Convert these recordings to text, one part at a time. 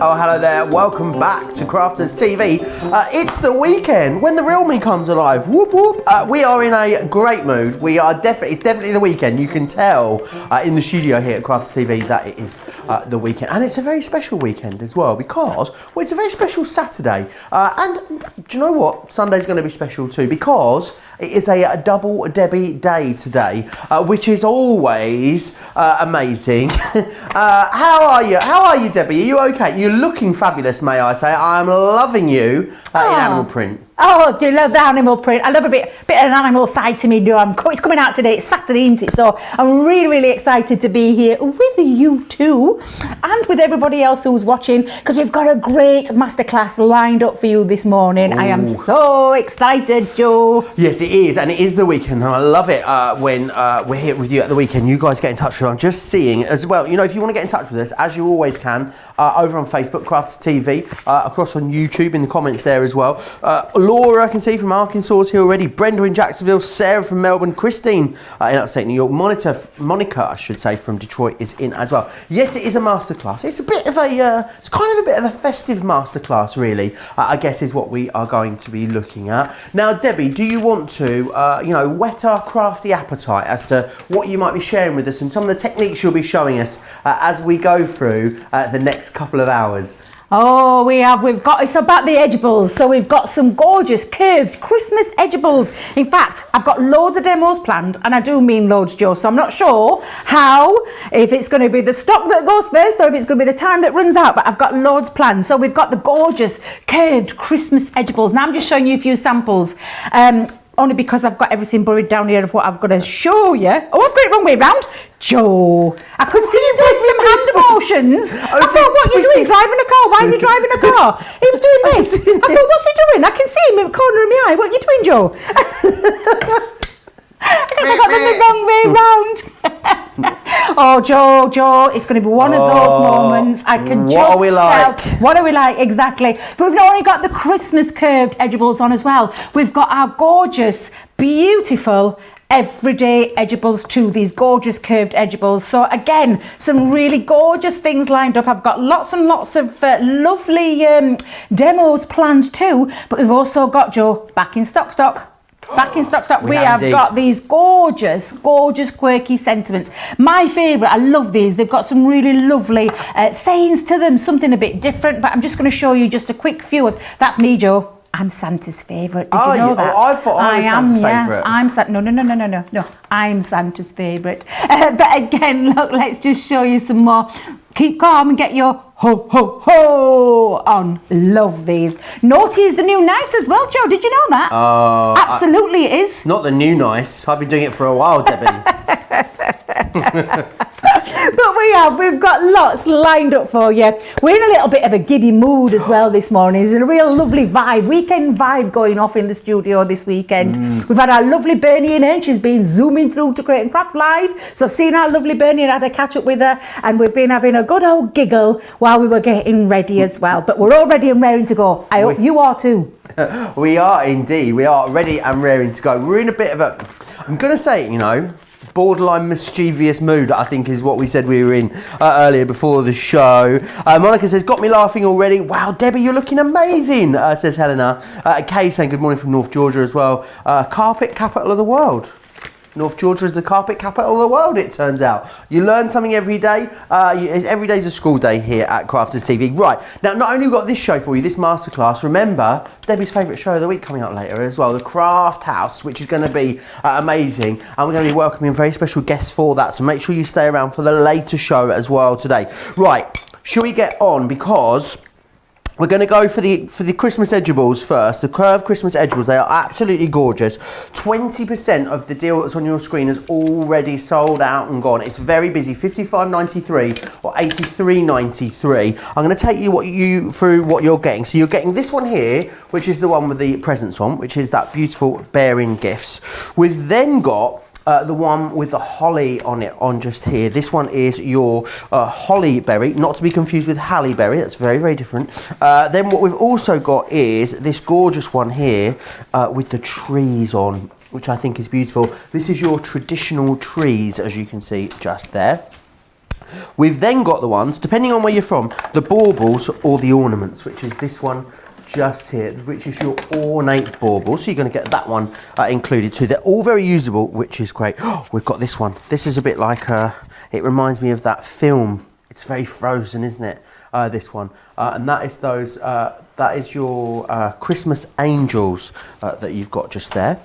Oh, hello there. Welcome back to Crafters TV. It's the weekend when the real me comes alive. Whoop whoop. We are in a great mood. It's definitely the weekend. You can tell in the studio here at Crafters TV that it is the weekend, and it's a very special weekend as well because it's a very special Saturday. And do you know what? Sunday's going to be special too because it is a double Debby day today, which is always amazing. How are you? How are you, Debbie? Are you okay? You're looking fabulous, may I say. I'm loving you in animal print. Oh, do you love the animal print? I love a bit of an animal side to me, do it's coming out today, it's Saturday, isn't it? So I'm really, really excited to be here with you too, and with everybody else who's watching, because we've got a great masterclass lined up for you this morning. Ooh. I am so excited, Joe. Yes, it is, and it is the weekend, and I love it when we're here with you at the weekend. You guys get in touch with us. I'm just seeing as well, you know, if you want to get in touch with us, as you always can, over on Facebook, Crafty TV, across on YouTube, in the comments there as well. Laura, I can see from Arkansas is here already. Brenda in Jacksonville, Sarah from Melbourne, Christine in upstate New York, Monica, I should say, from Detroit is in as well. Yes, it is a masterclass. It's a bit of a, it's kind of a bit of a festive masterclass, really. I guess is what we are going to be looking at. Now, Debbie, do you want to, you know, whet our crafty appetite as to what you might be sharing with us and some of the techniques you'll be showing us as we go through the next couple of hours? Oh, it's about the edgeables. So we've got some gorgeous curved Christmas edgeables. In fact, I've got loads of demos planned, and I do mean loads, Joe. So I'm not sure if it's going to be the stock that goes first or if it's going to be the time that runs out, but I've got loads planned. So we've got the gorgeous curved Christmas edgeables. Now I'm just showing you a few samples. Only because I've got everything buried down here of what I've got to show you. Oh, I've got it wrong way round. Joe, I could see you doing some hand motions. I thought, what are you doing, driving a car? Why is he driving a car? He was doing this. I thought, what's he doing? I can see him in the corner of my eye. What are you doing, Joe? I got them the wrong way round. Oh, Joe, it's going to be one of those moments. I can just what are we like? What are we like, exactly. But we've not only got the Christmas curved edgeables on as well. We've got our gorgeous, beautiful, everyday edgeables too, these gorgeous curved edgeables. So again, some really gorgeous things lined up. I've got lots and lots of lovely demos planned too. But we've also got, Joe, back in stock. Back in stock. We have got these gorgeous quirky sentiments. My favourite, I love these. They've got some really lovely sayings to them, something a bit different, but I'm just going to show you just a quick few. That's me, Joe. I'm Santa's favourite. Did you know that? Oh, I thought I was Santa's favourite. No. I'm Santa's favourite. But again, look, let's just show you some more. Keep calm and get your ho, ho, ho on. Love these. Naughty is the new nice as well, Joe. Did you know that? Oh. Absolutely it is. It's not the new nice. I've been doing it for a while, Debbie. But we've got lots lined up for you. We're in a little bit of a giddy mood as well this morning. There's a real lovely weekend vibe going off in the studio this weekend. We've had our lovely Bernie in here. She's been zooming through to Create and Craft Live. So I've seen our lovely Bernie and had a catch up with her, and we've been having a good old giggle while we were getting ready as well. But we're all ready and raring to go. I hope you are too. We are indeed. We are ready and raring to go. We're in a bit of a, I'm going to say, you know, borderline mischievous mood, I think is what we said we were in earlier before the show. Monica says, got me laughing already. Wow, Debbie, you're looking amazing, says Helena. Kay saying good morning from North Georgia as well. Carpet capital of the world. North Georgia is the carpet capital of the world, it turns out. You learn something every day. Every day's a school day here at Crafters TV. Right, now not only got this show for you, this masterclass, remember Debbie's favourite show of the week coming up later as well, the Craft House, which is going to be amazing. And we're going to be welcoming very special guests for that, so make sure you stay around for the later show as well today. Right, shall we get on, because we're going to go for the Christmas edgeables first, the curved Christmas edgeables. They are absolutely gorgeous. 20% of the deal that's on your screen is already sold out and gone. It's very busy, $55.93 or $83.93. I'm going to take you through what you're getting. So you're getting this one here, which is the one with the presents on, which is that beautiful bearing gifts. We've then got the one with the holly on it, on just here. This one is your holly berry, not to be confused with Halle Berry. That's very, very different. Then what we've also got is this gorgeous one here with the trees on, which I think is beautiful. This is your traditional trees, as you can see just there. We've then got the ones, depending on where you're from, the baubles or the ornaments, which is this one just here, which is your ornate bauble. So you're going to get that one included too. They're all very usable, which is great. Oh, we've got this one. This is a bit like, it reminds me of that film. It's very Frozen, isn't it? This one. And that is those That is your Christmas angels that you've got just there.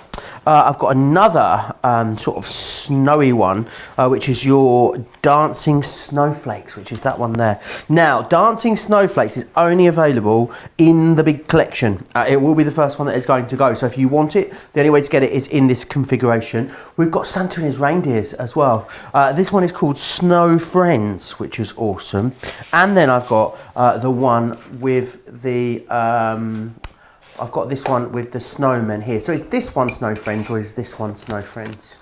I've got another sort of snowy one, which is your dancing snowflakes, which is that one there. Now, dancing snowflakes is only available in the big collection. It will be the first one that is going to go. So if you want it, the only way to get it is in this configuration. We've got Santa and his reindeers as well. This one is called Snow Friends, which is awesome. And then I've got the one with the I've got this one with the snowmen here. So is this one Snow Friends or is this one Snow Friends?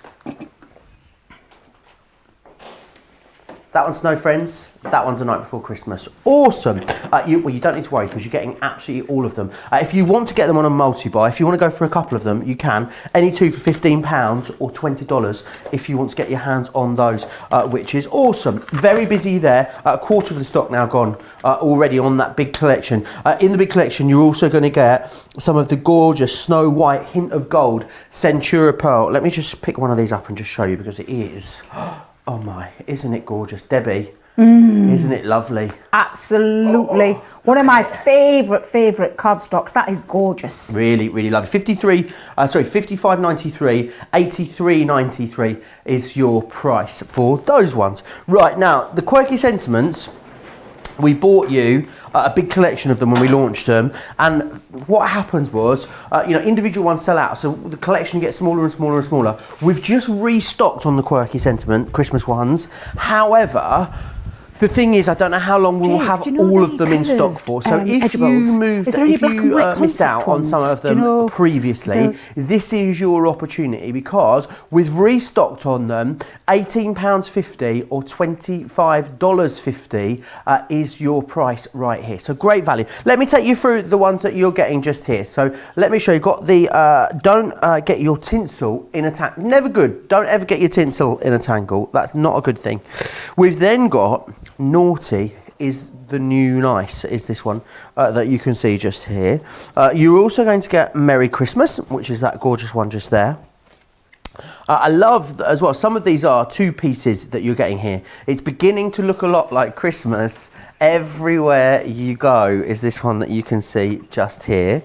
That one's Snow Friends, that one's A Night Before Christmas. Awesome. You don't need to worry because you're getting absolutely all of them. If you want to get them on a multi-buy, if you want to go for a couple of them, you can. Any two for £15 or $20 if you want to get your hands on those, which is awesome. Very busy there. A quarter of the stock now gone already on that big collection. In the big collection, you're also going to get some of the gorgeous Snow White Hint of Gold Centura Pearl. Let me just pick one of these up and just show you because it is... Oh my, isn't it gorgeous? Debbie, isn't it lovely? Absolutely. One of my favourite cardstocks. That is gorgeous. Really, really lovely. $55.93, $83.93 is your price for those ones. Right, now, the Quirky Sentiments, we bought you a big collection of them when we launched them, and what happens was, individual ones sell out, so the collection gets smaller and smaller and smaller. We've just restocked on the Quirky Sentiment Christmas ones. However, the thing is, I don't know how long we'll have all of them in stock for. So if you missed out on some of them previously, this is your opportunity because we've restocked on them. £18.50 or $25.50 is your price right here. So great value. Let me take you through the ones that you're getting just here. So let me show you. Got the don't get your tinsel in a tangle. Never good. Don't ever get your tinsel in a tangle. That's not a good thing. We've then got Naughty is the new nice, is this one that you can see just here. You're also going to get Merry Christmas, which is that gorgeous one just there. I love as well, some of these are two pieces that you're getting here. It's beginning to look a lot like Christmas. Everywhere you go is this one that you can see just here.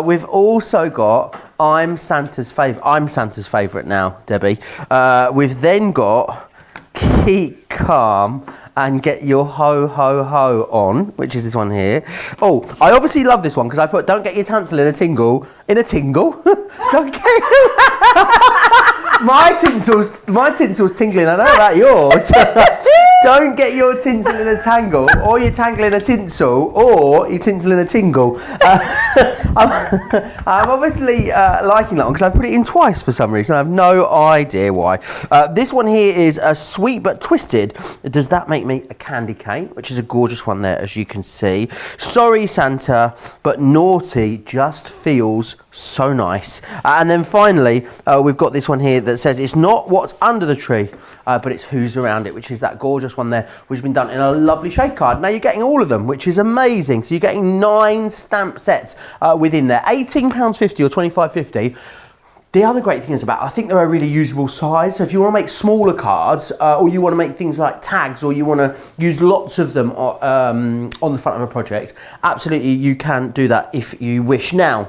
We've also got I'm Santa's favourite now, Debbie. We've then got Keep Calm and Get Your Ho Ho Ho on, which is this one here. Oh, I obviously love this one because I put don't get your tinsel in a tingle. Don't get my tinsel's tingling. I know about yours. Don't get your tinsel in a tangle, or your tangle in a tinsel, or your tinsel in a tingle. I'm obviously liking that one because I've put it in twice for some reason. I have no idea why. This one here is sweet but twisted. Does that make me a candy cane? Which is a gorgeous one there, as you can see. Sorry, Santa, but naughty just feels so nice. And then finally, we've got this one here that says it's not what's under the tree, but it's who's around it, which is that gorgeous one there, which has been done in a lovely shade card. Now you're getting all of them, which is amazing. So you're getting 9 stamp sets within there, £18.50 or $25.50. The other great thing is I think they're a really usable size. So if you want to make smaller cards, or you want to make things like tags, or you want to use lots of them on the front of a project, absolutely you can do that if you wish. Now,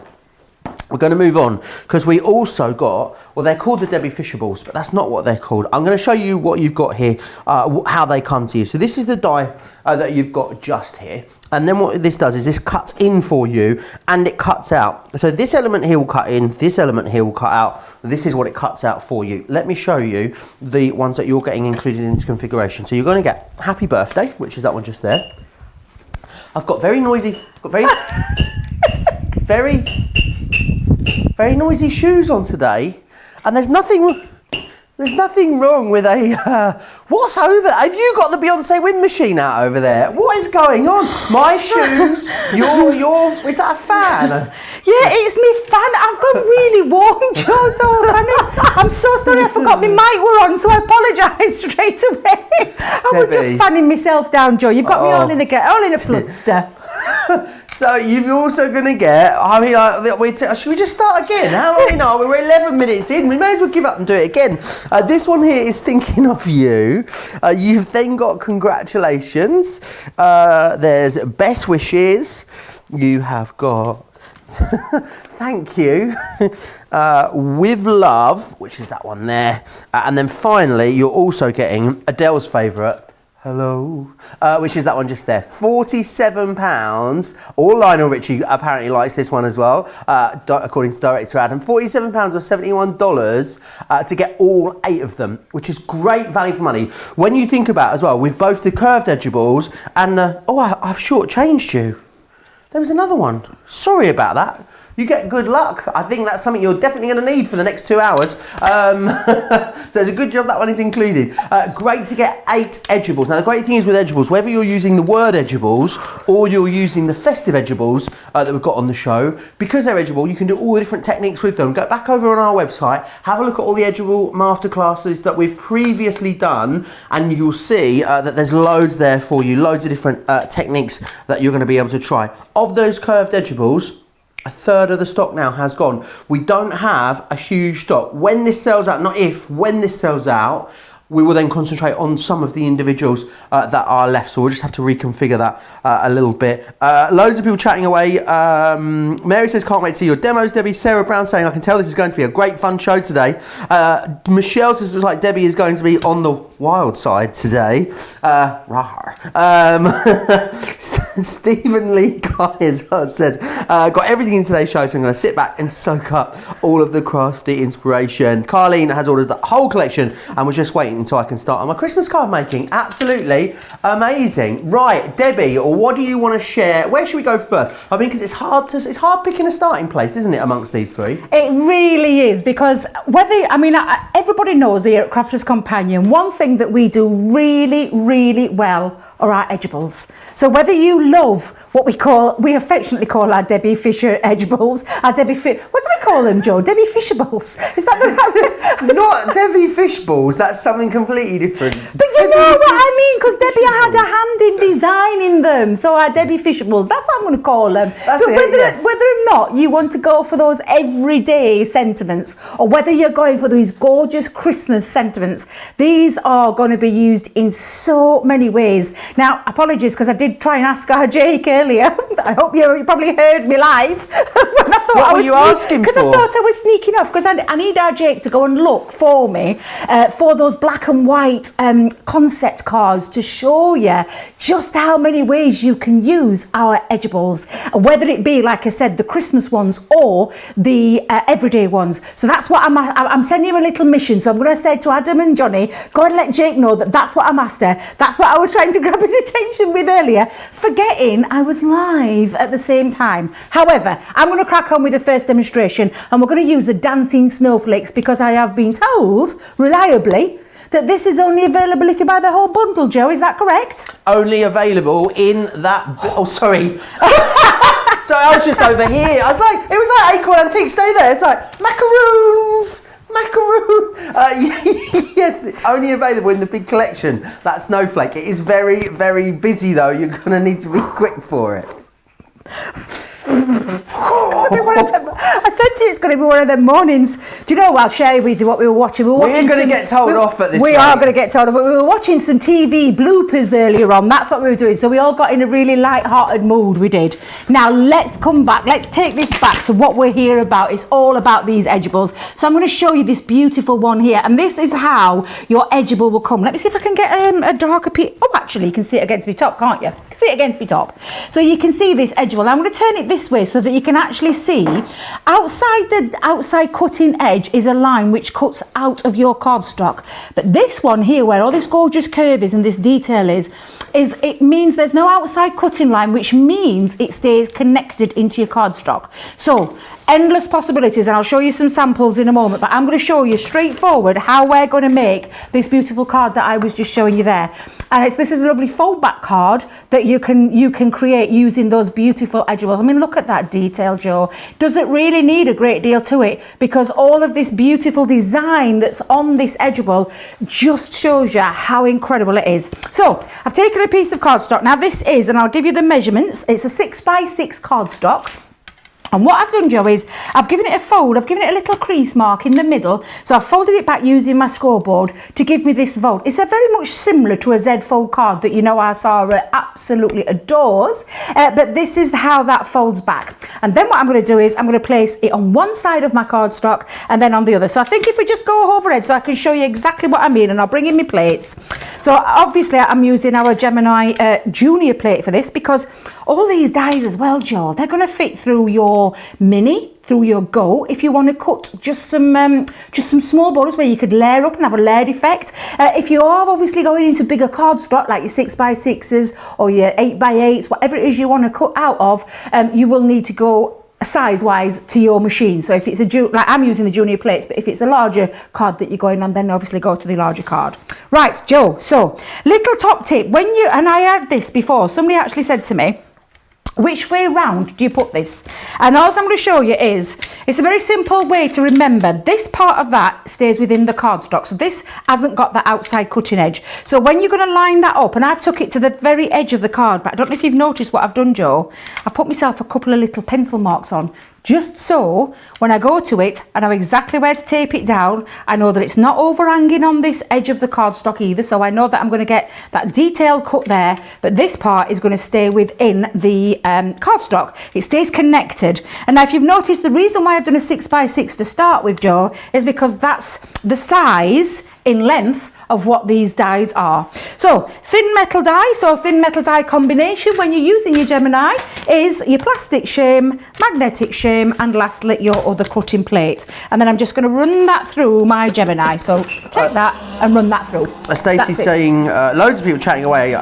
we're going to move on because we also got, well, they're called the Debbie Fishables, but that's not what they're called. I'm going to show you what you've got here, how they come to you. So this is the die that you've got just here. And then what this does is this cuts in for you and it cuts out. So this element here will cut in, this element here will cut out. This is what it cuts out for you. Let me show you the ones that you're getting included in this configuration. So you're going to get Happy Birthday, which is that one just there. I've got very noisy, very noisy shoes on today, and there's nothing wrong with a. What's over? Have you got the Beyonce wind machine out over there? What is going on? My shoes. Your. Is that a fan? Yeah, it's me fan. I've got really warm, Joe. So I'm so sorry. I forgot my mic were on, so I apologise straight away. I was just fanning myself down, Joe. You've got me all in a fluster. So you're also going to get, should we just start again? How long are we? We're 11 minutes in. We may as well give up and do it again. This one here is Thinking of You. You've then got Congratulations. There's Best Wishes. you have got, thank you, with love, which is that one there. And then finally, you're also getting Adele's favourite, hello, which is that one just there. £47. Or Lionel Richie apparently likes this one as well, according to director Adam. £47 or $71 to get all 8 of them, which is great value for money. When you think about as well, with both the curved edgeables and the, I've shortchanged you. There was another one. Sorry about that. You get good luck. I think that's something you're definitely going to need for the next 2 hours. So it's a good job that one is included. Great to get 8 edgeables. Now the great thing is with edgeables, whether you're using the word edgeables or you're using the festive edgeables that we've got on the show, because they're edgeable, you can do all the different techniques with them. Go back over on our website, have a look at all the edgeable masterclasses that we've previously done, and you'll see that there's loads there for you, loads of different techniques that you're going to be able to try. Of those curved edgeables, a third of the stock now has gone. We don't have a huge stock. When this sells out, not if, when this sells out, we will then concentrate on some of the individuals that are left. So we'll just have to reconfigure that a little bit. Loads of people chatting away. Mary says, can't wait to see your demos, Debbie. Sarah Brown saying, I can tell this is going to be a great fun show today. Michelle says, looks like Debbie is going to be on the wild side today. Stephen Lee Guy as well says, got everything in today's show, so I'm going to sit back and soak up all of the crafty inspiration. Carlene has ordered the whole collection and we're just waiting until I can start on my Christmas card making. Absolutely amazing. Right, Debbie, what do you want to share? Where should we go first? I mean, because it's hard picking a starting place, isn't it, amongst these three? It really is, because everybody knows the Crafter's Companion. One thing that we do really, really well are our edgeables. So whether you love what we affectionately call our Debbie Fisher edgeables, what do we call them, Joe? Debbie Fishables. Is that the right? Not Debbie Fishballs, that's something completely different. But you know what I mean, because Debbie had a hand in designing them. So our Debbie Fishables, that's what I'm going to call them. That's but yes. Whether or not you want to go for those everyday sentiments, or whether you're going for these gorgeous Christmas sentiments, these are going to be used in so many ways. Now, apologies, because I did try and ask our Jake earlier. I hope you probably heard me live. What were you asking for? Because I thought I was sneaking off, because I need our Jake to go and look for me for those black and white concept cards to show you just how many ways you can use our edgeables, whether it be, like I said, the Christmas ones or the everyday ones. So that's what I'm sending him a little mission. So I'm going to say to Adam and Johnny, go and let Jake know that that's what I'm after. That's what I was trying to grab his attention with earlier, forgetting I was live at the same time. However, I'm going to crack on with the first demonstration, and we're going to use the dancing snowflakes, because I have been told reliably that this is only available if you buy the whole bundle, Joe. Is that correct? Only available in that... Oh, sorry. So I was just over here. I was like, it was like Acorn Antiques. Stay there. It's like, macaroons. Yes, it's only available in the big collection. That snowflake. It is very, very busy, though. You're going to need to be quick for it. I said to you, it's going to be one of them mornings. Do you know, I'll share with you what we were watching. We're going to get told off at this We are going to get told off. But we were watching some TV bloopers earlier on. That's what we were doing. So we all got in a really light-hearted mood, we did. Now, let's come back. Let's take this back to what we're here about. It's all about these edgeables. So I'm going to show you this beautiful one here. And this is how your edgeable will come. Let me see if I can get a darker piece. Oh, actually, you can see it against my top, can't you? You can see it against my top. So you can see this edgeable. I'm going to turn it this way so that you can actually see outside the outside cutting edge is a line which cuts out of your cardstock. But this one here, where all this gorgeous curve is and this detail is it means there's no outside cutting line, which means it stays connected into your cardstock. So endless possibilities, and I'll show you some samples in a moment, but I'm going to show you straightforward how we're going to make this beautiful card that I was just showing you there. And this is a lovely fold back card that you can create using those beautiful edgeables. I mean, look at that detail, Joe. Does it really need a great deal to it? Because all of this beautiful design that's on this edgeable just shows you how incredible it is. So I've taken a piece of cardstock. Now this is, and I'll give you the measurements, it's a 6x6 cardstock. And what I've done, Joe, is I've given it a fold. I've given it a little crease mark in the middle. So I've folded it back using my scoreboard to give me this fold. It's a very much similar to a Z fold card that you know our Sarah absolutely adores. But this is how that folds back. And then what I'm going to do is I'm going to place it on one side of my cardstock and then on the other. So I think if we just go overhead so I can show you exactly what I mean, and I'll bring in my plates. So obviously I'm using our Gemini Junior plate for this because all these dies as well, Joe, they're going to fit through your mini, through your Go. If you want to cut just some small borders where you could layer up and have a layered effect. If you are obviously going into bigger cardstock like your 6x6s or your 8x8s, whatever it is you want to cut out of, you will need to go size-wise to your machine. So if it's like I'm using the Junior plates, but if it's a larger card that you're going on, then obviously go to the larger card. Right, Joe, so little top tip, and I had this before, somebody actually said to me, which way round do you put this? And all I'm going to show you is, it's a very simple way to remember. This part of that stays within the cardstock. So this hasn't got the outside cutting edge. So when you're going to line that up, and I've took it to the very edge of the card, but I don't know if you've noticed what I've done, Joe. I've put myself a couple of little pencil marks on, just so when I go to it, I know exactly where to tape it down. I know that it's not overhanging on this edge of the cardstock either, so I know that I'm going to get that detailed cut there, but this part is going to stay within the cardstock. It stays connected. And now if you've noticed, the reason why I've done a 6x6 to start with, Joe, is because that's the size in length of what these dies are. So thin metal die, so thin metal die combination when you're using your Gemini is your plastic shim, magnetic shim, and lastly your other cutting plate. And then I'm just going to run that through my Gemini. So take that and run that through. Stacey's saying, loads of people chatting away.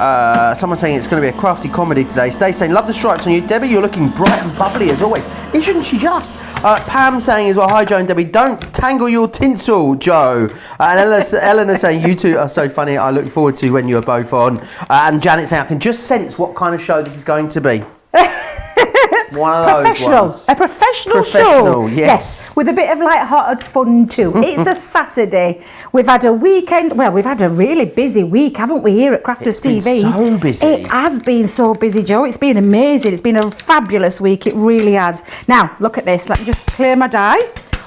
Someone's saying it's going to be a crafty comedy today. Stacey saying, love the stripes on you. Debbie, you're looking bright and bubbly as always. Isn't she just? Pam saying as well, hi Joe and Debbie, don't tangle your tinsel, Joe. And Eleanor saying, you two are so funny. I look forward to when you're both on. And Janet saying, I can just sense what kind of show this is going to be. One of those ones. A professional show. Yes. With a bit of light-hearted fun too. It's a Saturday. We've had a weekend. Well, we've had a really busy week, haven't we, here at Crafters TV? It's been so busy. It has been so busy, Joe. It's been amazing. It's been a fabulous week. It really has. Now, look at this. Let me just clear my die.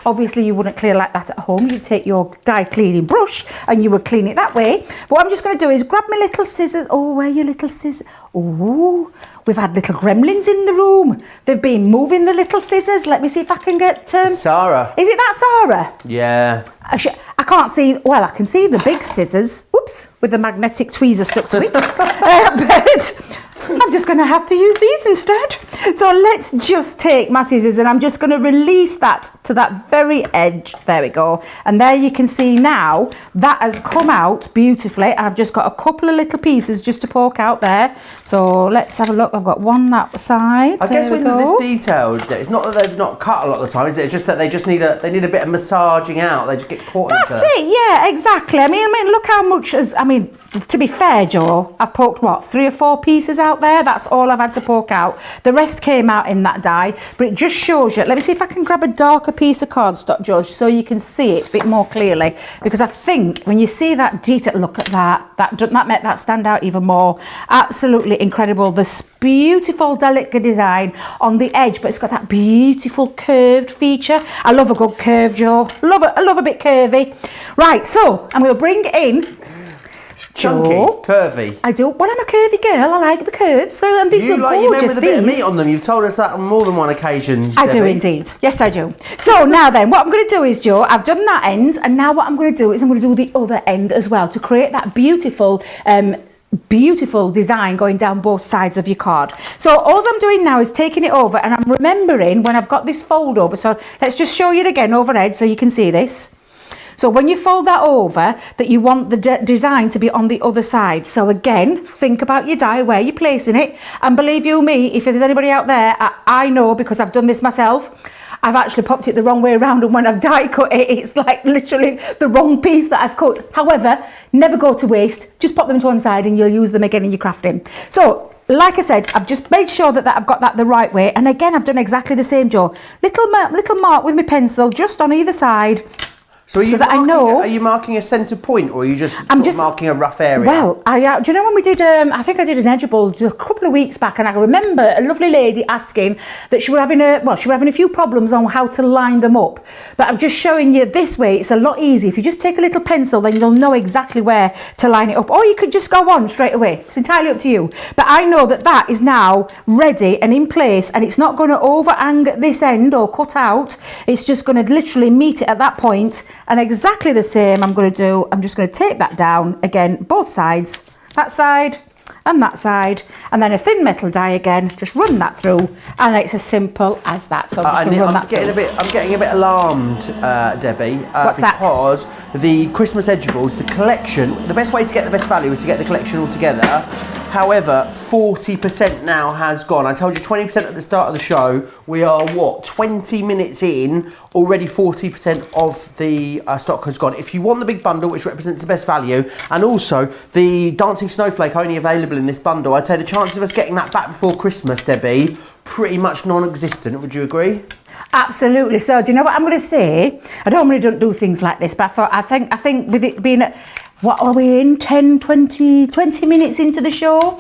Obviously, you wouldn't clear like that at home. You'd take your die cleaning brush and you would clean it that way. But what I'm just going to do is grab my little scissors. Oh, where are your little scissors? Oh, we've had little gremlins in the room. They've been moving the little scissors. Let me see if I can get... Sarah. Is it that Sarah? Yeah. I can't see... Well, I can see the big scissors. Oops, with the magnetic tweezer stuck to it. But I'm just going to have to use these instead. So let's just take my scissors and I'm just going to release that to that very edge. There we go. And there you can see now that has come out beautifully. I've just got a couple of little pieces just to poke out there. So let's have a look. I've got one that side. I guess when it's detailed, it's not that they've not cut a lot of the time, is it? It's just that they just need a bit of massaging out. They just get caught. That's it. Yeah, exactly. I mean, look how much to be fair, Joe, I've poked what, 3 or 4 pieces out there. That's all I've had to poke out. The rest came out in that die, but it just shows you. Let me see if I can grab a darker piece of cardstock, George, so you can see it a bit more clearly. Because I think when you see that detail, look at that make that stand out even more. Absolutely incredible. This beautiful, delicate design on the edge, but it's got that beautiful curved feature. I love a good curve, Joe. I love a bit curvy. Right, so I'm going to bring in. Chunky, Joe, curvy. I do. Well, I'm a curvy girl. I like the curves. So, and these are gorgeous. You men with a bit of meat on them. You've told us that on more than one occasion. I do indeed. Yes, I do. So now then, what I'm going to do is, Joe, I've done that end, and now what I'm going to do is I'm going to do the other end as well to create that beautiful design going down both sides of your card. So all I'm doing now is taking it over, and I'm remembering when I've got this fold over. So let's just show you it again overhead so you can see this. So when you fold that over, that you want the design to be on the other side. So again, think about your die, where you're placing it. And believe you me, if there's anybody out there, I know because I've done this myself. I've actually popped it the wrong way around, and when I've die cut it, it's like literally the wrong piece that I've cut. However, never go to waste. Just pop them to one side and you'll use them again in your crafting. So like I said, I've just made sure that I've got that the right way. And again, I've done exactly the same, Joe. Little mark with my pencil just on either side. So, so that I know. Are you marking a centre point, or are you just marking a rough area? Well, do you know when we did? I think I did an Edgeable a couple of weeks back, and I remember a lovely lady asking that she were having a few problems on how to line them up. But I'm just showing you this way. It's a lot easier. If you just take a little pencil, then you'll know exactly where to line it up. Or you could just go on straight away. It's entirely up to you. But I know that is now ready and in place, and it's not going to overhang at this end or cut out. It's just going to literally meet it at that point. And exactly the same I'm going to do. I'm just going to tape that down again, both sides, that side and that side, and then a thin metal die again. Just run that through, and it's as simple as that. So I'm getting a bit alarmed, Debbie. What's that? Because the Christmas Edgeables, the collection, the best way to get the best value is to get the collection all together. However, 40% now has gone. I told you 20% at the start of the show. We are, 20 minutes in, already 40% of the stock has gone. If you want the big bundle, which represents the best value, and also the Dancing Snowflake only available in this bundle, I'd say the chances of us getting that back before Christmas, Debbie, pretty much non-existent. Would you agree? Absolutely. So, do you know what I'm going to say? I normally don't do things like this, but I think with it being... What are we in? 10, 20 minutes into the show?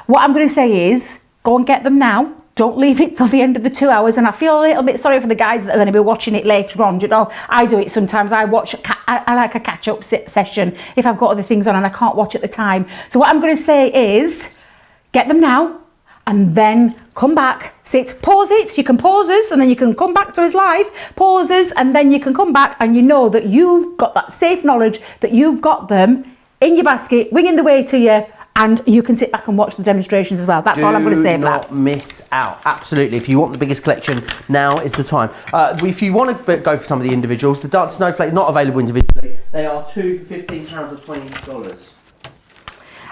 What I'm going to say is, go and get them now. Don't leave it till the end of the 2 hours. And I feel a little bit sorry for the guys that are going to be watching it later on. You know, I do it sometimes. I like a catch-up session if I've got other things on and I can't watch at the time. So what I'm going to say is, get them now and then come back. Pause it. You can pause us and then you can come back to us live. Pause us and then you can come back, and you know that you've got that safe knowledge that you've got them in your basket, winging the way to you, and you can sit back and watch the demonstrations as well. That's all I'm going to say about that. Do not miss out. Absolutely. If you want the biggest collection, now is the time. If you want to go for some of the individuals, the Dancing Snowflake not available individually. They are $2 for £15 or $20.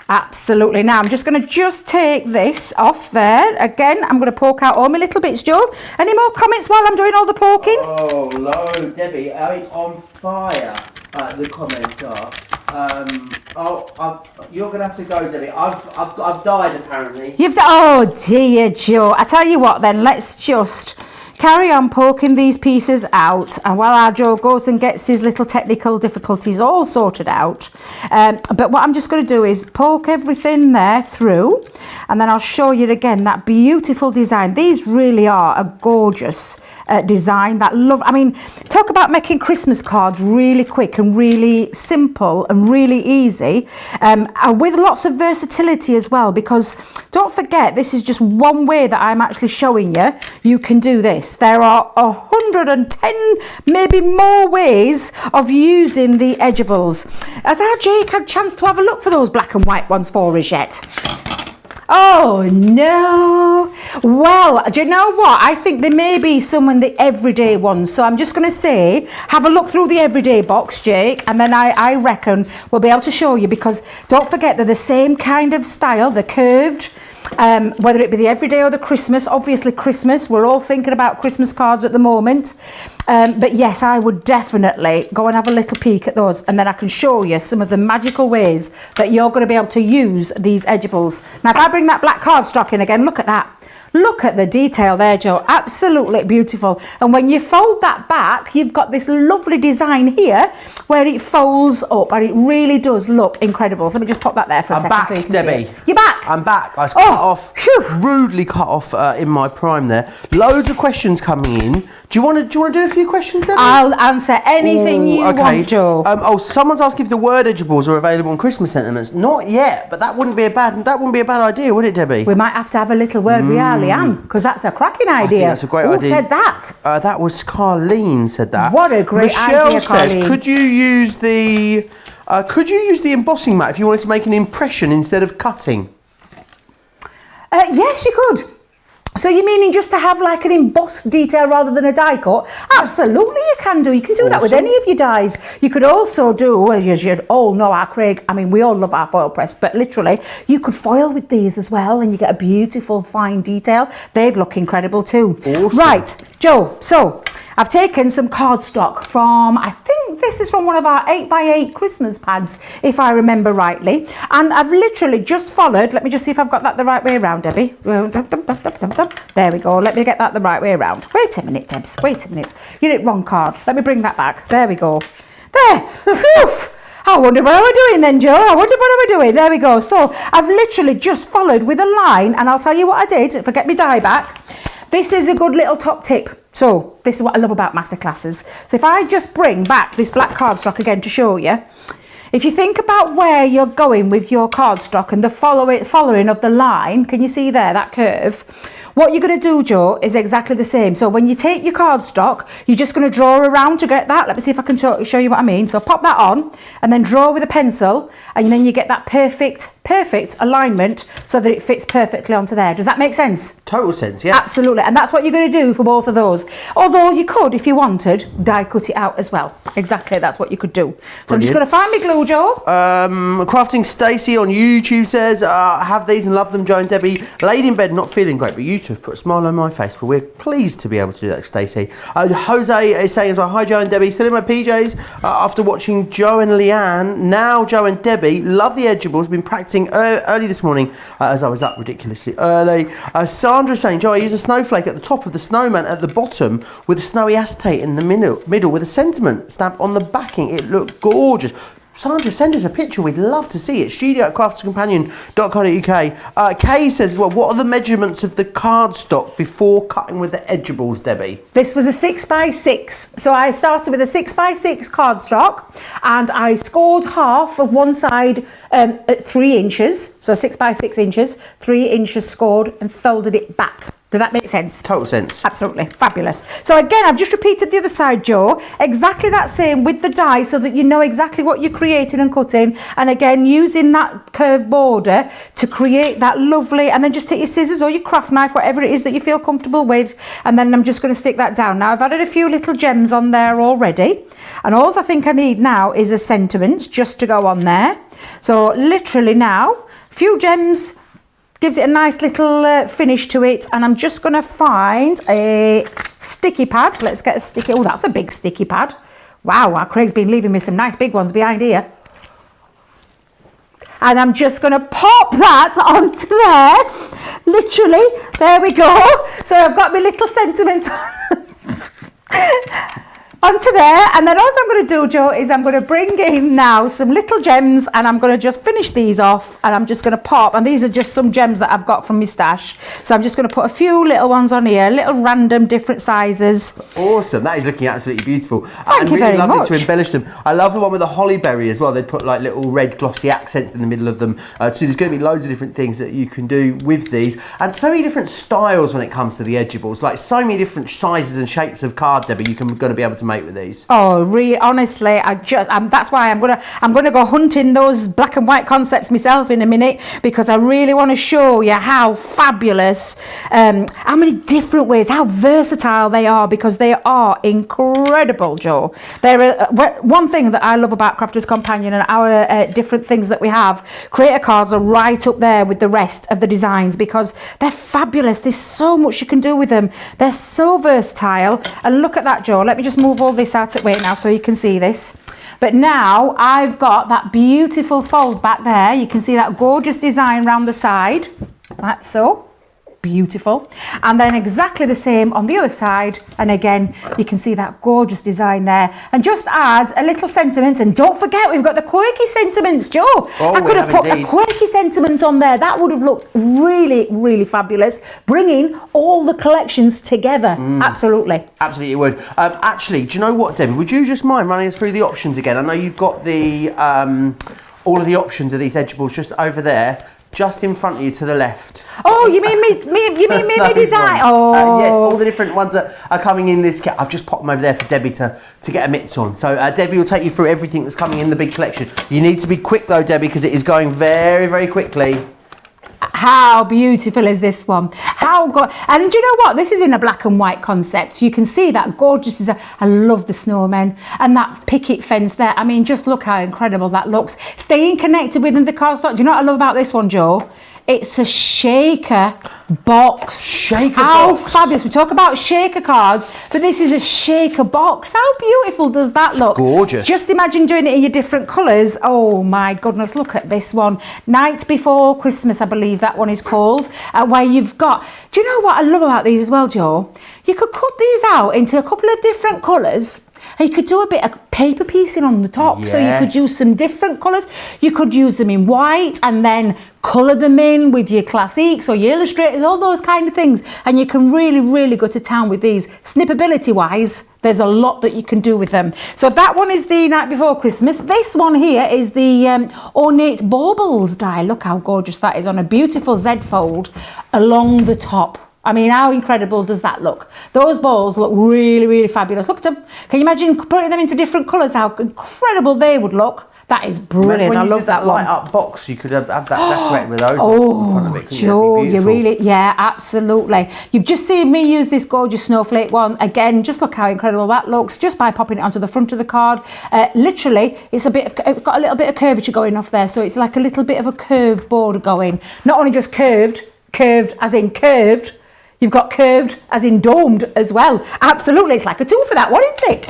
Absolutely. Now I'm just going to take this off there. Again, I'm going to poke out all my little bits, Joe. Any more comments while I'm doing all the poking? Oh, low, Debbie. It's on fire. The comments are. You're going to have to go, Debbie. I've died apparently. Oh dear, Joe. I tell you what then, let's just carry on poking these pieces out, and while our Joe goes and gets his little technical difficulties all sorted out, but what I'm just going to do is poke everything there through, and then I'll show you again that beautiful design. These really are a gorgeous design. Talk about making Christmas cards really quick and really simple and really easy, with lots of versatility as well, because don't forget, this is just one way that I'm actually showing you. You can do this. There are 110, maybe more ways of using the Edgeables. Has our Jake had a chance to have a look for those black and white ones for us yet? Oh no. Well, do you know what? I think there may be some in the everyday ones. So I'm just going to say, have a look through the everyday box, Jake, and then I reckon we'll be able to show you, because don't forget, they're the same kind of style. They're curved. Whether it be the everyday or the Christmas, obviously Christmas, we're all thinking about Christmas cards at the moment, but yes, I would definitely go and have a little peek at those, and then I can show you some of the magical ways that you're going to be able to use these Edgeables. Now if I bring that black cardstock in again, look at that. Look at the detail there, Joe. Absolutely beautiful. And when you fold that back, you've got this lovely design here where it folds up, and it really does look incredible. Let me just pop that there for a second. I'm back, so you can Debbie. see it. You're back? I'm back. I was rudely cut off in my prime there. Loads of questions coming in. Do you want to do a few questions, Debbie? I'll answer anything you want, Joe. Someone's asking if the word Edgeables are available on Christmas sentiments. Not yet, but that wouldn't be a bad idea, would it, Debbie? We might have to have a little word with Liam, because that's a cracking idea. I think that's a great idea. Who said that? That was Carlene said that. What a great idea, says, Carlene. could you use the embossing mat if you wanted to make an impression instead of cutting? Yes, you could. So you're meaning just to have like an embossed detail rather than a die cut? Absolutely you can do. You can do that with any of your dies. You could also do, as you all know, our Craig, we all love our foil press, but literally you could foil with these as well, and you get a beautiful fine detail. They'd look incredible too. Awesome. Right, Joe, so I've taken some cardstock from, I think this is from one of our 8x8 Christmas pads, if I remember rightly. And I've literally just followed, let me just see if I've got that the right way around, Debbie. There we go, let me get that the right way around. Wait a minute, Debs, wait a minute. You did it wrong card. Let me bring that back. There we go. There. Phew. I wonder what I were doing then, Joe. I wonder what I were doing. There we go. So I've literally just followed with a line, and I'll tell you what I did. If I get my die back, this is a good little top tip. So this is what I love about masterclasses. So if I just bring back this black cardstock again to show you, if you think about where you're going with your cardstock and the following of the line, can you see there, that curve? What you're going to do, Joe, is exactly the same. So when you take your cardstock, you're just going to draw around to get that. Let me see if I can show you what I mean. So pop that on and then draw with a pencil, and then you get that perfect alignment so that it fits perfectly onto there. Does that make sense? Total sense, yeah. Absolutely. And that's what you're going to do for both of those. Although you could, if you wanted, die cut it out as well. Exactly, that's what you could do. So I'm just going to find my glue, Joe. Crafting Stacey on YouTube says, have these and love them, Joe and Debbie. Laid in bed, not feeling great, but you two have put a smile on my face, for we're pleased to be able to do that, Stacey. Jose is saying as well, hi Joe and Debbie, still in my PJs after watching Joe and Leanne. Now Joe and Debbie, love the Edgeables, been practicing early this morning as I was up ridiculously early. Sandra saying, Joe, I use a snowflake at the top of the snowman at the bottom with a snowy acetate in the middle with a sentiment stamp on the backing. It looked gorgeous. Sandra, send us a picture. We'd love to see it. studio@crafterscompanion.co.uk. Kay says as well, what are the measurements of the cardstock before cutting with the Edgeables, Debbie? This was a 6x6. So I started with a 6x6 cardstock, and I scored half of one side at 3 inches. So 6x6 inches, 3 inches scored, and folded it back. Does that make sense? Total sense. Absolutely. Fabulous. So again, I've just repeated the other side, Joe. Exactly that same with the die, so that you know exactly what you're creating and cutting. And again, using that curved border to create that lovely, and then just take your scissors or your craft knife, whatever it is that you feel comfortable with. And then I'm just going to stick that down. Now, I've added a few little gems on there already. And all I think I need now is a sentiment just to go on there. So literally now, a few gems, gives it a nice little finish to it, and I'm just going to find a sticky pad. Let's get a sticky. Oh, that's a big sticky pad. Wow, Craig's been leaving me some nice big ones behind here. And I'm just going to pop that onto there. Literally, there we go. So I've got my little sentiment onto there, and then all I'm going to do, Joe, is I'm going to bring in now some little gems, and I'm going to just finish these off, and I'm just going to pop, and these are just some gems that I've got from my stash, so I'm just going to put a few little ones on here, little random different sizes. Awesome. That is looking absolutely beautiful. Thank you very much. Lovely to embellish them. I love the one with the holly berry as well. They'd put like little red glossy accents in the middle of them. So there's going to be loads of different things that you can do with these, and so many different styles when it comes to the Edgeables, like so many different sizes and shapes of card, Debbie, going to be able to make with these. Oh, honestly, that's why I'm gonna go hunting those black and white concepts myself in a minute, because I really want to show you how fabulous, how many different ways, how versatile they are, because they are incredible, Joe. One thing that I love about Crafters Companion and our different things that we have, creator cards are right up there with the rest of the designs, because they're fabulous. There's so much you can do with them. They're so versatile. And look at that, Joe. Let me just move all this out of the way now so you can see this. But now I've got that beautiful fold back there. You can see that gorgeous design round the side, like so. Beautiful. And then exactly the same on the other side, and again you can see that gorgeous design there, and just add a little sentiment. And don't forget, we've got the quirky sentiments, Joe. I could have put a quirky sentiment on there. That would have looked really, really fabulous, bringing all the collections together. Absolutely it would. Actually, do you know what, Debbie, would you just mind running us through the options again? I know you've got the all of the options of these Edgeables just over there, just in front of you to the left. Oh, you mean me design? Oh. Yes, all the different ones that are coming in this kit. I've just popped them over there for Debbie to get a mitts on. So Debbie will take you through everything that's coming in the big collection. You need to be quick though, Debbie, because it is going very, very quickly. How beautiful is this one? And do you know what? This is in a black and white concept. So you can see that gorgeous design. I love the snowmen and that picket fence there. I mean, just look how incredible that looks. Staying connected within the cardstock. Do you know what I love about this one, Joe? It's a shaker box. How fabulous. We talk about shaker cards, but this is a shaker box. How beautiful does that look? Gorgeous. Just imagine doing it in your different colours. Oh my goodness, look at this one. Night Before Christmas, I believe that one is called, where you've got... Do you know what I love about these as well, Joe? You could cut these out into a couple of different colours, And you could do a bit of paper piecing on the top. So you could use some different colours. You could use them in white and then colour them in with your classiques or your illustrators, all those kind of things. And you can really, really go to town with these. Snippability wise, there's a lot that you can do with them. So that one is the Night Before Christmas. This one here is the ornate baubles die. Look how gorgeous that is on a beautiful Z fold along the top. I mean, how incredible does that look? Those balls look really, really fabulous. Look at them. Can you imagine putting them into different colours, how incredible they would look? That is brilliant. I love that one. Light up box, you could have that decorated with those in front of it. Joe, you really, yeah, absolutely. You've just seen me use this gorgeous snowflake one. Again, just look how incredible that looks, just by popping it onto the front of the card. Literally, it's got a little bit of curvature going off there, so it's like a little bit of a curved border going. Not only just curved as in curved, you've got curved as in domed as well. Absolutely, it's like a tool for that one, isn't it?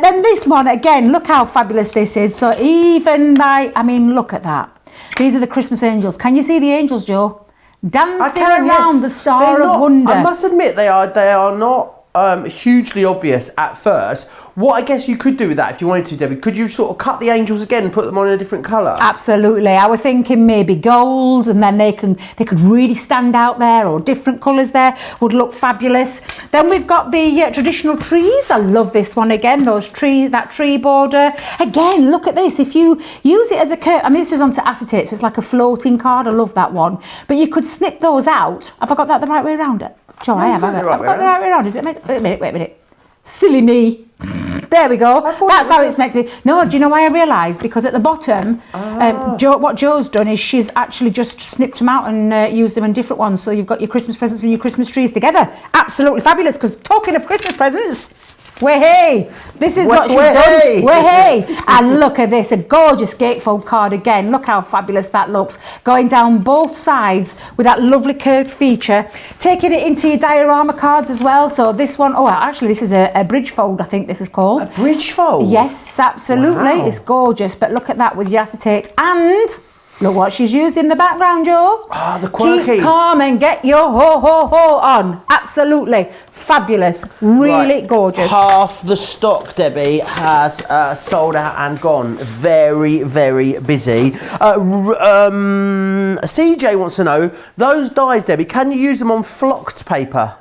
Then this one, again, look how fabulous this is. So even like, I mean, look at that. These are the Christmas angels. Can you see the angels, Joe? Dancing around the Star of Wonder. I must admit, they are not hugely obvious at first. What I guess you could do with that, if you wanted to, Debbie, could you sort of cut the angels again and put them on in a different colour? Absolutely. I was thinking maybe gold, and then they could really stand out there, or different colours there would look fabulous. Then we've got the traditional trees. I love this one again. That tree border. Again, look at this. If you use it as a curve, I mean, this is onto acetate, so it's like a floating card. I love that one. But you could snip those out. Have I got that the right way around it? Sure, I have. I've got the right way around. Is it? Wait a minute. Silly me. There we go. That's how it's meant to be. No, do you know why I realised? Because at the bottom, what Joe's done is she's actually just snipped them out and used them in different ones. So you've got your Christmas presents and your Christmas trees together. Absolutely fabulous. Because talking of Christmas presents, hey, this is what she's done. Hey, and look at this, a gorgeous gatefold card again. Look how fabulous that looks. Going down both sides with that lovely curved feature. Taking it into your diorama cards as well. So this one, actually this is a bridge fold, I think this is called. A bridge fold? Yes, absolutely. Wow. It's gorgeous. But look at that with your acetate. And look what she's used in the background, Joe. The Quirkies. Keep calm and get your ho on. Absolutely fabulous. Really gorgeous. Half the stock, Debbie, has sold out and gone. Very, very busy. CJ wants to know, those dies, Debbie, can you use them on flocked paper?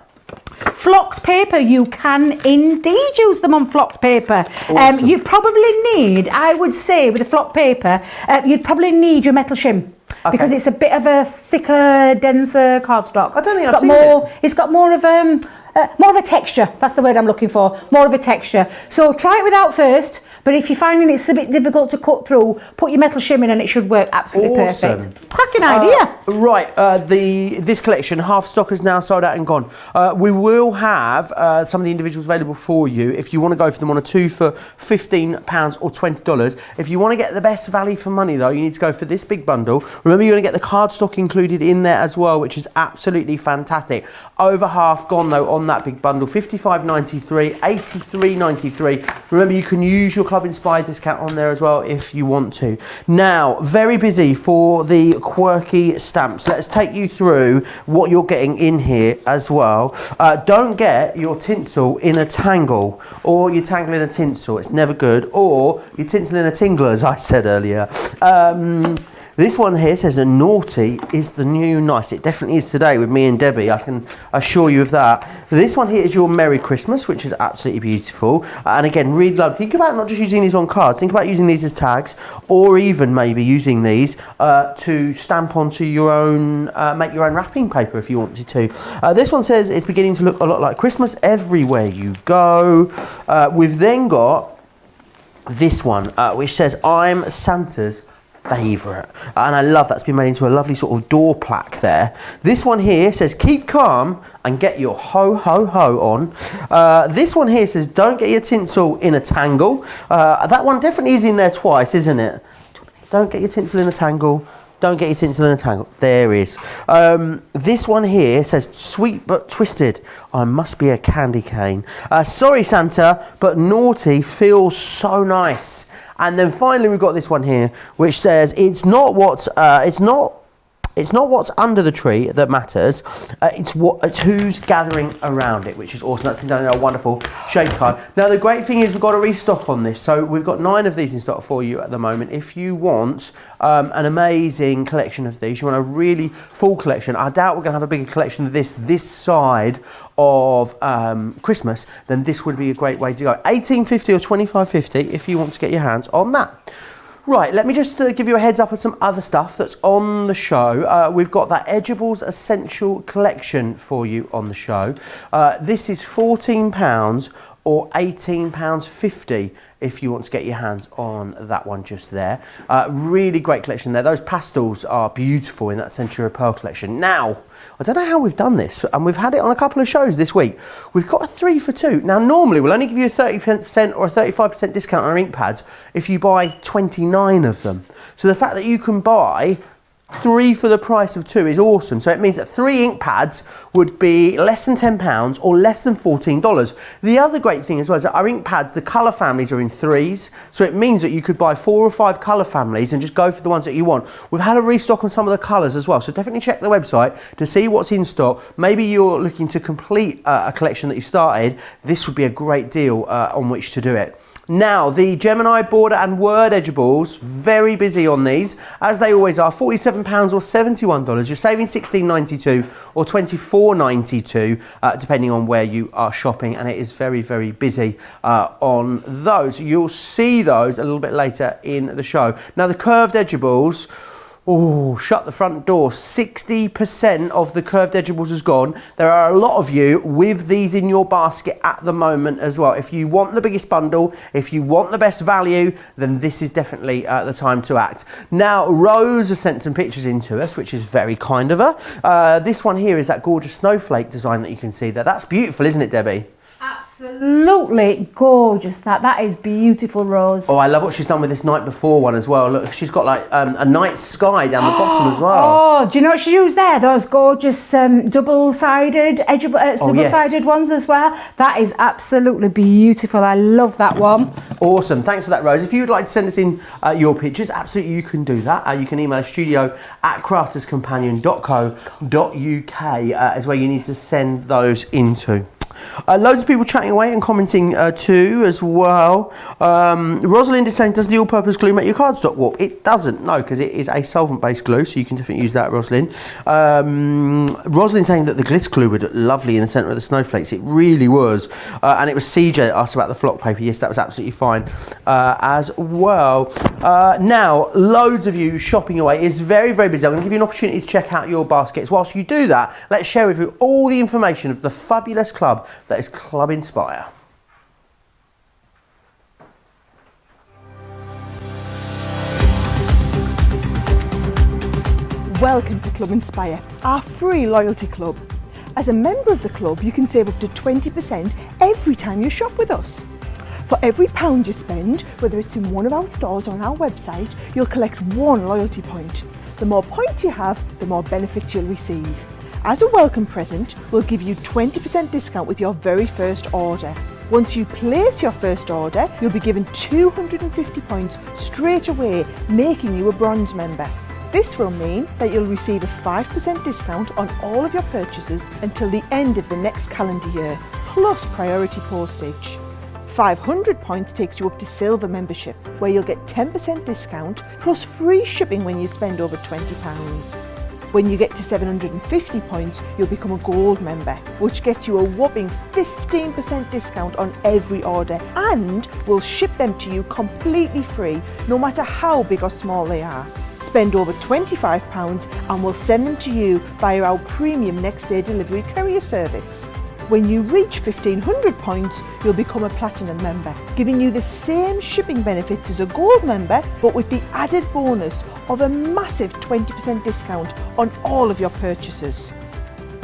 Flocked paper, you can indeed use them on flocked paper. Awesome. You probably need, I would say, with the flocked paper, you'd probably need your metal shim. Okay. Because it's a bit of a thicker, denser cardstock. I don't think I've seen it. It's got more of a texture. That's the word I'm looking for. More of a texture. So try it without first. But if you're finding it's a bit difficult to cut through, put your metal shim in and it should work absolutely perfect. Cracking idea. Right, this collection, half stock is now sold out and gone. We will have some of the individuals available for you if you want to go for them on a 2 for £15 or $20. If you want to get the best value for money though, you need to go for this big bundle. Remember, you're going to get the cardstock included in there as well, which is absolutely fantastic. Over half gone though on that big bundle, £55.93, £83.93. Remember, you can use your Club Inspired discount on there as well if you want to. Now, very busy for the Quirky stamps. Let's take you through what you're getting in here as well. Don't get your tinsel in a tangle, or your tangle in a tinsel. It's never good. Or your tinsel in a tingle, as I said earlier. This one here says that naughty is the new nice. It definitely is today with me and Debbie, I can assure you of that. This one here is your Merry Christmas, which is absolutely beautiful. And again, really love. Think about not just using these on cards, think about using these as tags, or even maybe using these to stamp onto your own, make your own wrapping paper if you wanted to. This one says it's beginning to look a lot like Christmas everywhere you go. We've then got this one, which says I'm Santa's favourite, and I love that's been made into a lovely sort of door plaque there. This one here says keep calm and get your ho ho ho on. This one here says don't get your tinsel in a tangle. That one definitely is in there twice, isn't it? Don't get your tinsel in a tangle. Don't get your tinsel in a tangle. There is. This one here says sweet but twisted. I must be a candy cane. Sorry Santa, but naughty feels so nice. And then finally we've got this one here which says it's not It's not what's under the tree that matters. It's who's gathering around it, which is awesome. That's been done in a wonderful shape card. Now the great thing is we've got a restock on this, so we've got 9 of these in stock for you at the moment. If you want an amazing collection of these, you want a really full collection. I doubt we're going to have a bigger collection of this side of Christmas, then this would be a great way to go. $18.50 or $25.50 if you want to get your hands on that. Right, let me just give you a heads up on some other stuff that's on the show. We've got that Edgeables Essential Collection for you on the show. This is £14 or £18.50 if you want to get your hands on that one just there. Really great collection there. Those pastels are beautiful in that Century of Pearl collection. Now, I don't know how we've done this, and we've had it on a couple of shows this week. We've got a 3 for 2. Now, normally we'll only give you a 30% or a 35% discount on our ink pads if you buy 29 of them. So the fact that you can buy 3 for the price of 2 is awesome. So it means that 3 ink pads would be less than £10 or less than $14. The other great thing as well is that our ink pads, the colour families are in 3s. So it means that you could buy 4 or 5 colour families and just go for the ones that you want. We've had a restock on some of the colours as well. So definitely check the website to see what's in stock. Maybe you're looking to complete a collection that you started. This would be a great deal on which to do it. Now, the Gemini Border and Word Edgeables, very busy on these, as they always are, £47 or $71. You're saving $16.92 or $24.92, depending on where you are shopping, and it is very, very busy on those. You'll see those a little bit later in the show. Now, the curved Edgeables, oh, shut the front door. 60% of the curved Edgeables is gone. There are a lot of you with these in your basket at the moment as well. If you want the biggest bundle, if you want the best value, then this is definitely the time to act. Now, Rose has sent some pictures in to us, which is very kind of her. This one here is that gorgeous snowflake design that you can see there. That's beautiful, isn't it, Debbie? Absolutely gorgeous. That is beautiful, Rose. Oh, I love what she's done with this night before one as well. Look, she's got like a night sky down the bottom as well. Oh, do you know what she used there? Those gorgeous double-sided double-sided ones as well. That is absolutely beautiful. I love that one. Awesome. Thanks for that, Rose. If you'd like to send us in your pictures, absolutely you can do that. You can email studio@crafterscompanion.co.uk is where you need to send those into. Loads of people chatting away and commenting too as well. Rosalind is saying, does the all-purpose glue make your cardstock warp? It doesn't, no, because it is a solvent-based glue, so you can definitely use that, Rosalind. Rosalind saying that the glitter glue would look lovely in the centre of the snowflakes. It really was. And it was CJ that asked about the flock paper. Yes, that was absolutely fine as well. Now, loads of you shopping away. It's very, very busy. I'm going to give you an opportunity to check out your baskets. Whilst you do that, let's share with you all the information of the fabulous club that is Club Inspire. Welcome to Club Inspire, our free loyalty club. As a member of the club, you can save up to 20% every time you shop with us. For every £1 you spend, whether it's in one of our stores or on our website, you'll collect 1 loyalty point. The more points you have, the more benefits you'll receive. As a welcome present, we'll give you 20% discount with your very first order. Once you place your first order, you'll be given 250 points straight away, making you a bronze member. This will mean that you'll receive a 5% discount on all of your purchases until the end of the next calendar year, plus priority postage. 500 points takes you up to silver membership, where you'll get 10% discount plus free shipping when you spend over £20. When you get to 750 points, you'll become a gold member, which gets you a whopping 15% discount on every order, and we'll ship them to you completely free, no matter how big or small they are. Spend over £25 and we'll send them to you via our premium next day delivery courier service. When you reach 1500 points, you'll become a platinum member, giving you the same shipping benefits as a gold member, but with the added bonus of a massive 20% discount on all of your purchases.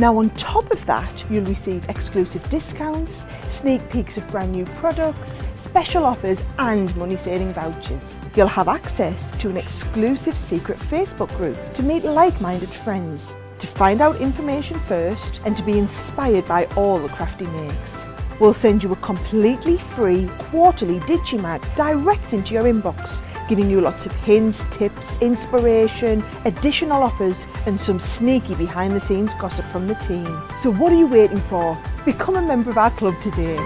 Now, on top of that, you'll receive exclusive discounts, sneak peeks of brand new products, special offers and money-saving vouchers. You'll have access to an exclusive secret Facebook group to meet like-minded friends, to find out information first and to be inspired by all the Crafty makes. We'll send you a completely free quarterly Digimag direct into your inbox, giving you lots of hints, tips, inspiration, additional offers and some sneaky behind the scenes gossip from the team. So what are you waiting for? Become a member of our club today.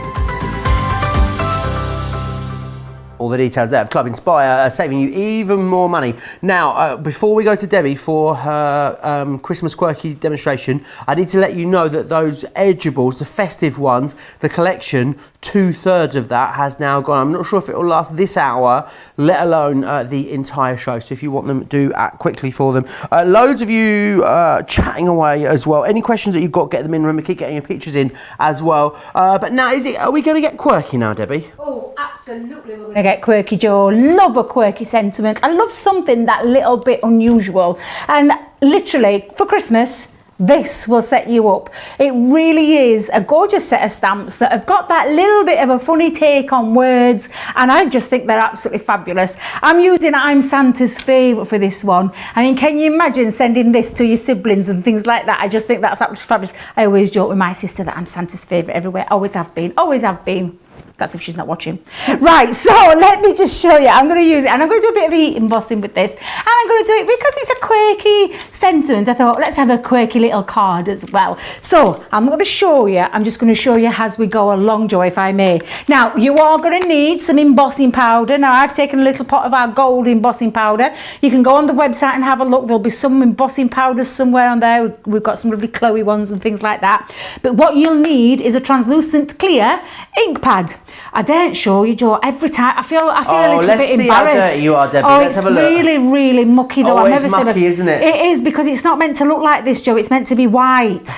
All the details there of Club Inspire are saving you even more money. Now, before we go to Debbie for her Christmas quirky demonstration, I need to let you know that those edgeables, the festive ones, the collection, 2/3 of that has now gone. I'm not sure if it will last this hour, let alone the entire show. So if you want them, do act quickly for them. Loads of you chatting away as well. Any questions that you've got, get them in. Remember, keep getting your pictures in as well. But now, are we going to get quirky now, Debbie? Oh, absolutely. We're going to get quirky, Joe. Love a quirky sentiment. I love something that little bit unusual. And literally, for Christmas, this will set you up. It really is a gorgeous set of stamps that have got that little bit of a funny take on words, and I just think they're absolutely fabulous. I'm using I'm Santa's favourite for this one. I mean, can you imagine sending this to your siblings and things like that? I just think that's absolutely fabulous. I always joke with my sister that I'm Santa's favourite everywhere. Always have been. Always have been. That's if she's not watching. Right, so let me just show you. I'm going to use it, and I'm going to do a bit of heat embossing with this. And I'm going to do it because it's a quirky sentiment. I thought, let's have a quirky little card as well. So I'm going to show you. I'm just going to show you as we go along, Joe, if I may. Now, you are going to need some embossing powder. Now, I've taken a little pot of our gold embossing powder. You can go on the website and have a look. There'll be some embossing powders somewhere on there. We've got some lovely Chloe ones and things like that. But what you'll need is a translucent clear ink pad. I daren't show you, Joe. Every time I feel a little bit embarrassed. Let's see how dirty you are, Debbie. Let's have a look. It's really mucky though. I've never seen mucky, isn't it? It is, because it's not meant to look like this, Joe. It's meant to be white.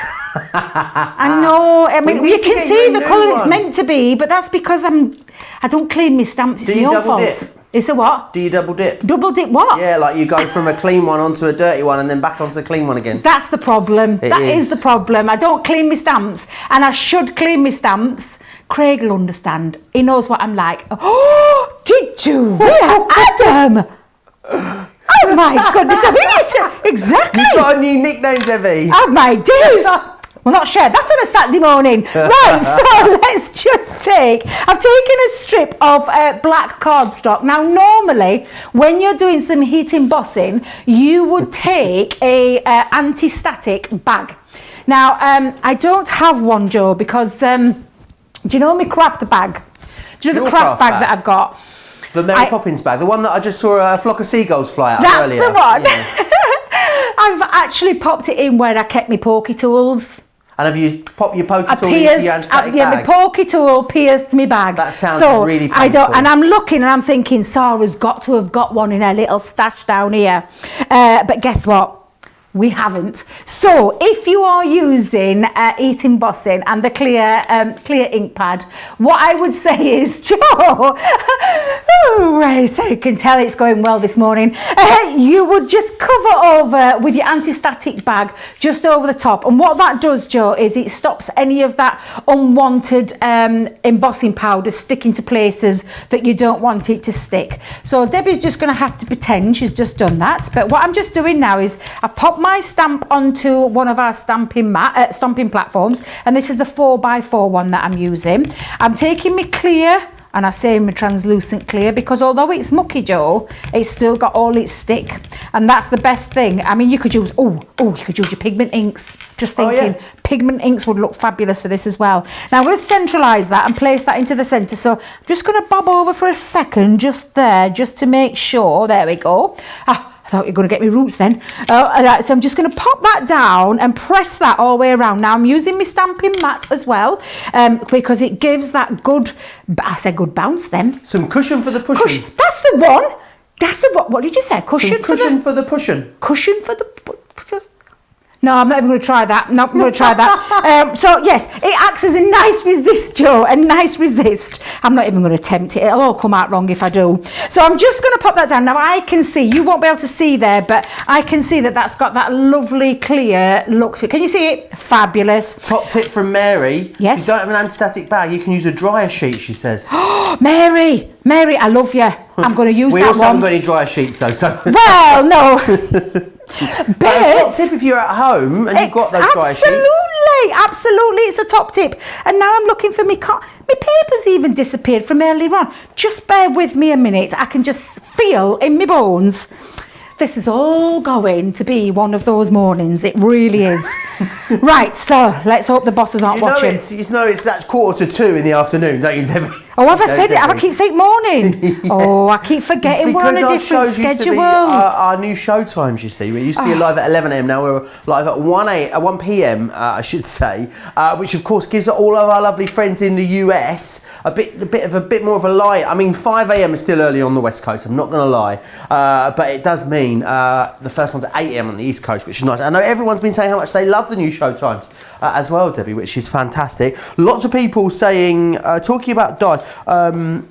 I know. I mean, you can see the colour it's meant to be, but that's because I don't clean my stamps. It's my own fault. Dip? It's a what? Do you double dip? Double dip what? Yeah, like you go from a clean one onto a dirty one and then back onto the clean one again. That's the problem. That is the problem. I don't clean my stamps, and I should clean my stamps. Craig will understand. He knows what I'm like. Oh, did you? Adam! Oh my goodness, I mean, exactly. You've got a new nickname, Debbie. Oh my days. We'll not share that on a Saturday morning. Right, so let's just I've taken a strip of black cardstock. Now, normally, when you're doing some heat embossing, you would take a anti-static bag. Now, I don't have one, Joe, because, do you know my craft bag? Do you know the craft bag that I've got? The Mary Poppins bag, the one that I just saw a flock of seagulls fly out earlier. That's the one. Yeah. I've actually popped it in where I kept my pokey tools. And have you popped your pokey tool into your anti-static bag? Yeah, my pokey tool pierced my bag. That sounds really painful. And I'm looking and I'm thinking, Sarah's got to have got one in her little stash down here. But guess what? We haven't. So if you are using heat embossing and the clear ink pad, what I would say is, Joe, oh, right, so you can tell it's going well this morning, you would just cover over with your anti-static bag just over the top. And what that does, Joe, is it stops any of that unwanted embossing powder sticking to places that you don't want it to stick. So Debbie's just going to have to pretend she's just done that. But what I'm just doing now is I've popped my stamp onto one of our stamping platforms, and this is the 4x4 one that I'm using. I'm taking my clear, and I say my translucent clear, because although it's mucky, Joe, it's still got all its stick, and that's the best thing. I mean, you could use you could use your pigment inks. Just thinking, pigment inks would look fabulous for this as well. Now we'll centralise that and place that into the centre. So I'm just going to bob over for a second, just there, just to make sure. There we go. I thought you were going to get me roots then. So I'm just going to pop that down and press that all the way around. Now I'm using my stamping mat as well, because it gives that good, I said good bounce then. Some cushion for the pushing. That's the one. That's the what? What did you say? Cushion for the pushing. Cushion for the. No, I'm not even going to try that. No, I'm going to try that. So, yes, it acts as a nice resist, Joe, a nice resist. I'm not even going to attempt it. It'll all come out wrong if I do. So I'm just going to pop that down. Now, I can see, you won't be able to see there, but I can see that that's got that lovely, clear look to it. Can you see it? Fabulous. Top tip from Mary. Yes? If you don't have an anti-static bag, you can use a dryer sheet, she says. Mary, I love you. I'm going to use that one. We also haven't got any dryer sheets, though, so... Well, no. But a top tip if you're at home and you've got those dryer sheets. absolutely, it's a top tip. And now I'm looking for my paper's even disappeared from earlier on. Just bear with me a minute. I can just feel in my bones. This is all going to be one of those mornings. It really is. Right, so let's hope the bosses aren't watching. It's that 1:45 in the afternoon, don't you, Debbie? Oh, have I said it? I keep saying morning. Yes. Oh, I keep forgetting we're on a different schedule. Our new show times, you see. We used to be live at 11 a.m. Now we're live at 1 p.m. I should say, which of course gives all of our lovely friends in the US a bit more of a light. I mean, 5 a.m. is still early on the West Coast. I'm not going to lie, but it does mean the first one's at 8 a.m. on the East Coast, which is nice. I know everyone's been saying how much they love the new show times as well, Debbie, which is fantastic. Lots of people saying, talking about dice.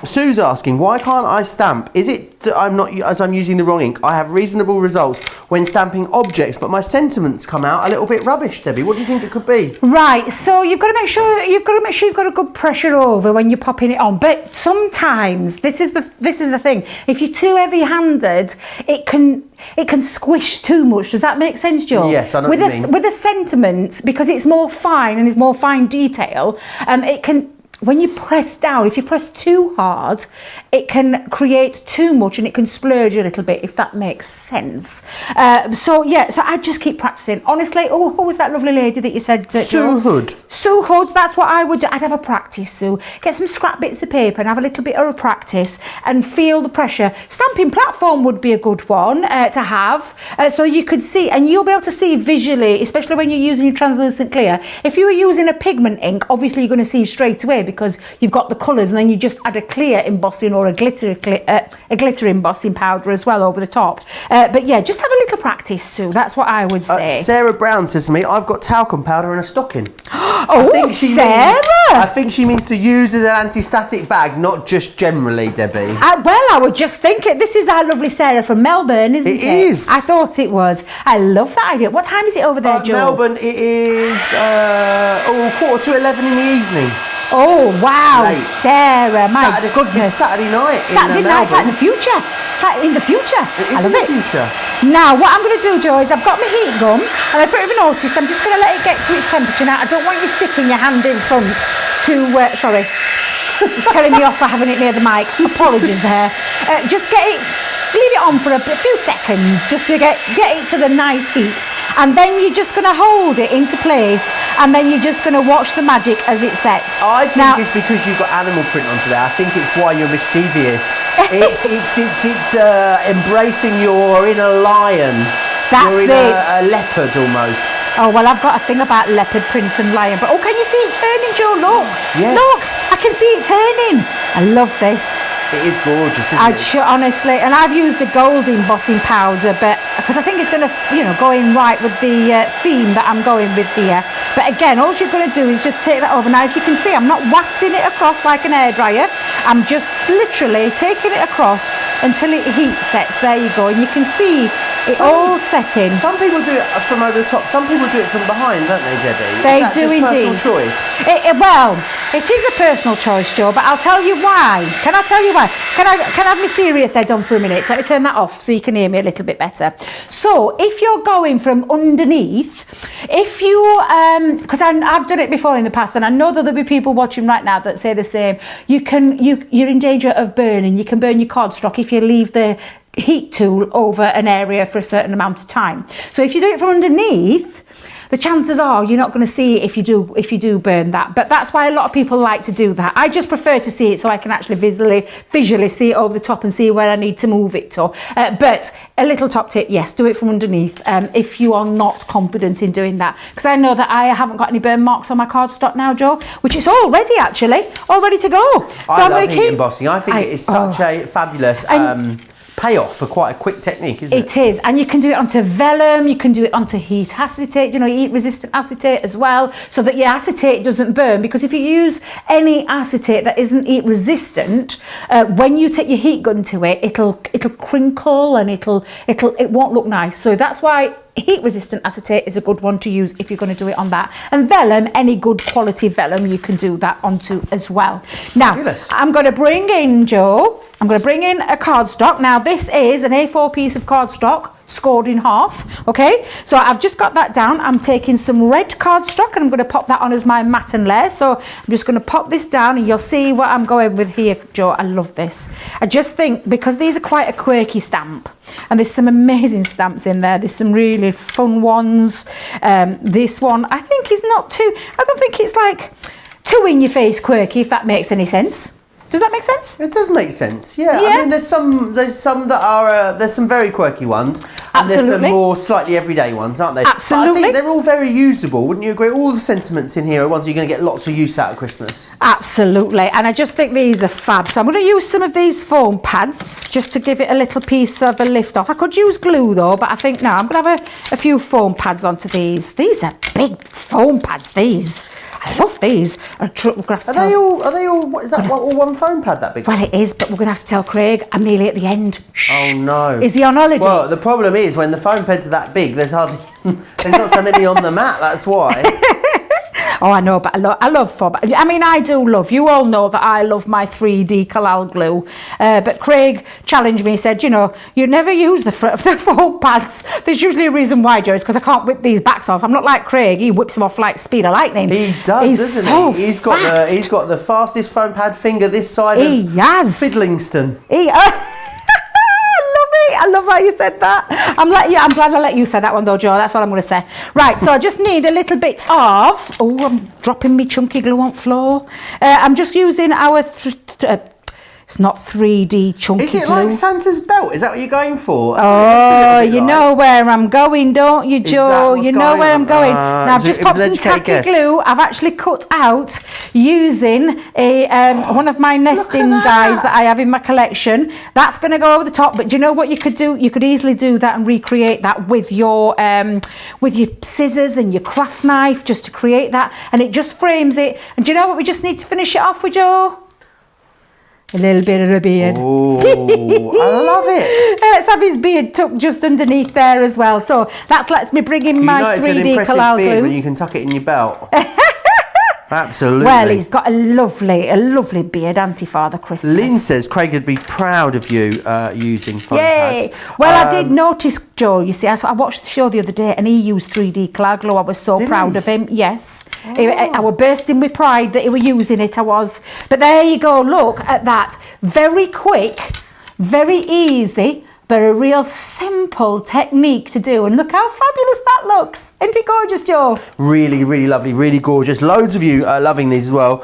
Sue's asking, why can't I stamp? Is it that I'm using the wrong ink? I have reasonable results when stamping objects, but my sentiments come out a little bit rubbish, Debbie. What do you think it could be? Right, so you've got to make sure you've got a good pressure over when you're popping it on. But sometimes this is the thing. If you're too heavy-handed, it can squish too much. Does that make sense, Joe? Yes, I know what you mean. With a sentiment, because it's more fine and there's more fine detail, it can. When you press down, if you press too hard, it can create too much and it can splurge a little bit, if that makes sense. So I just keep practicing. Honestly, who was that lovely lady that you said? Sue Hood. Sue Hood, that's what I would do. I'd have a practice, Sue. Get some scrap bits of paper and have a little bit of a practice and feel the pressure. Stamping platform would be a good one to have. So you could see, and you'll be able to see visually, especially when you're using your translucent clear. If you were using a pigment ink, obviously you're going to see straight away, because you've got the colours, and then you just add a clear embossing or a glitter embossing powder as well over the top. But yeah, just have a little practice, Sue. That's what I would say. Sarah Brown says to me, I've got talcum powder in a stocking. Sarah! I think she means to use as an anti-static bag, not just generally, Debbie. I would just think it. This is our lovely Sarah from Melbourne, isn't it? It is. I thought it was. I love that idea. What time is it over there, Joe? Melbourne, it is 11:15 in the evening. Oh, wow, Late. Sarah, my goodness. It's Saturday night Saturday night, it's like the future. It's in the future. It is I love in the it. future. Now, what I'm going to do, Joe, is I've got my heat gun, and I've pretty noticed I'm just going to let it get to its temperature. Now, I don't want you sticking your hand in front to, sorry, it's telling me off for having it near the mic. Apologies there. Just leave it on for a few seconds, just to get it to the nice heat. And then you're just going to hold it into place, and then you're just going to watch the magic as it sets. I think it's because you've got animal print onto there. I think it's why you're mischievous. It's embracing your inner lion. You're in a leopard almost. Oh, well, I've got a thing about leopard print and lion. But can you see it turning, Joe? Look. Yes. Look, I can see it turning. I love this. It is gorgeous, isn't it? Honestly, and I've used the gold embossing powder, but because I think it's going to, go in right with the theme that I'm going with here. But again, all you're going to do is just take that over. Now, if you can see, I'm not wafting it across like an hairdryer. I'm just literally taking it across until it heat sets. There you go, and you can see it all setting. Some people do it from over the top. Some people do it from behind, don't they, Debbie? They do indeed. Personal choice. Well, it is a personal choice, Joe. But I'll tell you why. Can I tell you why? Can I have my serious head on for a minute? Let me turn that off so you can hear me a little bit better. So if you're going from underneath, if you because I've done it before in the past, and I know that there'll be people watching right now that say the same. You're in danger of burning. You can burn your cardstock if you leave the heat tool over an area for a certain amount of time. So if you do it from underneath, the chances are you're not going to see it if you do burn that. But that's why a lot of people like to do that. I just prefer to see it so I can actually visually see it over the top and see where I need to move it to. But a little top tip, yes, do it from underneath if you are not confident in doing that. Because I know that I haven't got any burn marks on my cardstock now, Joe, which is all ready to go. So I love heat embossing. I think it is such a fabulous payoff for quite a quick technique, isn't it? It is, and you can do it onto vellum, you can do it onto heat acetate, heat resistant acetate as well, so that your acetate doesn't burn. Because if you use any acetate that isn't heat resistant, when you take your heat gun to it, it'll crinkle and it won't look nice. So that's why heat resistant acetate is a good one to use if you're going to do it on that. And vellum, any good quality vellum, you can do that onto as well. Now, Fabulous. I'm going to bring in, Joe, I'm going to bring in a cardstock. Now, this is an A4 piece of cardstock scored in half, okay? So I've just got that down. I'm taking some red cardstock and I'm going to pop that on as my matten layer. So I'm just going to pop this down and you'll see what I'm going with here, Joe. I love this. I just think because these are quite a quirky stamp and there's some amazing stamps in there. There's some really fun ones. This one I think is not too, I don't think it's like too in your face quirky, if that makes any sense. Does that make sense? It does make sense, yeah. I mean, there's some that are, there's some very quirky ones. And there's some more slightly everyday ones, aren't there? Absolutely. But I think they're all very usable, wouldn't you agree? All the sentiments in here are ones you're going to get lots of use out of Christmas. Absolutely. And I just think these are fab. So I'm going to use some of these foam pads just to give it a little piece of a lift off. I could use glue though, but I think no, I'm going to have a few foam pads onto these. These are big foam pads, these. I love these. Are they all, what is that, all one foam pad that big? Well, it is, but we're going to have to tell Craig I'm nearly at the end. Shh. Oh no. Is he on holiday? Well, the problem is when the foam pads are that big, there's hardly, there's not so many on the mat, that's why. Oh, I know, but I love foam. I mean, I do love, you all know that I love my 3D Collal glue. But Craig challenged me, he said, you know, you never use the foam pads. There's usually a reason why, Joe, it's because I can't whip these backs off. I'm not like Craig, he whips them off like speed of lightning. He does, doesn't he? He's got the fastest foam pad finger this side of Fiddlingston. I love how you said that. I'm glad I let you say that one though, Joe. That's all I'm going to say. Right, so I just need a little bit of... Oh, I'm dropping me chunky glue on floor. I'm just using our... it's not 3D chunky glue. Is it like Santa's belt? Is that what you're going for? Oh, you know where I'm going, don't you, Joe? You know where I'm going. Now, I've just popped some tacky glue. I've actually cut out using one of my nesting dies that I have in my collection. That's going to go over the top. But do you know what you could do? You could easily do that and recreate that with your scissors and your craft knife just to create that. And it just frames it. And do you know what we just need to finish it off with, Joe? A little bit of a beard. Oh, I love it. Let's have his beard tucked just underneath there as well. So that lets me bring in my 3D Collal glue. You know it's an impressive beard when you can tuck it in your belt. Absolutely. Well, he's got a lovely beard, hasn't he, Father Christmas? Lynn says Craig would be proud of you using foam pads. Well, I did notice, Joe, you see, I watched the show the other day and he used 3D Collal glue. I was so proud of him, yes. I was bursting with pride that he was using it, I was. But there you go, look at that. Very quick, very easy, but a real simple technique to do. And look how fabulous that looks. Isn't it gorgeous, Joe? Really, really lovely, really gorgeous. Loads of you are loving these as well.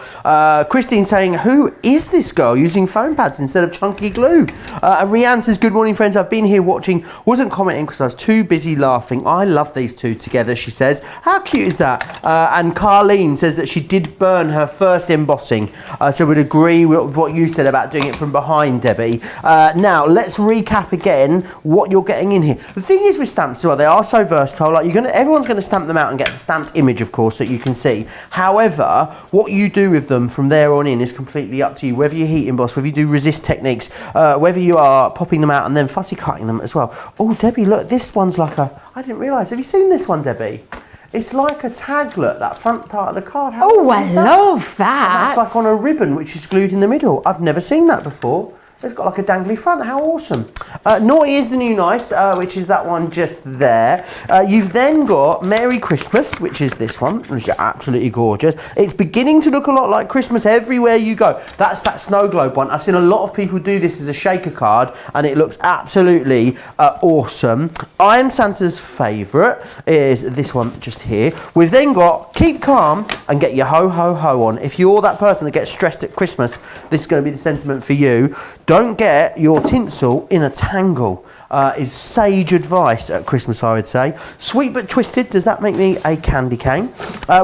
Christine saying, who is this girl using foam pads instead of chunky glue? Rianne says, good morning, friends. I've been here watching. Wasn't commenting because I was too busy laughing. I love these two together, she says. How cute is that? And Carleen says that she did burn her first embossing. So would agree with what you said about doing it from behind, Debbie. Now, let's recap again what you're getting in here. The thing is with stamps as well, they are so versatile. Like everyone's going to stamp them out and get the stamped image, of course, that you can see. However, what you do with them from there on in is completely up to you. Whether you heat emboss, whether you do resist techniques, whether you are popping them out and then fussy cutting them as well. Oh, Debbie, look, this one's like a... I didn't realise. Have you seen this one, Debbie? It's like a taglet, that front part of the card. How I love that. And that's like on a ribbon which is glued in the middle. I've never seen that before. It's got like a dangly front. How awesome. Naughty is the new nice, which is that one just there. You've then got Merry Christmas, which is this one, which is absolutely gorgeous. It's beginning to look a lot like Christmas everywhere you go. That's that snow globe one. I've seen a lot of people do this as a shaker card, and it looks absolutely awesome. I Am Santa's favourite is this one just here. We've then got Keep Calm and Get Your Ho Ho Ho on. If you're that person that gets stressed at Christmas, this is going to be the sentiment for you. Don't get your tinsel in a tangle is sage advice at Christmas, I would say. Sweet but twisted, does that make me a candy cane?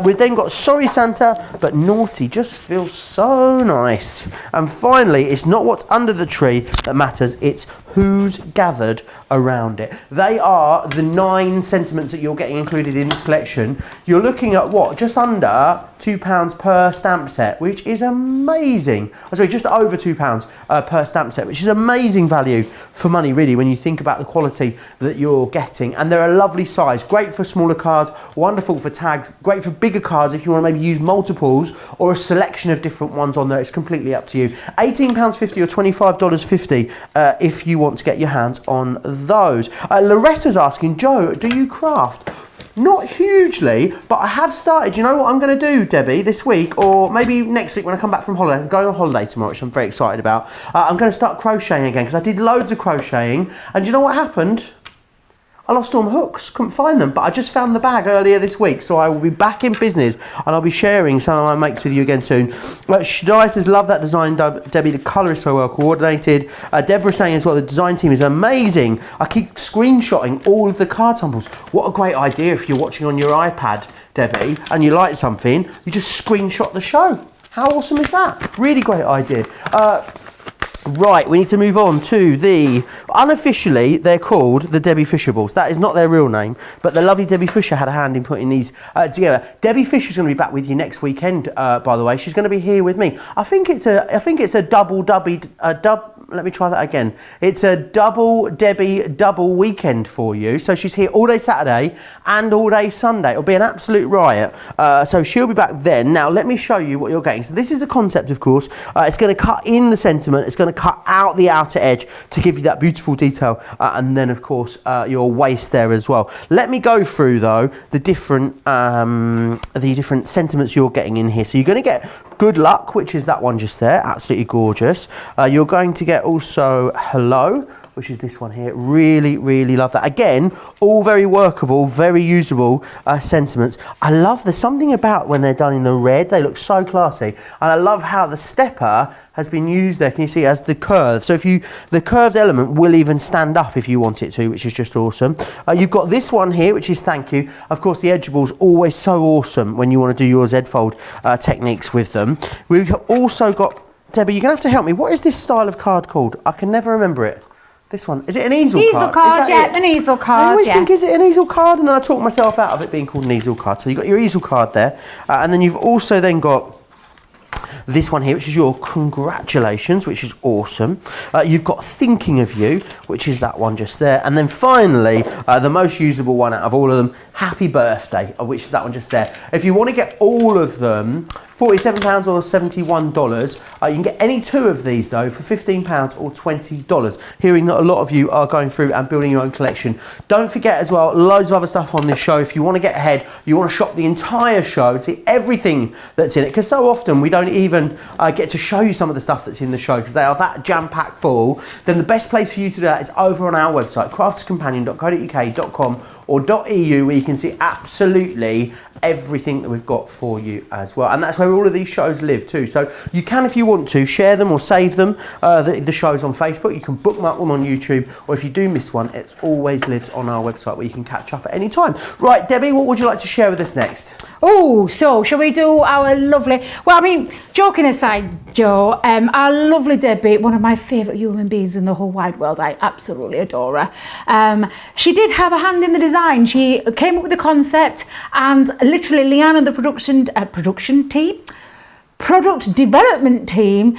We've then got Sorry Santa, but naughty just feels so nice. And finally, it's not what's under the tree that matters, it's who's gathered around it. They are the 9 sentiments that you're getting included in this collection. You're looking at what? Just under £2 per stamp set, which is amazing. Oh, sorry, just over £2 per stamp set, which is amazing value for money, really, when you think about the quality that you're getting. And they're a lovely size, great for smaller cards, wonderful for tags, great for bigger cards if you want to maybe use multiples or a selection of different ones on there. It's completely up to you. £18.50 or $25.50 if you want to get your hands on those. Loretta's asking, Joe, do you craft? Not hugely, but I have started. You know what I'm going to do, Debbie, this week, or maybe next week when I come back from holiday. I'm going on holiday tomorrow, which I'm very excited about. I'm going to start crocheting again because I did loads of crocheting. And do you know what happened? I lost all my hooks, couldn't find them, but I just found the bag earlier this week, so I will be back in business and I'll be sharing some of my makes with you again soon. Shadai says, love that design, Debbie, the colour is so well coordinated. Deborah saying as well, the design team is amazing. I keep screenshotting all of the card samples. What a great idea if you're watching on your iPad, Debbie, and you like something, you just screenshot the show. How awesome is that? Really great idea. Right, we need to move on to the, unofficially, they're called the Debbie Fisher balls. That is not their real name, but the lovely Debbie Fisher had a hand in putting these together. Debbie Fisher's going to be back with you next weekend, by the way. She's going to be here with me. I think it's a double let me try that again. It's a double Debbie double weekend for you. So she's here all day Saturday and all day Sunday. It'll be an absolute riot. So she'll be back then. Now, let me show you what you're getting. So this is the concept, of course. It's going to cut in the sentiment. It's going to cut out the outer edge to give you that beautiful detail. And then, of course, your waist there as well. Let me go through, though, the different sentiments you're getting in here. So you're going to get Good Luck, which is that one just there. Absolutely gorgeous. You're going to get also Hello, which is this one here. Really, really love that. Again, all very workable, very usable sentiments. I love, there's something about when they're done in the red, they look so classy. And I love how the stepper has been used there. Can you see it has the curve? So the curved element will even stand up if you want it to, which is just awesome. You've got this one here, which is Thank You. Of course, the Edgeable's always so awesome when you want to do your Z-fold techniques with them. We've also got, Debbie, you're going to have to help me. What is this style of card called? I can never remember it. This one. Is it an easel card? Easel card, yeah, an easel card. I always think, is it an easel card? And then I talk myself out of it being called an easel card. So you've got your easel card there. And then you've also then got this one here, which is your Congratulations, which is awesome. You've got Thinking of You, which is that one just there. And then finally, the most usable one out of all of them, Happy Birthday, which is that one just there. If you want to get all of them, £47 or $71. You can get any 2 of these though for £15 or $20. Hearing that a lot of you are going through and building your own collection. Don't forget as well, loads of other stuff on this show. If you want to get ahead, you want to shop the entire show, see everything that's in it, because so often we don't even get to show you some of the stuff that's in the show because they are that jam-packed full. Then the best place for you to do that is over on our website, crafterscompanion.co.uk.com or .eu, where you can see absolutely everything that we've got for you as well. And that's where all of these shows live too. So you can, if you want to, share them or save them, the shows on Facebook. You can bookmark them on YouTube, or if you do miss one, it always lives on our website where you can catch up at any time. Right, Debbie, what would you like to share with us next? Oh, so shall we do our lovely, well, I mean, joking aside, Joe, our lovely Debbie, one of my favourite human beings in the whole wide world. I absolutely adore her. She did have a hand in the design. She came up with the concept, and literally Leanne and the product development team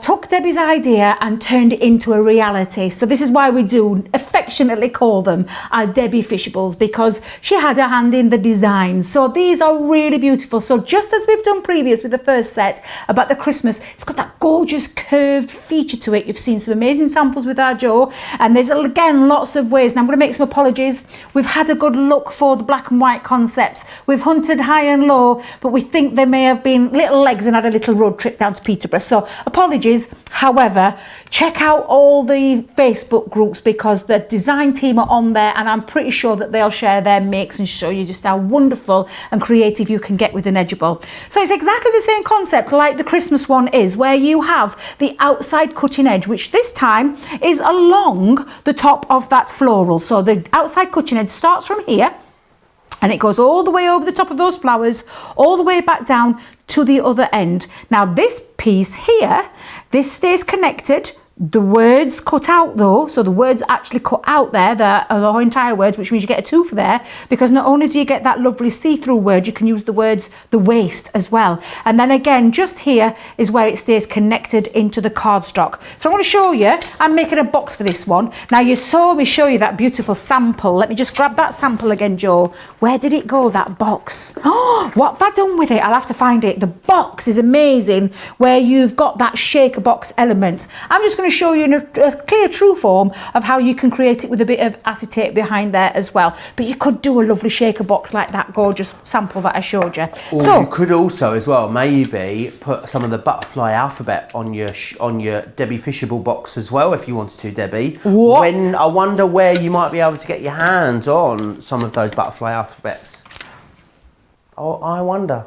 took Debbie's idea and turned it into a reality. So this is why we do affectionately call them our Debbie Fishables, because she had a hand in the design. So these are really beautiful. So just as we've done previous with the first set about the Christmas, it's got that gorgeous curved feature to it. You've seen some amazing samples with our Joe, and there's again lots of ways. Now I'm going to make some apologies. We've had a good look for the black and white concepts. We've hunted high and low, but we think there may have been little legs and had a little road trip down to Peterborough. So apologies. However, check out all the Facebook groups because the design team are on there, and I'm pretty sure that they'll share their makes and show you just how wonderful and creative you can get with an Edgeable. So it's exactly the same concept like the Christmas one is, where you have the outside cutting edge, which this time is along the top of that floral. So the outside cutting edge starts from here, and it goes all the way over the top of those flowers, all the way back down to the other end. Now this piece here, this stays connected the words cut out though, so the words actually cut out there, the entire words, which means you get a 2 for there, because not only do you get that lovely see-through word, you can use the words the waist as well. And then again, just here is where it stays connected into the cardstock. So I'm going to show you, I'm making a box for this one. Now you saw me show you that beautiful sample. Let me just grab that sample again, Joe. Where did it go, that box? Oh, what have I done with it? I'll have to find it. The box is amazing, where you've got that shaker box element. I'm just going to show you in a clear true form of how you can create it with a bit of acetate behind there as well. But you could do a lovely shaker box like that gorgeous sample that I showed you. Or so you could also as well maybe put some of the butterfly alphabet on your Debbie Fishable box as well if you wanted to, Debbie. What? When I wonder where you might be able to get your hands on some of those butterfly alphabets. Oh, I wonder.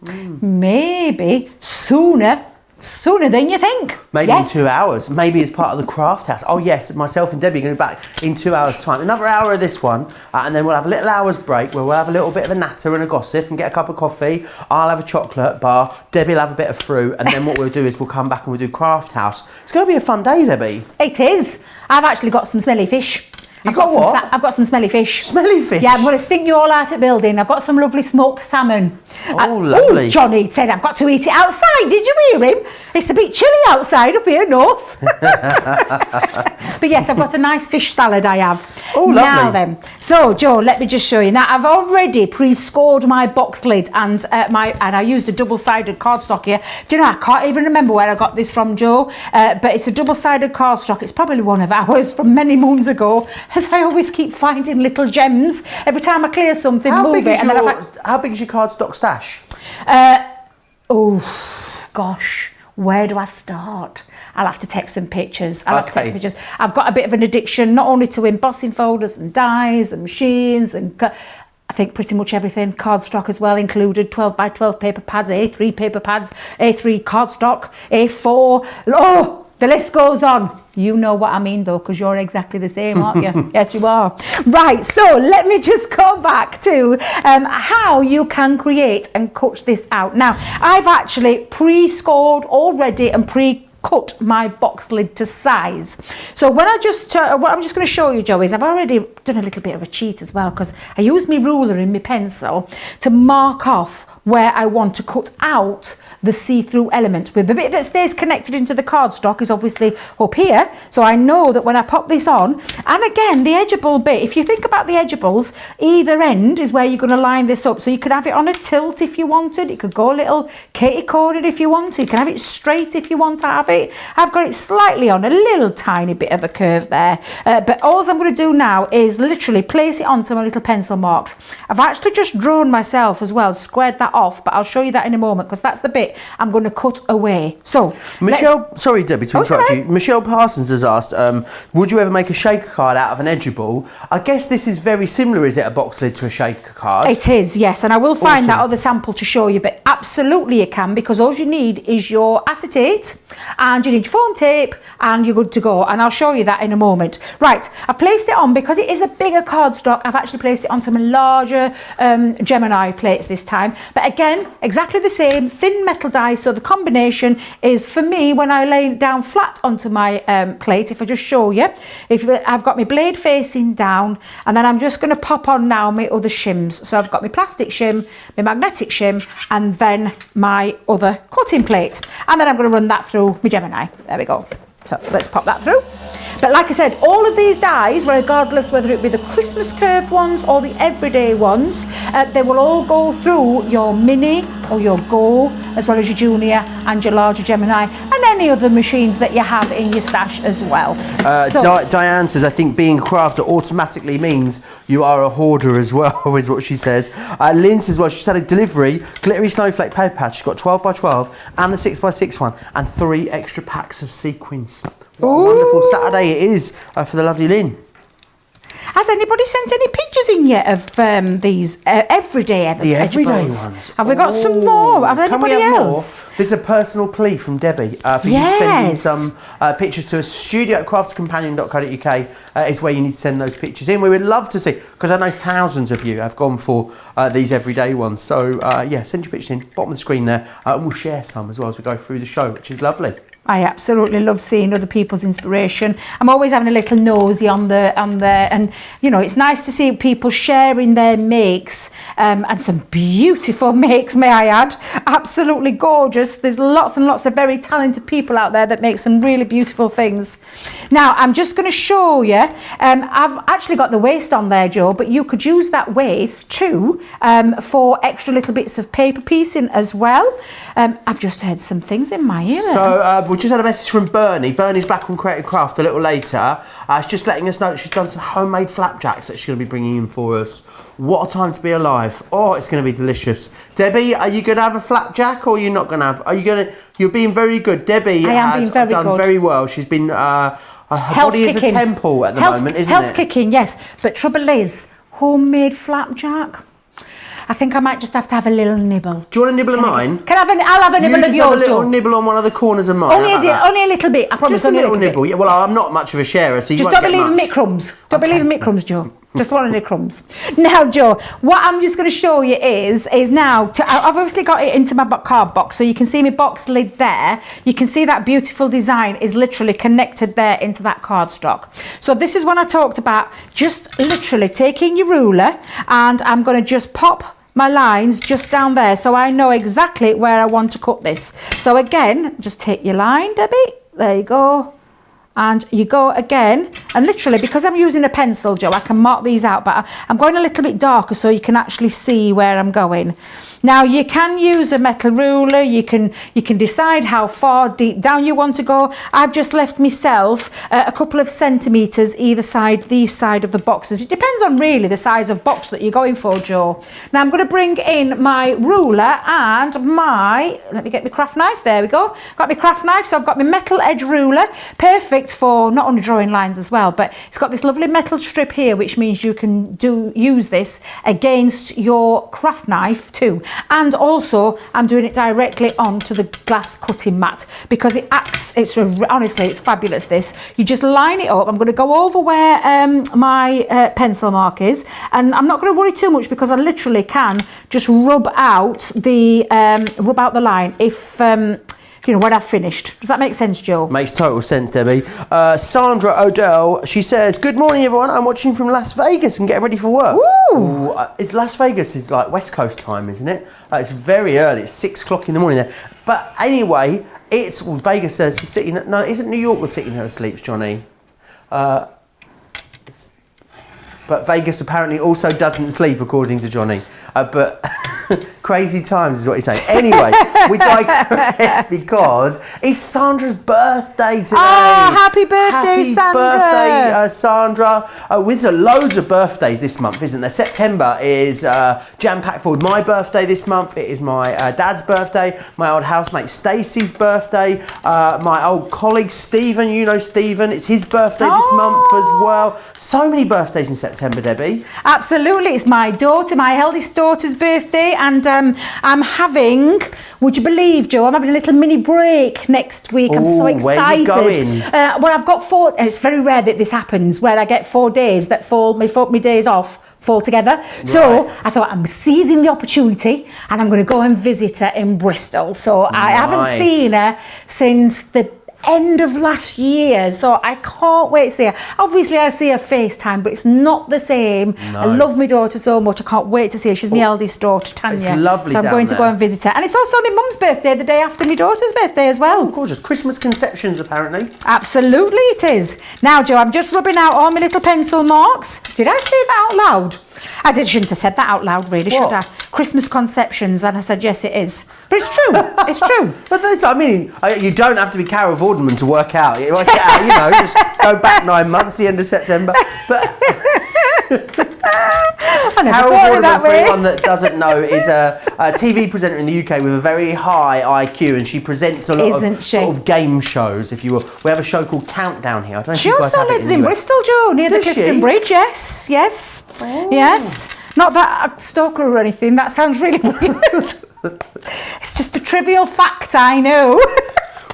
Maybe sooner than you think. Maybe yes. in 2 hours. Maybe as part of the craft house. Oh yes, myself and Debbie are going to be back in 2 hours' time. Another hour of this one, and then we'll have a little hour's break where we'll have a little bit of a natter and a gossip and get a cup of coffee. I'll have a chocolate bar. Debbie will have a bit of fruit, and then what we'll do is we'll come back and we'll do craft house. It's going to be a fun day, Debbie. It is. I've actually got some smelly fish. I've got what? I've got some smelly fish. Smelly fish? Yeah, I'm going to stink you all out at building. I've got some lovely smoked salmon. Oh, lovely. Johnny said I've got to eat it outside. Did you hear him? It's a bit chilly outside up here north. But yes, I've got a nice fish salad I have. Oh, lovely. Now then. So, Joe, let me just show you. Now, I've already pre-scored my box lid and I used a double-sided cardstock here. Do you know, I can't even remember where I got this from, Joe. But it's a double-sided cardstock. It's probably one of ours from many moons ago, as I always keep finding little gems. Every time I clear something, How move big it. how big is your cardstock stash? Oh, gosh. Where do I start? I'll have to take some pictures. I've got a bit of an addiction, not only to embossing folders and dies and machines and I think pretty much everything. Cardstock as well included, 12 by 12 paper pads, A3 paper pads, A3 cardstock, A4. Oh, the list goes on. You know what I mean though, because you're exactly the same, aren't you? Yes, you are. Right, so let me just go back to how you can create and cut this out. Now, I've actually pre-scored already and pre-cut my box lid to size. So when what I'm just going to show you, Joe, is I've already done a little bit of a cheat as well, because I used my ruler and my pencil to mark off where I want to cut out the see-through element. With the bit that stays connected into the cardstock is obviously up here, so I know that when I pop this on, and again the edgeable bit, if you think about the edgeables, either end is where you're going to line this up, so you could have it on a tilt if you wanted, it could go a little Katie-corded if you wanted, you can have it straight if you want to have it. I've got it slightly on a little tiny bit of a curve there, but all I'm going to do now is literally place it onto my little pencil marks. I've actually just drawn myself as well, squared that off, but I'll show you that in a moment, because that's the bit I'm going to cut away. So, Michelle, sorry Debbie to interrupt you. Michelle Parsons has asked, would you ever make a shaker card out of an edgeable? I guess this is very similar, is it, a box lid to a shaker card? It is, yes, and I will find Awesome. that other sample to show you, but absolutely you can, because all you need is your acetate and you need your foam tape and you're good to go, and I'll show you that in a moment. Right, I've placed it on because it is a bigger cardstock. I've actually placed it onto my larger Gemini plates this time, but again, exactly the same, thin metal die, so the combination is, for me, when I lay it down flat onto my plate, if I just show you, I've got my blade facing down, and then I'm just going to pop on now my other shims. So I've got my plastic shim, my magnetic shim, and then my other cutting plate, and then I'm going to run that through my Gemini. There we go. So let's pop that through. But like I said, all of these dies, regardless whether it be the Christmas curved ones or the everyday ones, they will all go through your mini or your Go, as well as your junior and your larger Gemini, and any other machines that you have in your stash as well. Diane says, I think being a crafter automatically means you are a hoarder as well, is what she says. Lynn says, well, she's had a delivery, glittery snowflake paper pad. She's got 12 by 12 and the 6 by 6 one, and 3 extra packs of sequins. What a wonderful Saturday it is for the lovely Lynn. Has anybody sent any pictures in yet of these everyday The everyday edgeables? ones. Have we got some more? Have Can we anybody have else? more? There's a personal plea from Debbie for you to send in some pictures to us. studio@craftscompanion.co.uk is where you need to send those pictures in. We would love to see, because I know thousands of you have gone for these everyday ones. So yeah, send your pictures in, bottom of the screen there, and we'll share some as well as we go through the show, which is lovely. I absolutely love seeing other people's inspiration. I'm always having a little nosy on there, and you know, it's nice to see people sharing their makes, and some beautiful makes, may I add. Absolutely gorgeous. There's lots and lots of very talented people out there that make some really beautiful things. Now, I'm just going to show you. I've actually got the waste on there, Joe, but you could use that waste too for extra little bits of paper piecing as well. I've just heard some things in my ear. So we just had a message from Bernie. Bernie's back on Creative Craft a little later. She's just letting us know that she's done some homemade flapjacks that she's going to be bringing in for us. What a time to be alive. Oh, it's going to be delicious. Debbie, are you going to have a flapjack or are you not going to have? Are you going to? You're being very good. Debbie has done very well. She's been, her body is a temple at the moment, isn't it? Health kicking, yes. But trouble is, homemade flapjack, I think I might just have to have a little nibble. Do you want a nibble of mine? I'll have a nibble of yours. You just have a little nibble on one of the corners of mine. Only a little bit, I promise. Just a little nibble. Yeah, well, I'm not much of a sharer, so you just won't get much. Don't believe in crumbs. Don't believe in crumbs, Joe. Just one of the crumbs. Now, Joe, what I'm just going to show you is now, I've obviously got it into my card box, so you can see my box lid there. You can see that beautiful design is literally connected there into that cardstock. So this is what I talked about, just literally taking your ruler, and I'm going to just pop my lines just down there so I know exactly where I want to cut this. So again, just take your line, Debbie. There you go. And you go again, and literally, because I'm using a pencil, Joe, I can mark these out, but I'm going a little bit darker so you can actually see where I'm going. Now, you can use a metal ruler, you can decide how far deep down you want to go. I've just left myself a couple of centimetres either side, these side of the boxes. It depends on really the size of box that you're going for, Joe. Now, I'm going to bring in my ruler and let me get my craft knife, there we go. Got my craft knife, so I've got my metal edge ruler, perfect for not only drawing lines as well, but it's got this lovely metal strip here, which means you can use this against your craft knife too. And also, I'm doing it directly onto the glass cutting mat because it acts, honestly, it's fabulous this. You just line it up. I'm going to go over where my pencil mark is, and I'm not going to worry too much because I literally can just rub out the line if when I've finished. Does that make sense, Joe? Makes total sense, Debbie. Sandra Odell, she says, good morning, everyone. I'm watching from Las Vegas and getting ready for work. Ooh. It's Las Vegas is like West Coast time, isn't it? It's very early. It's 6 o'clock in the morning there. But anyway, it's Vegas. There's the city. No, isn't New York the city that sleeps, Johnny? But Vegas apparently also doesn't sleep, according to Johnny. But crazy times is what he's saying. Anyway, we digress because it's Sandra's birthday today. Oh, happy birthday, Sandra. Happy birthday, Sandra. There's loads of birthdays this month, isn't there? September is jam-packed full. My birthday this month. It is my dad's birthday, my old housemate Stacey's birthday, my old colleague Stephen, you know Stephen, it's his birthday this month as well. So many birthdays in September, Debbie. Absolutely. It's my daughter, my eldest daughter's birthday, and I'm having, would you believe, Joe, I'm having a little mini break next week. I'm so excited. Where are you going? Well, I've got 4, and it's very rare that this happens, where I get 4 days that fall, my days off fall together. Right. So I thought I'm seizing the opportunity and I'm going to go and visit her in Bristol. So I haven't seen her since the end of last year, so I can't wait to see her. Obviously I see her FaceTime, but it's not the same. No. I love my daughter so much. I can't wait to see her. She's my eldest daughter, Tanya. It's lovely. So I'm going to go and visit her. And it's also my mum's birthday, the day after my daughter's birthday as well. Oh, gorgeous. Christmas conceptions, apparently. Absolutely it is. Now, Joe, I'm just rubbing out all my little pencil marks. Did I say that out loud? I shouldn't have said that out loud, really, should I? Christmas conceptions, and I said, yes, it is. But it's true. It's true. But you don't have to be Carol Vorderman to work out. Just go back 9 months, the end of September. But Carol Vorderman, for anyone that doesn't know, is a TV presenter in the UK with a very high IQ, and she presents a lot of sort of game shows, if you will. We have a show called Countdown here. I don't know if you guys have it. She also lives in Bristol, Joe, near the Clifton Bridge. Yes, yes. Oh. Yes. Not that I'm a stalker or anything. That sounds really weird. It's just a trivial fact, I know.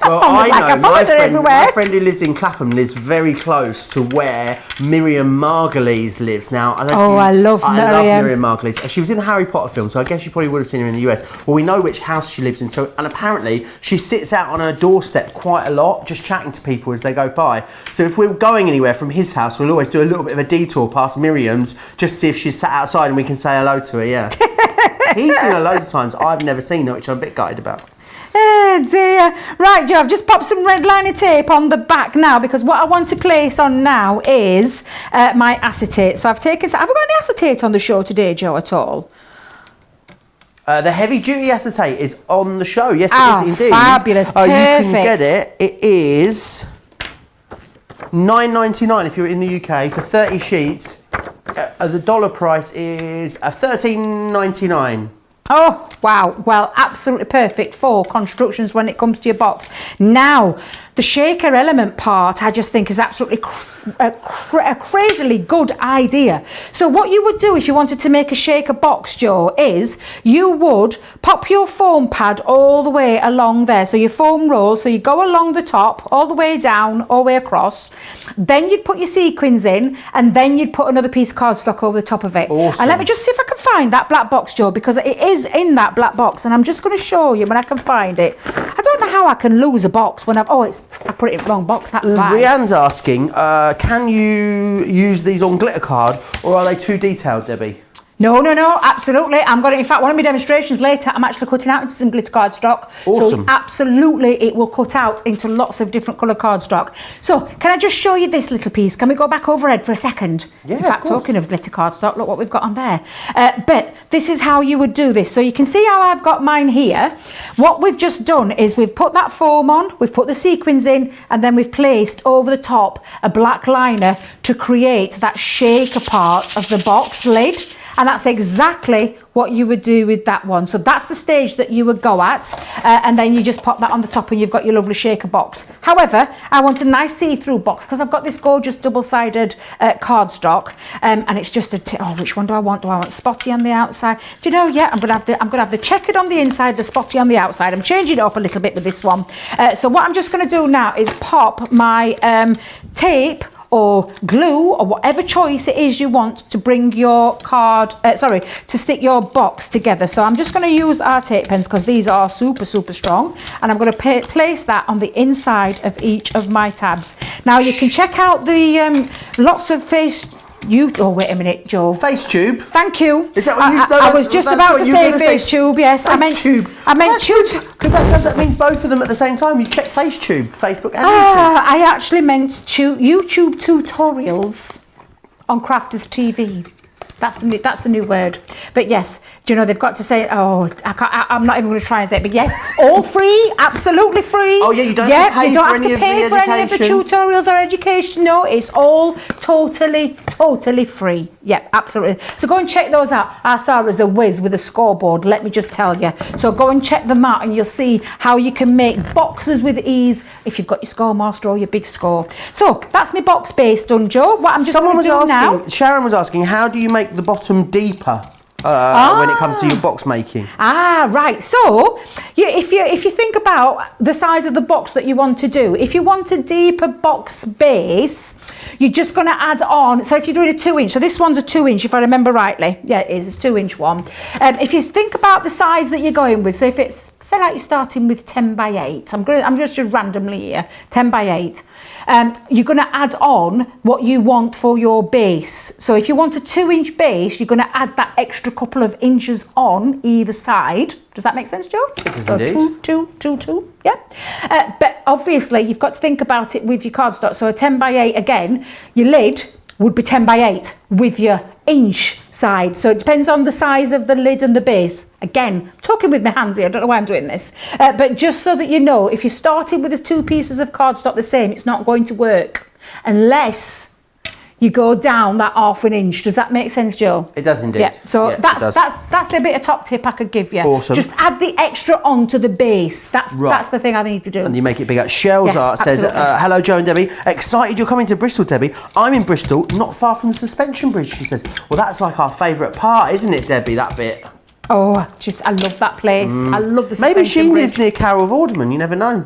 Well, sounded like I followed her everywhere. My friend who lives in Clapham lives very close to where Miriam Margolyes lives. Now, I love Miriam Margolyes. She was in the Harry Potter film, so I guess you probably would have seen her in the US. Well, we know which house she lives in, and apparently she sits out on her doorstep quite a lot, just chatting to people as they go by. So if we're going anywhere from his house, we'll always do a little bit of a detour past Miriam's, just to see if she's sat outside and we can say hello to her, yeah. He's seen her loads of times. I've never seen her, which I'm a bit gutted about. Oh dear. Right, Joe, I've just popped some red liner tape on the back now because what I want to place on now is my acetate. So have we got any acetate on the show today, Joe, at all? The heavy duty acetate is on the show. Yes, it is indeed. Fabulous. Perfect. You can get it. It is $9.99 if you're in the UK for 30 sheets. The dollar price is $13.99. Oh, wow. Well, absolutely perfect for constructions when it comes to your box. Now, the shaker element part, I just think is absolutely a crazily good idea. So what you would do if you wanted to make a shaker box, Joe, is you would pop your foam pad all the way along there. So your foam roll, so you go along the top, all the way down, all the way across. Then you'd put your sequins in, and then you'd put another piece of cardstock over the top of it. Awesome. And let me just see if I can find that black box, Joe, because it is in that black box, and I'm just going to show you when I can find it. I don't know how I can lose a box when I put it in the wrong box. That's fine. Rianne's asking, can you use these on glitter card, or are they too detailed, Debbie? No, absolutely. In fact, one of my demonstrations later, I'm actually cutting out into some glitter cardstock. Awesome. So absolutely, it will cut out into lots of different colour cardstock. So can I just show you this little piece? Can we go back overhead for a second? Yeah, in fact, talking of glitter cardstock, look what we've got on there. But this is how you would do this. So you can see how I've got mine here. What we've just done is we've put that foam on, we've put the sequins in, and then we've placed over the top a black liner to create that shaker part of the box lid. And that's exactly what you would do with that one. So that's the stage that you would go at, and then you just pop that on the top and you've got your lovely shaker box. However, I want a nice see-through box because I've got this gorgeous double-sided cardstock, and it's just which one do I want? Do I want spotty on the outside? Do you know? Yeah, I'm gonna have the checkered on the inside, the spotty on the outside. I'm changing it up a little bit with this one. So what I'm just going to do now is pop my tape or glue or whatever choice it is you want to bring your to stick your box together. So I'm just going to use our tape pens because these are super strong, and I'm going to place that on the inside of each of my tabs. Now you can check out the lots of wait a minute, Joe. Face tube. Thank you. Is that what you? I was just about to say face tube. Yes, I meant tube. I meant tube. Because that means both of them at the same time. You check face tube, Facebook and YouTube. I actually meant YouTube tutorials on Crafters TV. That's the new word. But yes, do you know they've got to say? I'm not even going to try and say it. But yes, all free, absolutely free. Oh yeah, you don't have to pay for any of the tutorials or education. No, it's all totally free. Yep, absolutely. So go and check those out. Our Sarah's a whiz with a scoreboard. Let me just tell you. So go and check them out, and you'll see how you can make boxes with ease if you've got your Scoremaster or your big score. So that's my box base done, Joe. What I'm just going to do now. Sharon was asking, how do you make the bottom deeper when it comes to your box making? Right. So if you think about the size of the box that you want to do, if you want a deeper box base, you're just going to add on. So if you're doing a 2-inch, so this one's a 2-inch if I remember rightly. Yeah, it is. It's a 2-inch one. If you think about the size that you're going with, so if it's, say like you're starting with 10 by 8, I'm just randomly here, 10 by 8. You're going to add on what you want for your base. So if you want a 2-inch base, you're going to add that extra couple of inches on either side. Does that make sense, Joe? It does so indeed. Two. Yeah. But obviously, you've got to think about it with your cardstock. So a 10 by 8, again, your lid would be 10 by 8 with your inch side. So it depends on the size of the lid and the base. Again, talking with my hands here, I don't know why I'm doing this. But just so that you know, if you're starting with the 2 pieces of cardstock the same, it's not going to work unless you go down that 1/2 inch. Does that make sense, Joe? It does indeed. Yeah. So yeah, that's the bit of top tip I could give you. Awesome. Just add the extra onto the base. That's the thing I need to do. And you make it bigger. Shells Art says, hello Joe and Debbie. Excited you're coming to Bristol, Debbie. I'm in Bristol, not far from the suspension bridge, she says. Well, that's like our favourite part, isn't it, Debbie, that bit? Oh, I love that place. I love the suspension Maybe she bridge. lives near Carol Vorderman, you never know.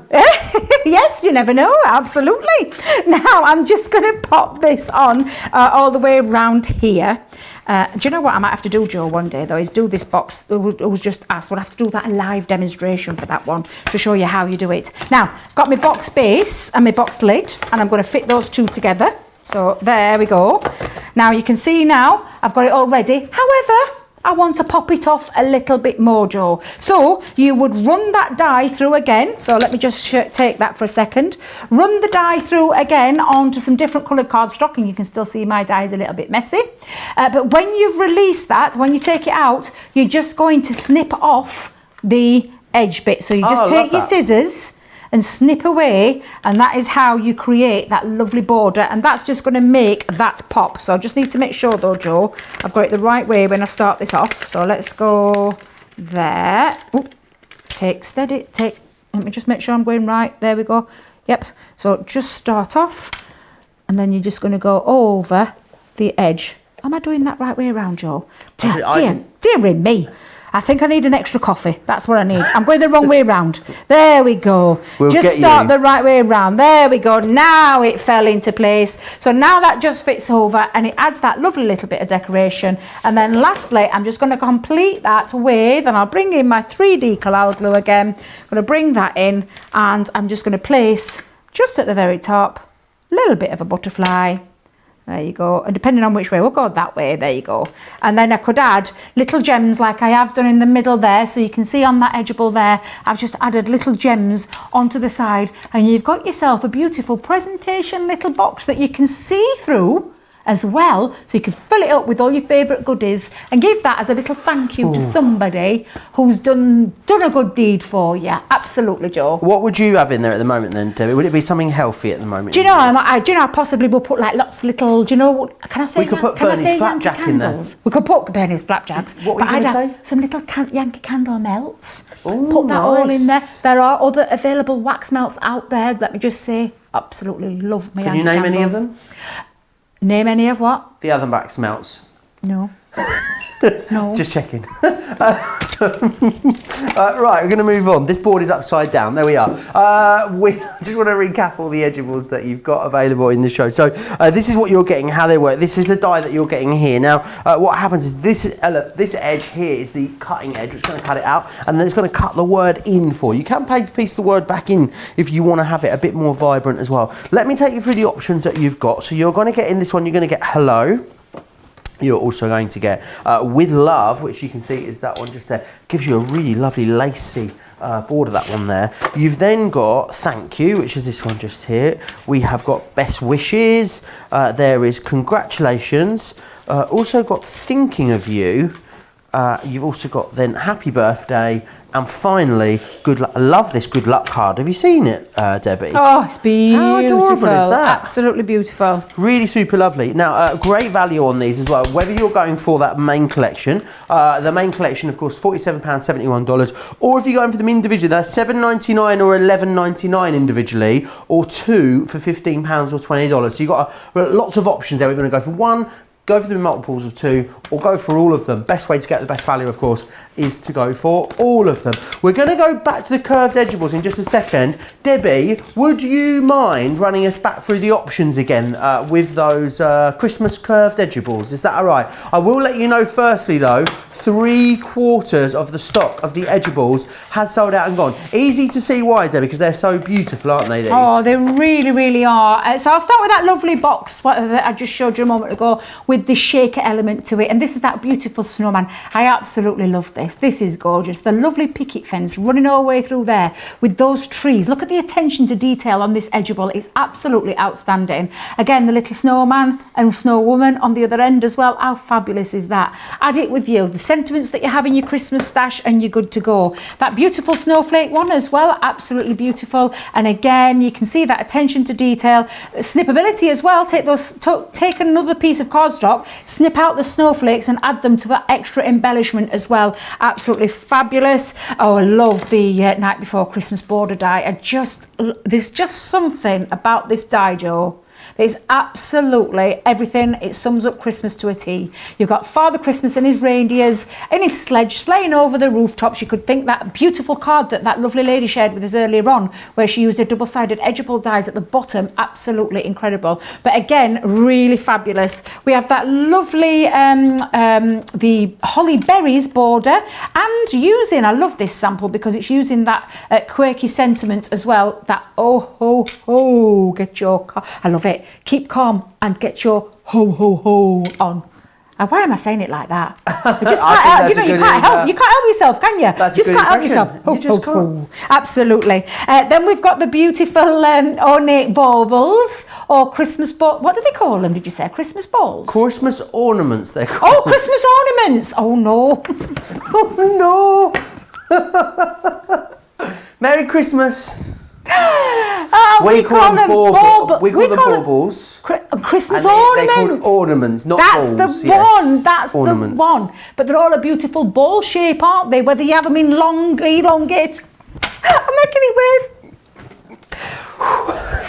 Yes, you never know, absolutely. Now I'm just going to pop this on all the way around here. Do you know what I might have to do, Joe, one day though, is do this box. It was just asked, we'll have to do that live demonstration for that one to show you how you do it. Now, got my box base and my box lid, and I'm going to fit those two together. So there we go. Now you can see now I've got it all ready. However, I want to pop it off a little bit more, Joe. So you would run that die through again. So let me just take that for a second. Run the die through again onto some different coloured cardstock, and you can still see my die is a little bit messy. But when you've released that, when you take it out, you're just going to snip off the edge bit. So you just take your scissors and snip away, and that is how you create that lovely border, and that's just going to make that pop. So I just need to make sure though, Joe, I've got it the right way when I start this off. So let's go there. Ooh, let me just make sure I'm going right. There we go. Yep. So just start off, and then you're just going to go over the edge. Am I doing that right way around, Joe? Dear me. I think I need an extra coffee. That's what I need. I'm going the wrong way around. There we go. Just start the right way around. There we go. Now it fell into place. So now that just fits over, and it adds that lovely little bit of decoration. And then lastly, I'm just going to complete that with, and I'll bring in my 3D Collal glue again. I'm going to bring that in, and I'm just going to place just at the very top a little bit of a butterfly. There you go. And depending on which way, we'll go that way. There you go. And then I could add little gems like I have done in the middle there. So you can see on that edgeable there, I've just added little gems onto the side. And you've got yourself a beautiful presentation little box that you can see through as well, so you can fill it up with all your favourite goodies and give that as a little thank you to somebody who's done a good deed for you. Absolutely, Joe. What would you have in there at the moment then, Debbie? Would it be something healthy at the moment? Do you know, I possibly will put like lots of little, do you know, can I say we could put Bernie's flapjack in there. We could put Bernie's flapjacks. What were you going to say? Some little Yankee Candle melts. Ooh, put that nice. all in there. There are other available wax melts out there. Let me just say, absolutely love my Yankee Can you name candles. any of them? Name any of what? The other wax melts. No. No. Just checking. Right, we're going to move on. This board is upside down. There we are. We just want to recap all the edgeables that you've got available in the show. So this is what you're getting, how they work. This is the die that you're getting here. Now, what happens is this edge here is the cutting edge, which is going to cut it out, and then it's going to cut the word in for you. You can piece the word back in if you want to have it a bit more vibrant as well. Let me take you through the options that you've got. So you're going to get in this one, you're going to get hello. You're also going to get with love, which you can see is that one just there. Gives you a really lovely lacy border, that one there. You've then got thank you, which is this one just here. We have got best wishes. There is congratulations. Also got thinking of you. You've also got then happy birthday, and finally good luck. I love this good luck card. Have you seen it, Debbie? Oh, it's beautiful. How adorable is that? Absolutely beautiful. Really super lovely. Now, great value on these as well. Whether you're going for that main collection, the main collection, of course, £47.71, or if you're going for them individually, they're $7.99 or $11.99 individually, or two for £15 or $20. So you've got lots of options there. We're going to go for one, go for the multiples of two, or go for all of them. Best way to get the best value, of course, is to go for all of them. We're going to go back to the curved edgeables in just a second. Debbie, would you mind running us back through the options again with those Christmas curved edgeables? Is that all right? I will let you know firstly, though, 3/4 of the stock of the edgeables has sold out and gone. Easy to see why, Debbie, because they're so beautiful, aren't they, these? Oh, they really, really are. So I'll start with that lovely box that I just showed you a moment ago with the shaker element to it. And this is that beautiful snowman. I absolutely love this. This is gorgeous. The lovely picket fence running all the way through there with those trees. Look at the attention to detail on this edgeable. It's absolutely outstanding. Again, the little snowman and snow woman on the other end as well. How fabulous is that? Add it with you. The sentiments that you have in your Christmas stash, and you're good to go. That beautiful snowflake one as well. Absolutely beautiful. And again, you can see that attention to detail. Snippability as well. Take another piece of cardstock, snip out the snowflakes and add them to that extra embellishment as well. Absolutely fabulous. Oh, I love the night before Christmas border die. There's just something about this die, Joe. There's absolutely everything. It sums up Christmas to a T. You've got Father Christmas and his reindeers in his sledge sleighing over the rooftops. You could think that beautiful card that lovely lady shared with us earlier on, where she used a double-sided edgeable dies at the bottom. Absolutely incredible. But again, really fabulous. We have that lovely the holly berries border, and using, I love this sample because it's using that quirky sentiment as well, that oh ho ho, get your I love it, keep calm and get your ho ho ho on. Why am I saying it like that? Just you can't help yourself, can you? That's just a good can't help impression. yourself. Ho, You just ho, can't. ho. Absolutely. Then we've got the beautiful ornate baubles or Christmas ball. What do they call them? Did you say Christmas balls? Christmas ornaments, they're called. Oh, Christmas ornaments. Oh no. Oh no. Merry Christmas. We call them baubles. We call them baubles. Christmas And ornaments. they're called ornaments, not That's balls. the yes. one. That's Ornaments. the one. But they're all a beautiful ball shape, aren't they? Whether you have them in long, elongate. I'm making it worse.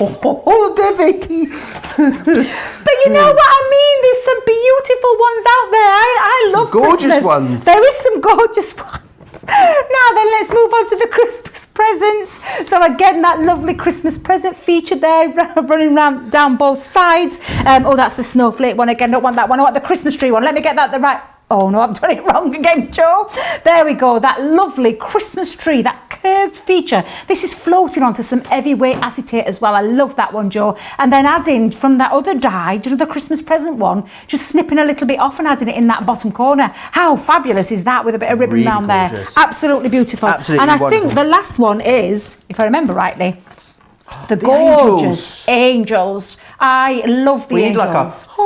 Oh, Debbie. But you know what I mean? There's some beautiful ones out there. I love gorgeous Christmas. ones. There is some gorgeous ones. Now then, let's move on to the Christmas presents. So again, that lovely Christmas present feature there, running around down both sides. Oh, that's the snowflake one again. Don't want that one. I want the Christmas tree one. Let me get that the right. Oh no, I've done it wrong again, Joe. There we go. That lovely Christmas tree, that curved feature. This is floating onto some heavyweight acetate as well. I love that one, Joe. And then adding from that other die, do you know the Christmas present one? Just snipping a little bit off and adding it in that bottom corner. How fabulous is that with a bit of ribbon Really down gorgeous. there? Absolutely beautiful. Absolutely and I wonderful. think the last one is, if I remember rightly, the angels. gorgeous angels. I love the We need angels. like a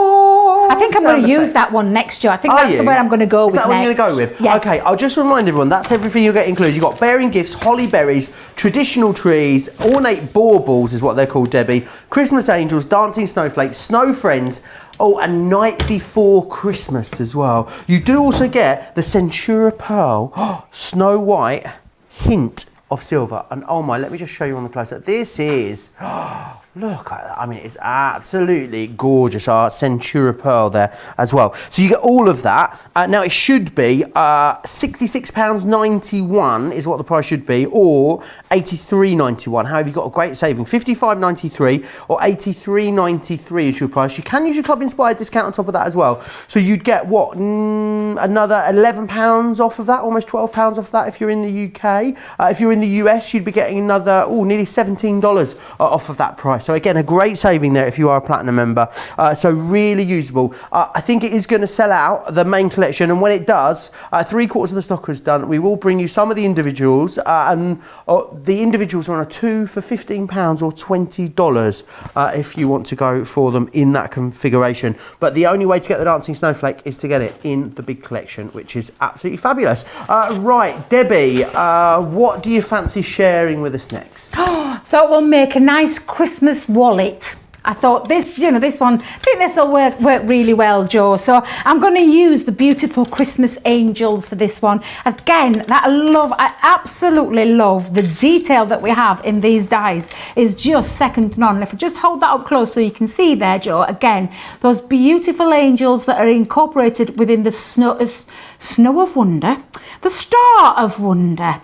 I think I'm going sound to use effect. that one next year. I think Are that's you? the one I'm going to go with Is that next. what you're going to go with? Yes. Okay, I'll just remind everyone, that's everything you'll get included. You've got bearing gifts, holly berries, traditional trees, ornate baubles is what they're called, Debbie, Christmas angels, dancing snowflakes, snow friends, oh, and night before Christmas as well. You do also get the Centura Pearl, Snow White, hint of silver. And oh my, let me just show you on the close-up. This is... Look at that. I mean, it's absolutely gorgeous. Our Centura Pearl there as well. So you get all of that. Now, it should be £66.91 is what the price should be, or £83.91. However, you've got a great saving. £55.93 or £83.93 is your price. You can use your Club Inspired discount on top of that as well. So you'd get, what, another £11 off of that, almost £12 off of that if you're in the UK. If you're in the US, you'd be getting another, nearly $17 off of that price. So again, a great saving there if you are a Platinum member. So really usable. I think it is going to sell out, the main collection, and when it does, 3/4 of the stock is done. We will bring you some of the individuals, and the individuals are on a 2 for £15 or $20 if you want to go for them in that configuration. But the only way to get the Dancing Snowflake is to get it in the big collection, which is absolutely fabulous. Right, Debbie, what do you fancy sharing with us next? Thought we'll make a nice Christmas wallet. I thought this one, I think this will work really well, Joe. So I'm going to use the beautiful Christmas angels for this one. Again, I absolutely love the detail that we have in these dies. Is just second to none. If I just hold that up close so you can see there, Joe, again, those beautiful angels that are incorporated within the snow of wonder, the star of wonder,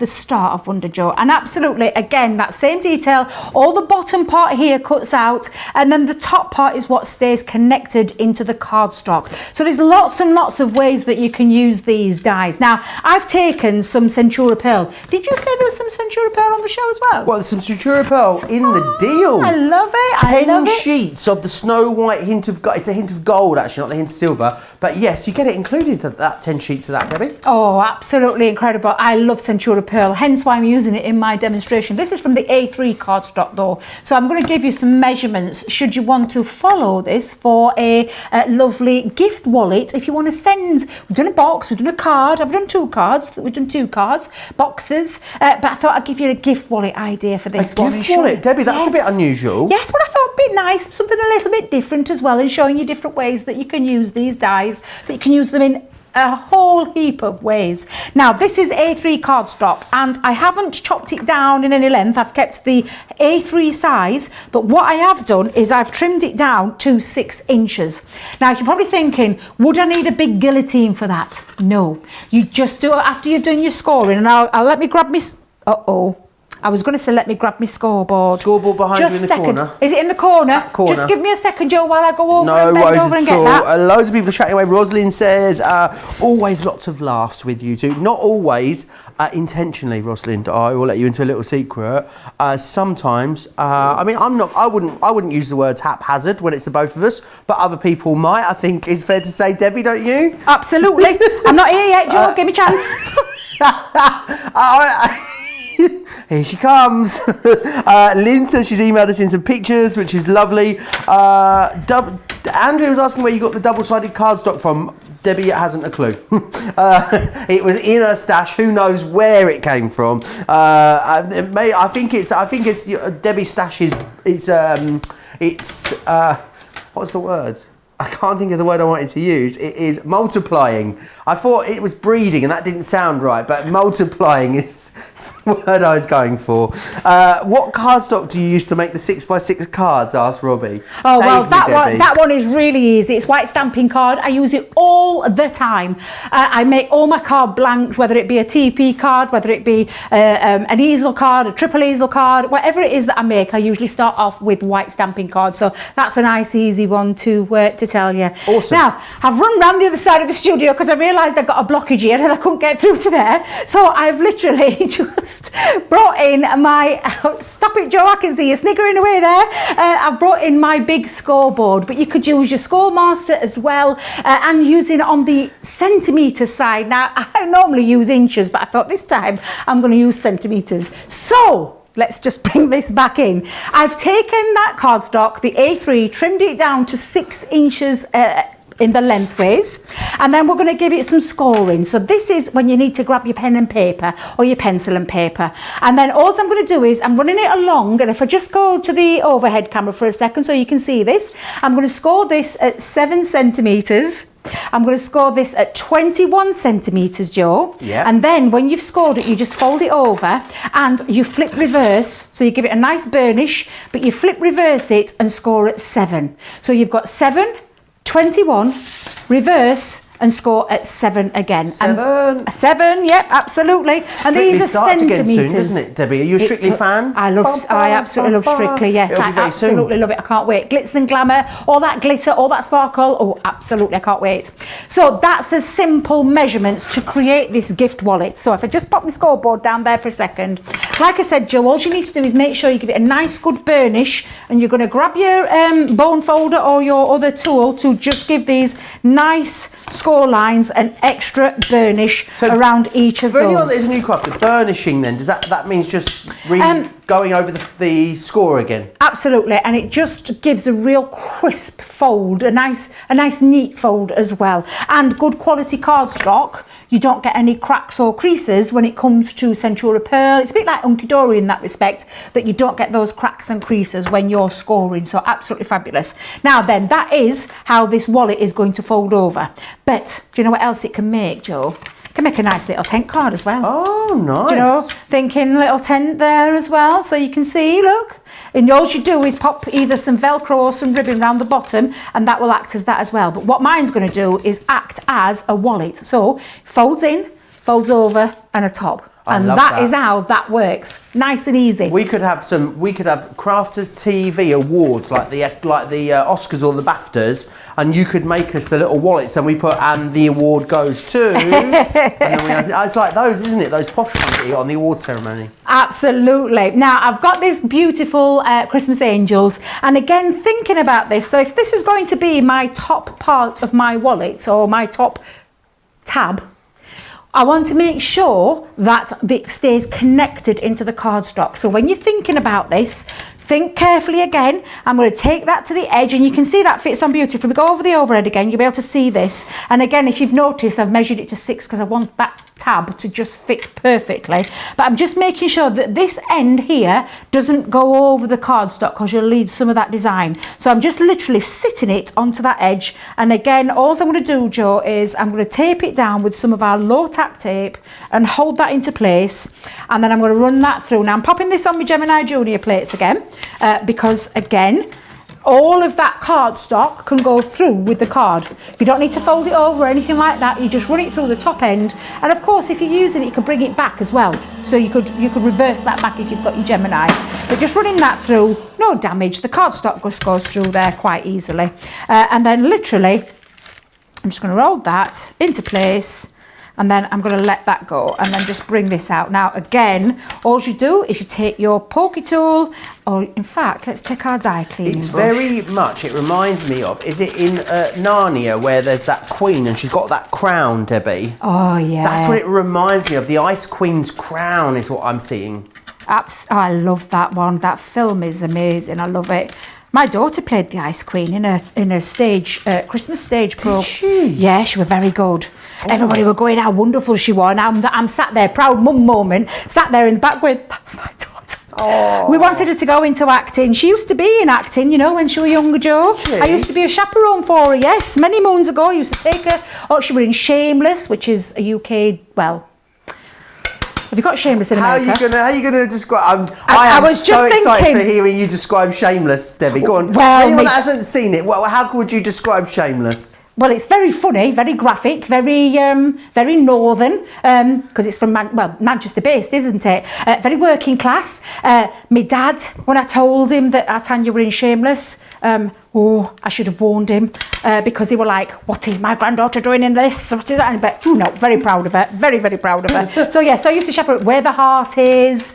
Joe. And absolutely, again, that same detail, all the bottom part here cuts out, and then the top part is what stays connected into the cardstock. So there's lots and lots of ways that you can use these dies. Now, I've taken some Centura Pearl. Did you say there was some Centura Pearl on the show as well? Well, there's some Centura Pearl in the deal. I love it. 10 sheets of the Snow White hint of gold. It's a hint of gold, actually, not the hint of silver. But yes, you get it included, that 10 sheets of that, Debbie. Oh, absolutely incredible. I love Centura Pearl, hence why I'm using it in my demonstration. This is from the A3 cardstock though. So I'm going to give you some measurements should you want to follow this for a lovely gift wallet. If you want to send, we've done a box, we've done a card, I've done two cards, boxes, but I thought I'd give you a gift wallet idea for this one. A gift wallet? Debbie, that's a bit unusual. Yes, but I thought a bit nice, something a little bit different as well, and showing you different ways that you can use these dies, that you can use them in a whole heap of ways. Now, this is A3 cardstock, and I haven't chopped it down in any length. I've kept the A3 size, but what I have done is I've trimmed it down to 6 inches. Now, you're probably thinking, would I need a big guillotine for that? No. You just do it after you've done your scoring, and I'll let me grab me... I was going to say, let me grab my scoreboard. Scoreboard behind just you in the corner. Is it in the corner? That corner. Just give me a second, Joe, while I go over and bend over and get that. Loads of people chatting away. Rosalind says, always lots of laughs with you two. Not always intentionally, Rosalind. I will let you into a little secret. Sometimes, I mean, I wouldn't use the words haphazard when it's the both of us, but other people might. I think it's fair to say, Debbie, don't you? Absolutely. I'm not here yet, Joe. Give me a chance. Here she comes. Lynn says she's emailed us in some pictures, which is lovely. Andrea was asking where you got the double-sided cardstock from. Debbie hasn't a clue. It was in her stash. Who knows where it came from? I think it's Debbie's stash is what's the word? I can't think of the word I wanted to use. It is multiplying. I thought it was breeding and that didn't sound right, but multiplying is the word I was going for. What cardstock do you use to make the 6x6 cards? Asked Robbie. Oh, well, that one is really easy. It's white stamping card. I use it all the time. I make all my card blanks, whether it be a TP card, whether it be an easel card, a triple easel card, whatever it is that I make, I usually start off with white stamping card. So that's a nice, easy one to tell you. Awesome. Now, I've run round the other side of the studio because I realised I got a blockage here and I couldn't get through to there. So I've literally just brought in my... Stop it, Joe, I can see you sniggering away there. I've brought in my big scoreboard, but you could use your Scoremaster as well, and using it on the centimetre side. Now, I normally use inches, but I thought this time I'm going to use centimetres. So... let's just bring this back in. I've taken that cardstock, the A3, trimmed it down to 6 inches in the lengthways, and then we're going to give it some scoring. So this is when you need to grab your pen and paper or your pencil and paper, and then all I'm going to do is I'm running it along, and if I just go to the overhead camera for a second so you can see this, I'm going to score this at 7 centimetres. I'm going to score this at 21 centimetres, Joe. Yeah. And then when you've scored it, you just fold it over and you flip reverse. So you give it a nice burnish, but you flip reverse it and score at 7. So you've got 7, 21, reverse, and score at 7 again. 7. 7, yep, absolutely. Strictly and these are starts centimetres. Again soon, doesn't it, Debbie? Are you a Strictly fan? I absolutely love Strictly, yes. It'll be I very absolutely soon. love it. I can't wait. Glitz and glamour, all that glitter, all that sparkle. Oh, absolutely, I can't wait. So that's the simple measurements to create this gift wallet. So if I just pop my scoreboard down there for a second. Like I said, Joe, all you need to do is make sure you give it a nice good burnish, and you're going to grab your bone folder or your other tool to just give these nice score lines and extra burnish around each of for those. anyone that is a new crafter, burnishing then, does that means just going over the score again? Absolutely, and it just gives a real crisp fold, a nice neat fold as well. And good quality cardstock, you don't get any cracks or creases when it comes to Centura Pearl. It's a bit like Hunky Dory in that respect, that you don't get those cracks and creases when you're scoring, so absolutely fabulous. Now then, that is how this wallet is going to fold over. But do you know what else it can make, Joe? It can make a nice little tent card as well. Oh, nice. Do you know, thinking little tent there as well, so you can see, look. And all you do is pop either some Velcro or some ribbon around the bottom, and that will act as that as well. But what mine's going to do is act as a wallet. So folds in, folds over, and a top. And that is how that works. Nice and easy. We could have Crafters TV awards like the Oscars or the BAFTAs, and you could make us the little wallets, and we put and the award goes to. And then it's like those, isn't it? Those posh ones that you got on the award ceremony. Absolutely. Now I've got this beautiful Christmas angels, and again thinking about this. So if this is going to be my top part of my wallet or my top tab, I want to make sure that it stays connected into the cardstock. So when you're thinking about this, think carefully again. I'm going to take that to the edge, and you can see that fits on beautifully. We go over the overhead again, you'll be able to see this. And again, if you've noticed, I've measured it to 6 because I want that tab to just fit perfectly. But I'm just making sure that this end here doesn't go over the cardstock because you'll lose some of that design. So I'm just literally sitting it onto that edge. And again, all I'm going to do, Joe, is I'm going to tape it down with some of our low tack tape and hold that into place. And then I'm going to run that through. Now I'm popping this on my Gemini Junior plates again, because again, all of that cardstock can go through with the card. You don't need to fold it over or anything like that. You just run it through the top end. And of course, if you're using it, you can bring it back as well. So you could reverse that back if you've got your Gemini. But just running that through, no damage. The cardstock just goes through there quite easily. And then literally, I'm just going to roll that into place. And then I'm going to let that go and then just bring this out. Now, again, all you do is you take your pokey tool, or in fact, let's take our die cleaning It's brush. very much, it reminds me of, is it in Narnia where there's that queen and she's got that crown, Debbie? Oh, yeah. That's what it reminds me of. The Ice Queen's crown is what I'm seeing. I love that one. That film is amazing. I love it. My daughter played the Ice Queen in a stage, Christmas stage program. Did she? Yeah, she was very good. Oh. Everybody were going, how wonderful she was. And I'm sat there, proud mum moment, sat there in the back going, that's my daughter. Oh. We wanted her to go into acting. She used to be in acting, you know, when she was younger, Joe. She? I used to be a chaperone for her, yes. Many moons ago, I used to take her. Oh, she was in Shameless, which is a UK, well... Have you got Shameless in America? How are you gonna describe? I I am was so just excited thinking- for hearing you describe Shameless, Debbie. Go on. Well, For anyone that hasn't seen it, how would you describe Shameless? Well, it's very funny, very graphic, very northern, because it's from Manchester based, isn't it? Very working class. My dad, when I told him that Tanya were in Shameless, I should have warned him, because they were like, what is my granddaughter doing in this? What is that? But no, very proud of her, very, very proud of her. So yeah, so I used to chaperone Where the Heart Is,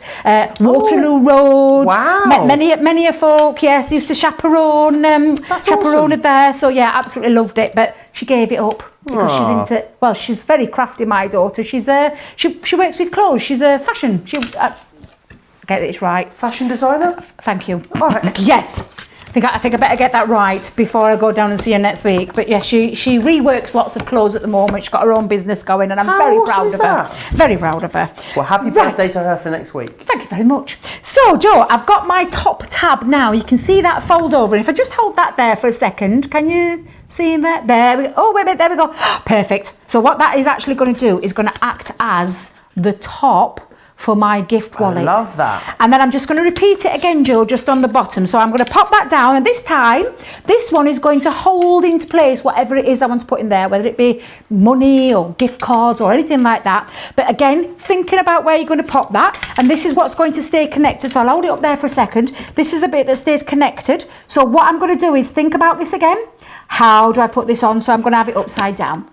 Waterloo Road. Wow. Many a folk, yes, used to chaperone, chaperone it there. So yeah, absolutely loved it. But she gave it up because she's into. Well, she's very crafty. My daughter. She's she works with clothes. She's a fashion. Get this right. Fashion designer? Thank you. All right. Yes. I think I better get that right before I go down and see her next week. But yes, she reworks lots of clothes at the moment. She's got her own business going, and I'm very proud of her. Very proud of her. Well, happy birthday to her for next week. Thank you very much. So, Joe, I've got my top tab now. You can see that fold over. If I just hold that there for a second, can you see that? There we go. Oh, wait a minute, there we go. Perfect. So what that is actually going to do is going to act as the top for my gift wallet. I love that. And then I'm just going to repeat it again, Joe, just on the bottom. So I'm going to pop that down, and this time, this one is going to hold into place whatever it is I want to put in there, whether it be money or gift cards or anything like that. But again, thinking about where you're going to pop that, and this is what's going to stay connected. So I'll hold it up there for a second. This is the bit that stays connected. So what I'm going to do is think about this again. How do I put this on? So I'm going to have it upside down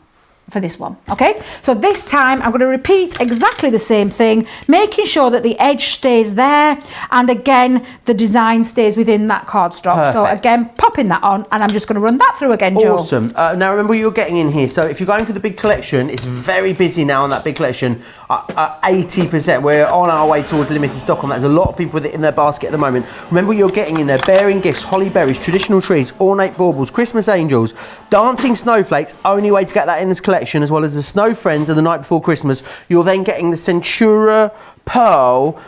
for this one. Okay, so this time I'm going to repeat exactly the same thing, making sure that the edge stays there, and again the design stays within that cardstock. Perfect. So again, popping that on, and I'm just going to run that through again, Joe. Awesome. Now remember what you're getting in here. So if you're going for the big collection, it's very busy now on that big collection. 80%. We're on our way towards limited stock on that. There's a lot of people with it in their basket at the moment. Remember what you're getting in there: bearing gifts, holly berries, traditional trees, ornate baubles, Christmas angels, dancing snowflakes. Only way to get that in this collection, as well as the Snow Friends and the Night Before Christmas. You're then getting the Centura Pearl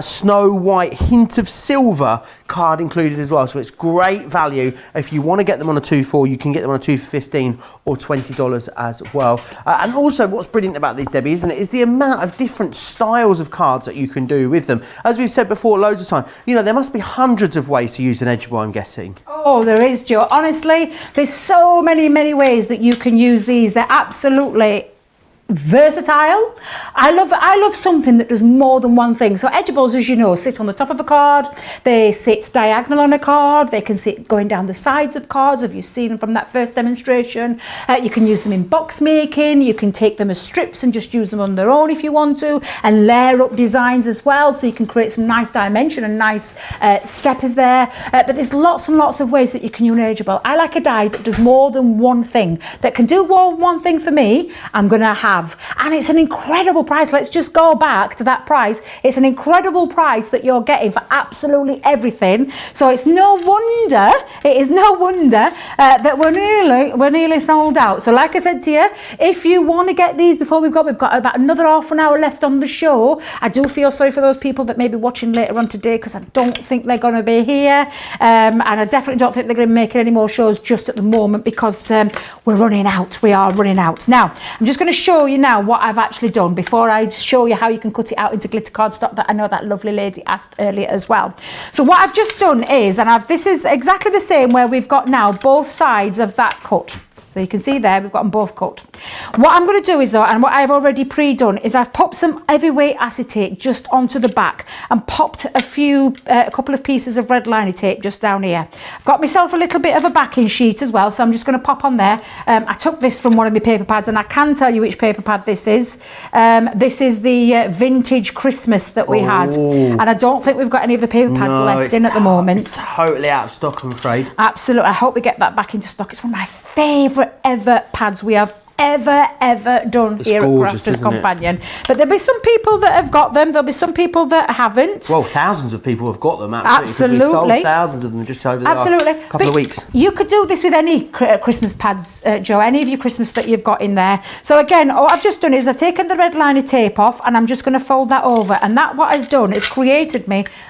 Snow White Hint of Silver card included as well. So it's great value. If you want to get them on a 2 for, you can get them on a 2 for $15 or $20 as well. And also what's brilliant about these, Debbie, isn't it, is the amount of different styles of cards that you can do with them. As we've said before loads of time, you know, there must be hundreds of ways to use an Edgeable, I'm guessing. Oh, there is, Joe. Honestly, there's so many ways that you can use these. They're absolutely versatile. I love something that does more than one thing. So edgeables, as you know, sit on the top of a card. They sit diagonal on a card. They can sit going down the sides of cards. If you've seen them from that first demonstration, you can use them in box making. You can take them as strips and just use them on their own if you want to, and layer up designs as well, so you can create some nice dimension and nice steppers there. But there's lots and lots of ways that you can use an edgeable. I like a die that does more than one thing, that can do more than one thing for me. I'm gonna have. and it's an incredible price. Let's just go back to that price. It's an incredible price that you're getting for absolutely everything. So it's no wonder, that we're nearly sold out. So like I said to you, if you want to get these before we've got about another half an hour left on the show. I do feel sorry for those people that may be watching later on today, because I don't think they're going to be here, and I definitely don't think they're going to be making any more shows just at the moment, because we're running out. We are running out. Now, I'm just going to show you now what I've actually done before I show you how you can cut it out into glitter cardstock that I know that lovely lady asked earlier as well. So what I've just done is, this is exactly the same where we've got now both sides of that cut. So you can see there, we've got them both cut. What I'm going to do is though, and what I've already pre-done, is I've popped some heavyweight acetate just onto the back and popped a couple of pieces of red liner tape just down here. I've got myself a little bit of a backing sheet as well, so I'm just going to pop on there. I took this from one of my paper pads, and I can tell you which paper pad this is. This is the vintage Christmas that we had, and I don't think we've got any of the paper pads left in at the moment. It's totally out of stock, I'm afraid. Absolutely. I hope we get that back into stock. It's one of my favourite ever pads we have ever done here at Crafters Companion. But there'll be some people that have got them, there'll be some people that haven't. Well, thousands of people have got them, absolutely. We sold thousands of them just over the last couple of weeks. You could do this with any Christmas pads, Joe, any of your Christmas that you've got in there. So again, what I've just done is I've taken the red liner tape off, and I'm just going to fold that over, and that what has done is created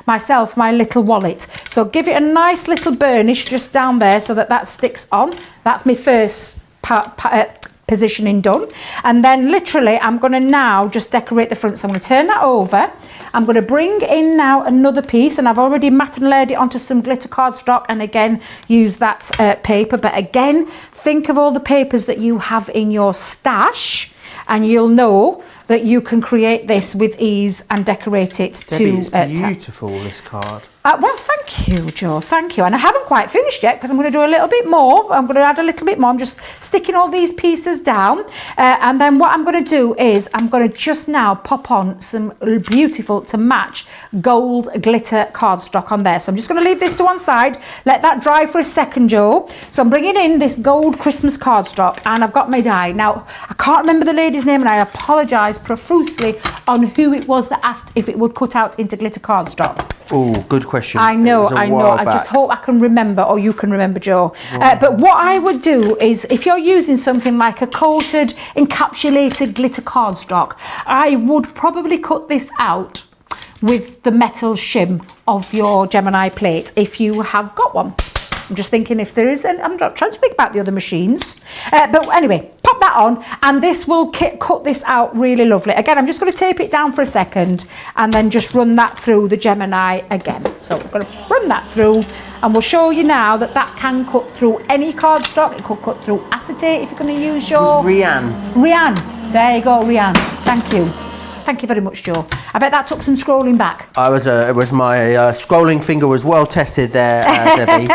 myself my little wallet. So give it a nice little burnish just down there so that sticks on. That's my first positioning done, and then literally I'm going to now just decorate the front. So I'm going to turn that over. I'm going to bring in now another piece, and I've already mat and layered it onto some glitter cardstock, and again use that paper. But again, think of all the papers that you have in your stash, and you'll know that you can create this with ease and decorate it. Debbie, it's beautiful, this card. Well, thank you, Joe, thank you. And I haven't quite finished yet, because I'm going to do a little bit more. I'm going to add a little bit more. I'm just sticking all these pieces down. And then what I'm going to do is I'm going to just now pop on some beautiful to match gold glitter cardstock on there. So I'm just going to leave this to one side, let that dry for a second, Joe. So I'm bringing in this gold Christmas cardstock, and I've got my die. Now, I can't remember the lady's name, and I apologise profusely on who it was that asked if it would cut out into glitter cardstock. Oh, good question. I know. I just hope I can remember, or you can remember, Joe. But what I would do is, if you're using something like a coated, encapsulated glitter cardstock, I would probably cut this out with the metal shim of your Gemini plate, if you have got one. I'm just thinking if there is, and I'm not trying to think about the other machines. But anyway, pop that on, and this will cut this out really lovely. Again, I'm just going to tape it down for a second, and then just run that through the Gemini again. So we're going to run that through, and we'll show you now that can cut through any cardstock. It could cut through acetate if you're going to use your... It was Rianne. Rianne. There you go, Rianne. Thank you. Thank you very much, Joe. I bet that took some scrolling back. It was my scrolling finger was well tested there, Debbie.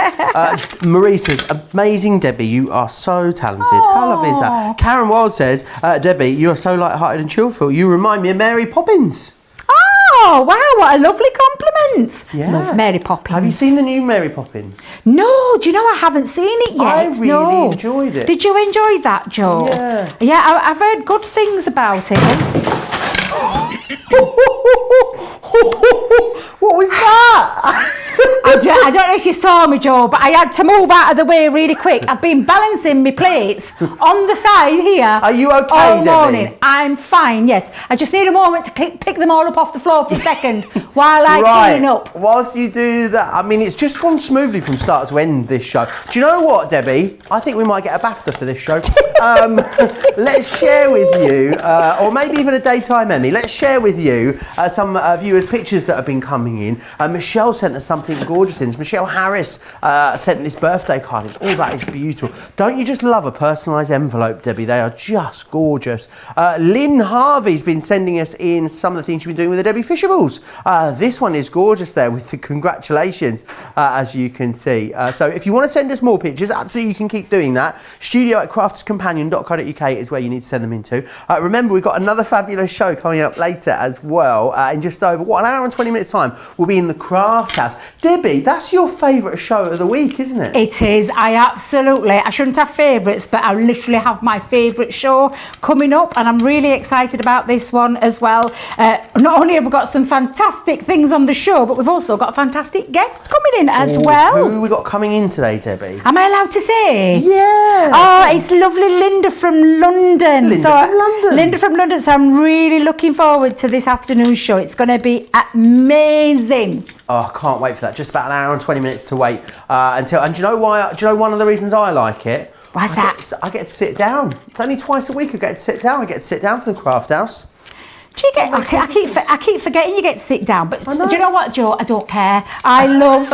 Marie says, amazing, Debbie, you are so talented. Aww. How lovely is that? Karen Wild says, Debbie, you are so light-hearted and cheerful. You remind me of Mary Poppins. Oh, wow, what a lovely compliment. Yeah. Love Mary Poppins. Have you seen the new Mary Poppins? No, do you know I haven't seen it yet? I really enjoyed it. Did you enjoy that, Joe? Yeah. Yeah, I've heard good things about it. What was that? I don't know if you saw me, Joe, but I had to move out of the way really quick. I've been balancing my plates on the side here. Are you okay, all morning. Debbie? I'm fine, yes. I just need a moment to pick them all up off the floor for a second while I clean up. Whilst you do that, I mean, it's just gone smoothly from start to end, this show. Do you know what, Debbie? I think we might get a BAFTA for this show. Let's share with you, or maybe even a daytime Emmy, let's share with you some viewers' pictures that have been coming in. Michelle sent us something gorgeous in. Michelle Harris sent this birthday card in. Oh, that is beautiful. Don't you just love a personalised envelope, Debbie? They are just gorgeous. Lynn Harvey's been sending us in some of the things she's been doing with the Debbie Fishables. This one is gorgeous there with the congratulations, as you can see. So if you want to send us more pictures, absolutely you can keep doing that. Studio@crafterscompanion.co.uk is where you need to send them into. Remember, we've got another fabulous show coming up later as well. In just over, an hour and 20 minutes time, we'll be in the Craft House. Debbie, that's your favourite show of the week, isn't it? It is. I shouldn't have favourites, but I literally have my favourite show coming up, and I'm really excited about this one as well. Not only have we got some fantastic things on the show, but we've also got a fantastic guest coming in as well. Who we got coming in today, Debbie? Am I allowed to say? Yeah. Oh, it's lovely Linda from London. Linda from London. So I'm really looking forward to this afternoon show. It's going to be amazing. Oh, I can't wait for that. Just about an hour and 20 minutes to wait until. And do you know why? Do you know one of the reasons I like it? Why's that? I get to sit down. It's only twice a week I get to sit down. I get to sit down for the Craft House. Do you get? I keep forgetting you get to sit down. But do you know what, Joe? I don't care. I love.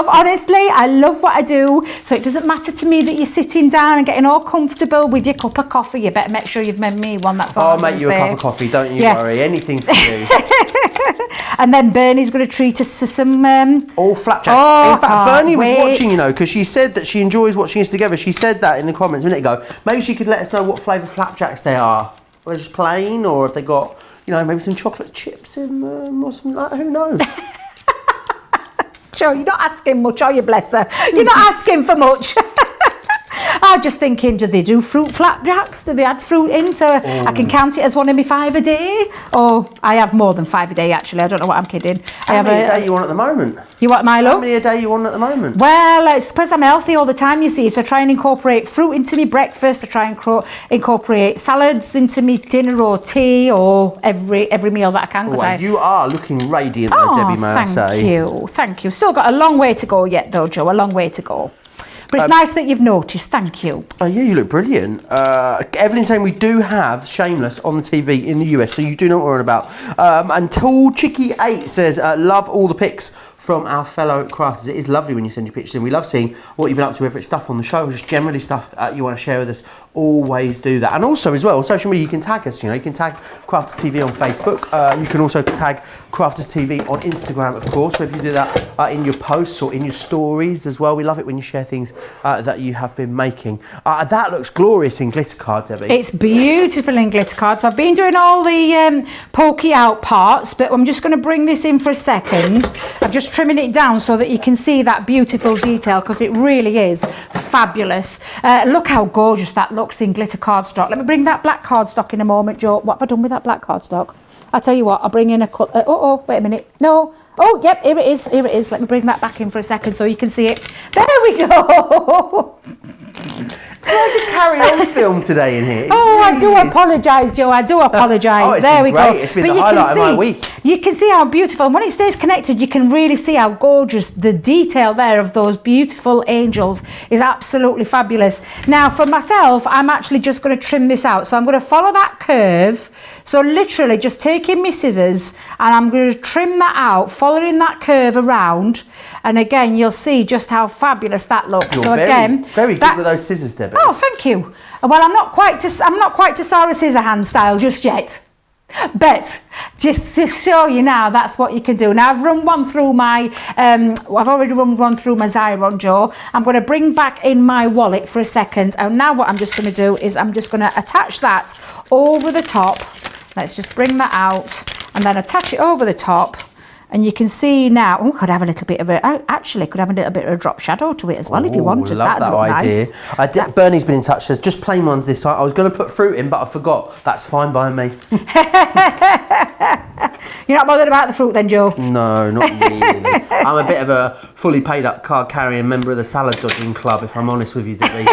Honestly, I love what I do. So it doesn't matter to me that you're sitting down and getting all comfortable with your cup of coffee. You better make sure you've made me one. That's all. I'll make you a cup of coffee. Don't you worry. Anything for you. And then Bernie's going to treat us to some. All flapjacks. Oh, in fact, Bernie was wait. watching, because she said that she enjoys watching us together. She said that in the comments a minute ago. Maybe she could let us know what flavour flapjacks they are. Or just plain, or if they got, maybe some chocolate chips in them, or something like that. Who knows? Joe, you're not asking much, are you, bless her? You're not asking for much. I was just thinking, do they do fruit flapjacks? Do they add fruit in so I can count it as one of my 5 a day? Or I have more than 5 a day, actually. I don't know what I'm kidding. How many a day you on at the moment? You what, Milo? How many a day you on at the moment? Well, it's because I'm healthy all the time, you see. So I try and incorporate fruit into my breakfast. I try and incorporate salads into my dinner or tea or every meal that I can. You are looking radiant though, Debbie, may I say. Thank you. Still got a long way to go yet though, Joe. A long way to go. But it's nice that you've noticed. Thank you. Oh, yeah, you look brilliant. Evelyn's saying we do have Shameless on the TV in the US, so you do know what we're on about. And Tall Chicky 8 says, love all the pics from our fellow crafters. It is lovely when you send your pictures in. We love seeing what you've been up to, whether it's stuff on the show or just generally stuff you want to share with us. Always do that. And also as well, on social media, you can tag us. You can tag Crafters TV on Facebook. You can also tag Crafters TV on Instagram, of course. So if you do that in your posts or in your stories as well, we love it when you share things that you have been making. That looks glorious in glitter card, Debbie. It's beautiful in glitter card. So I've been doing all the pokey out parts, but I'm just going to bring this in for a second. I'm just trimming it down so that you can see that beautiful detail, because it really is fabulous. Look how gorgeous that looks in glitter cardstock. Let me bring that black cardstock in a moment, Joe. What have I done with that black cardstock? I'll tell you what, I'll bring in a cut. Wait a minute. No. Oh, yep, here it is. Here it is. Let me bring that back in for a second so you can see it. There we go. It's like a carry-on film today in here. I do apologise, Joe. I do apologise. There we go. It's been the highlight of my week. You can see how beautiful, and when it stays connected, you can really see how gorgeous the detail there of those beautiful angels is. Absolutely fabulous. Now, for myself, I'm actually just going to trim this out. So I'm going to follow that curve. So literally just taking my scissors and I'm going to trim that out, following that curve around. And again, you'll see just how fabulous that looks. You're very good with those scissors, Debbie. Oh, thank you. Well, I'm not quite to Sarah Scissorhands style just yet. But just to show you now, that's what you can do. Now I've run one through my, I've already run one through my Xyron, Joe. I'm going to bring back in my wallet for a second. And now what I'm just going to do is I'm just going to attach that over the top. Let's just bring that out and then attach it over the top. And you can see now, could have a little bit of a drop shadow to it as well if you wanted. Love that idea. Nice. Bernie's been in touch, says just plain ones this time. I was going to put fruit in, but I forgot. That's fine by me. You're not bothered about the fruit then, Joe? No, not really. I'm a bit of a fully paid up card carrying member of the salad dodging club, if I'm honest with you, Debbie.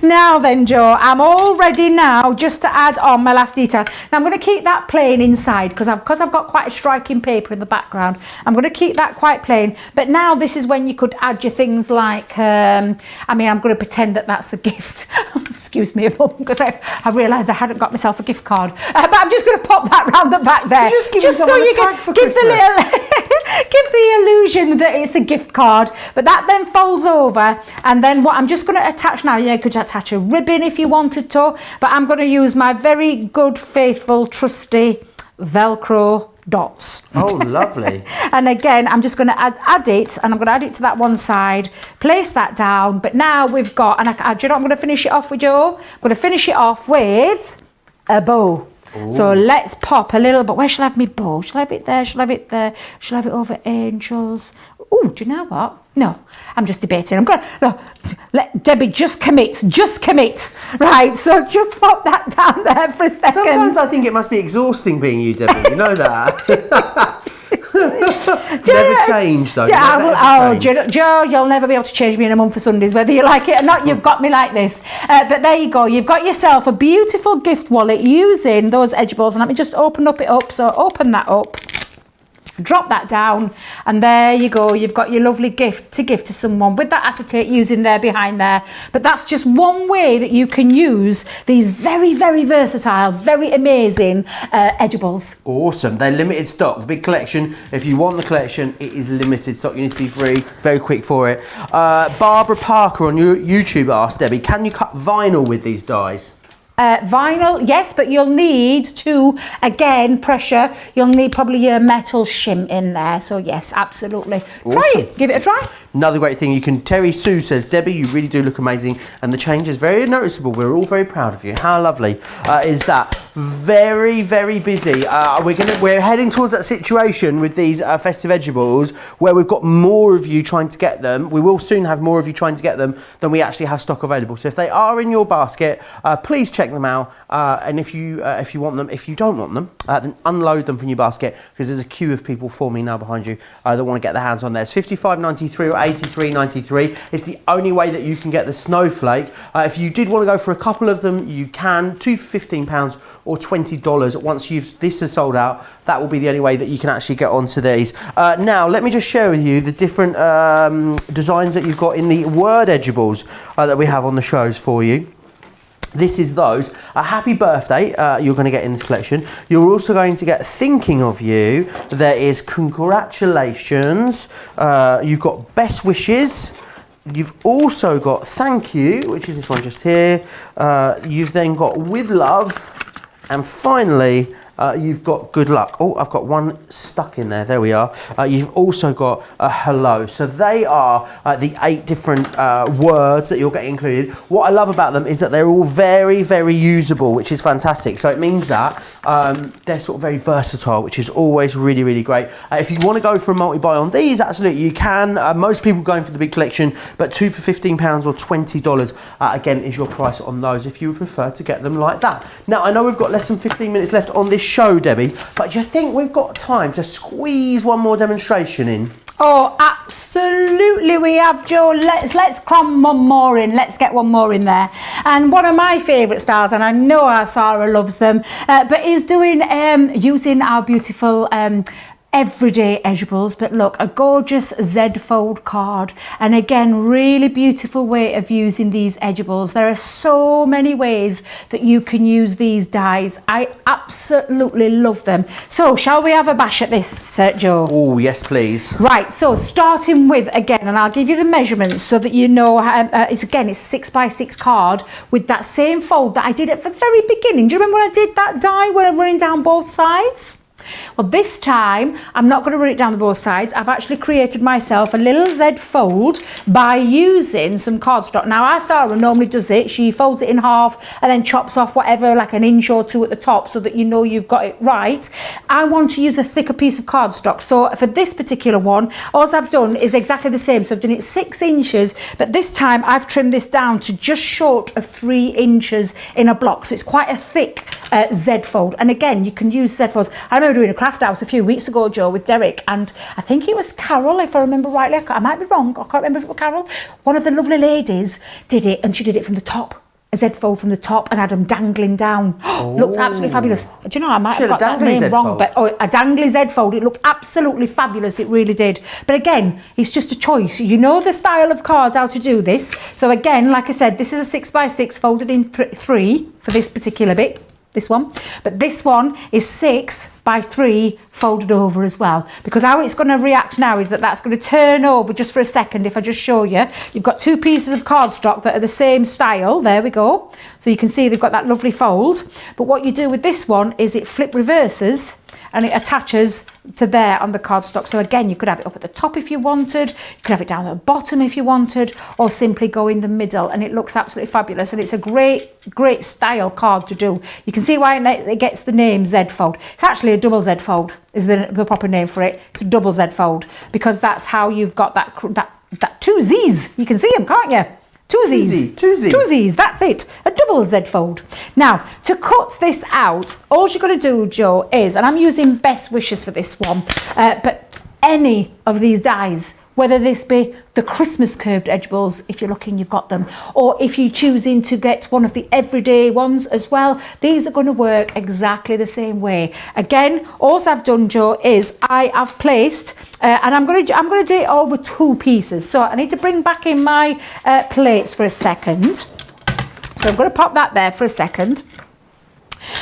Now then, Joe, I'm all ready now just to add on my last detail. Now I'm going to keep that plain inside because I've got quite a striking paper in the background. I'm going to keep that quite plain. But now this is when you could add your things like, I'm going to pretend that that's a gift. Excuse me a moment, because I realised I hadn't got myself a gift card. But I'm just going to pop that round the back there. Just give so you can for give Christmas. Give the illusion that it's a gift card. But that then folds over, and then what I'm just going to attach now, you could attach a ribbon if you wanted to, but I'm going to use my very good, faithful, trusty Velcro dots. Oh, lovely. And again, I'm just going to add it, and I'm going to add it to that one side, place that down. But now we've got, and do you know what I'm going to finish it off with, Joe? I'm going to finish it off with a bow. So let's pop a little, but where shall I have my bow? Shall I have it there? Shall I have it there? Shall I have it over angels? Oh, do you know what? No, I'm just debating. I'm going to let Debbie just commit. Right, so just pop that down there for a second. Sometimes I think it must be exhausting being you, Debbie. You know that. Never change though. Joe, you'll never be able to change me in a month for Sundays, whether you like it or not. You've got me like this. But there you go. You've got yourself a beautiful gift wallet using those edgeables. And let me just open it up. So open that up. Drop that down, and there you go. You've got your lovely gift to give to someone with that acetate using there behind there. But that's just one way that you can use these very, very versatile, very amazing edgeables. Awesome. They're limited stock, big collection. If you want the collection, it is limited stock. You need to be very quick for it. Barbara Parker on YouTube asked Debbie, can you cut vinyl with these dies? Vinyl, yes, but you'll need to, again, pressure. You'll need probably your metal shim in there. So yes, absolutely. Awesome. Try it. Give it a try. Another great thing you can. Terry Sue says, Debbie, you really do look amazing, and the change is very noticeable. We're all very proud of you. How lovely is that? Very, very busy. We're heading towards that situation with these festive edgeables where we've got more of you trying to get them. We will soon have more of you trying to get them than we actually have stock available. So if they are in your basket, please check them out. And if you want them, if you don't want them, then unload them from your basket, because there's a queue of people forming now behind you that want to get their hands on there. It's $55.93 or $83.93. It's the only way that you can get the snowflake. If you did want to go for a couple of them, you can. Two for £15 or $20. Once this is sold out, that will be the only way that you can actually get onto these. Now, let me just share with you the different designs that you've got in the word edgeables that we have on the shows for you. This is those. A happy birthday you're going to get in this collection. You're also going to get thinking of you. There is congratulations. You've got best wishes. You've also got thank you, which is this one just here. You've then got with love. And finally, you've got good luck. Oh, I've got one stuck in there. There we are. You've also got a hello. So they are the 8 different words that you'll get included. What I love about them is that they're all very, very usable, which is fantastic. So it means that they're sort of very versatile, which is always really, really great. If you want to go for a multi-buy on these, absolutely you can. Most people going for the big collection, but 2 for £15 or $20 again is your price on those if you would prefer to get them like that. Now, I know we've got less than 15 minutes left on this show, Debbie, but do you think we've got time to squeeze one more demonstration in? Oh, absolutely we have, Joe. Let's cram one more in. Let's get one more in there. And one of my favourite styles, and I know our Sarah loves them, but is doing using our beautiful everyday edgeables. But look, a gorgeous Z fold card, and again, really beautiful way of using these edgeables. There are so many ways that you can use these dies. I absolutely love them. So shall we have a bash at this, Joe? Oh yes, please. Right, so starting with, again, and I'll give you the measurements so that you know, it's 6x6 card with that same fold that I did at the very beginning. Do you remember when I did that die when I'm running down both sides? Well, this time I'm not going to run it down the both sides. I've actually created myself a little Z fold by using some cardstock. Now, our Sarah normally does it. She folds it in half and then chops off whatever, like an inch or two at the top, so that you know you've got it right. I want to use a thicker piece of cardstock. So for this particular one, all I've done is exactly the same. So I've done it 6 inches, but this time I've trimmed this down to just short of 3 inches in a block. So it's quite a thick Z fold. And again, you can use Z folds. I remember doing a craft house a few weeks ago, Joe, with Derek, and I think it was Carol, if I remember rightly. I might be wrong. I can't remember if it was Carol. One of the lovely ladies did it, and she did it from the top. A Z fold from the top and had them dangling down. Looked absolutely fabulous. Do you know, I might have got that name wrong, but a dangly Z fold. It looked absolutely fabulous. It really did. But again, it's just a choice. You know the style of card, how to do this. So again, like I said, this is a 6x6 folded in 3 for this particular bit. This one, but this one is 6x3 folded over as well, because how it's going to react now is that's going to turn over just for a second. If I just show you, you've got 2 pieces of cardstock that are the same style. There we go. So you can see they've got that lovely fold, but what you do with this one is it flip reverses, and it attaches to there on the cardstock. So again, you could have it up at the top if you wanted, you could have it down at the bottom if you wanted, or simply go in the middle, and it looks absolutely fabulous. And it's a great style card to do. You can see why it gets the name Z fold. It's actually a double Z fold is the proper name for it. It's a double Z fold, because that's how you've got that two Z's. You can see them, can't you? Two Z's, that's it. A double Z fold. Now, to cut this out, all you're going to do, Joe, is, and I'm using Best Wishes for this one, but any of these dies, whether this be the Christmas curved edgeables, if you're looking, you've got them, or if you're choosing to get one of the everyday ones as well, these are going to work exactly the same way. Again, all I've done, Joe, is I have placed, and I'm going to do it over 2 pieces. So I need to bring back in my plates for a second. So I'm going to pop that there for a second.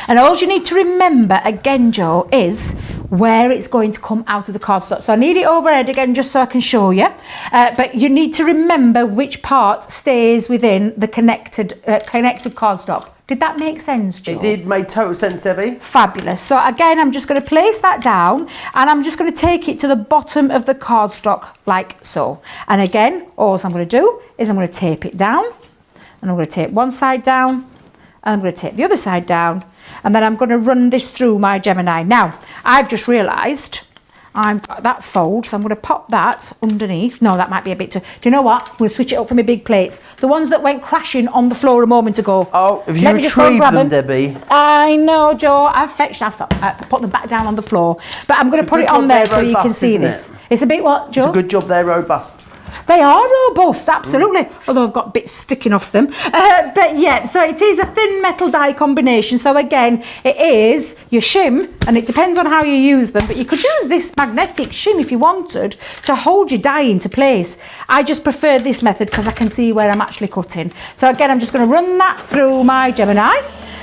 And all you need to remember again, Joe, is where it's going to come out of the cardstock. So I need it overhead again just so I can show you. But you need to remember which part stays within the connected cardstock. Did that make sense, Joe? It did make total sense, Debbie. Fabulous. So again, I'm just going to place that down, and I'm just going to take it to the bottom of the cardstock like so. And again, all I'm going to do is I'm going to tape it down, and I'm going to tape one side down, and I'm going to take the other side down, and then I'm going to run this through my Gemini. Now, I've just realised I've got that fold, so I'm going to pop that underneath. No, that might be a bit too... Do you know what? We'll switch it up for my big plates. The ones that went crashing on the floor a moment ago. Oh, have you retrieved them, Debbie? I know, Joe. I put them back down on the floor. But I'm going to put it on there so you can see this. It's a bit what, Joe? It's a good job they're robust. They are robust, absolutely, although I've got bits sticking off them. But yeah, so it is a thin metal die combination. So again, it is your shim, and it depends on how you use them, but you could use this magnetic shim if you wanted to hold your die into place. I just prefer this method because I can see where I'm actually cutting. So again, I'm just going to run that through my Gemini,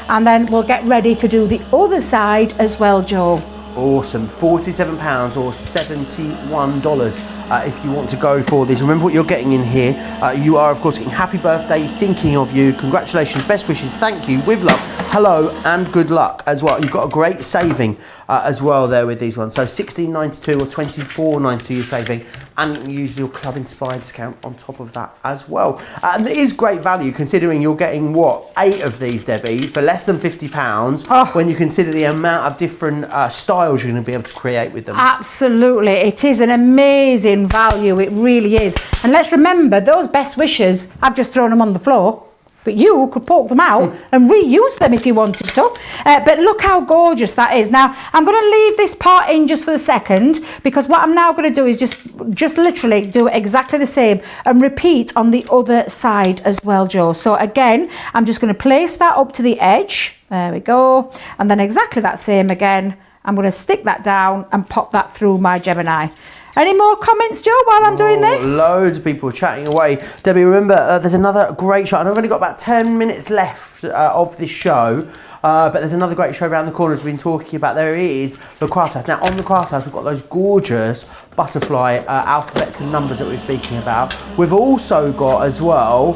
and then we'll get ready to do the other side as well, Joe. Awesome. £47 or $71 if you want to go for this. Remember what you're getting in here. You are, of course, getting happy birthday, thinking of you, congratulations, best wishes, thank you, with love, hello, and good luck as well. You've got a great saving as well there with these ones. So $16.92 or $24.92 you're saving, and you use your Club Inspired discount on top of that as well. And it is great value considering you're getting, what, 8 of these, Debbie, for less than £50 when you consider the amount of different styles you're going to be able to create with them. Absolutely, it is an amazing value, it really is. And let's remember, those best wishes, I've just thrown them on the floor, but you could poke them out and reuse them if you wanted to. But look how gorgeous that is. Now, I'm going to leave this part in just for a second, because what I'm now going to do is just literally do exactly the same and repeat on the other side as well, Joe. So again, I'm just going to place that up to the edge. There we go. And then exactly that same again. I'm going to stick that down and pop that through my Gemini. Any more comments, Joe, while I'm doing this? Loads of people chatting away. Debbie, remember, there's another great show. I've only got about 10 minutes left of this show, but there's another great show around the corner we've been talking about. There is the Craft House. Now, on the Craft House, we've got those gorgeous butterfly alphabets and numbers that we were speaking about. We've also got, as well,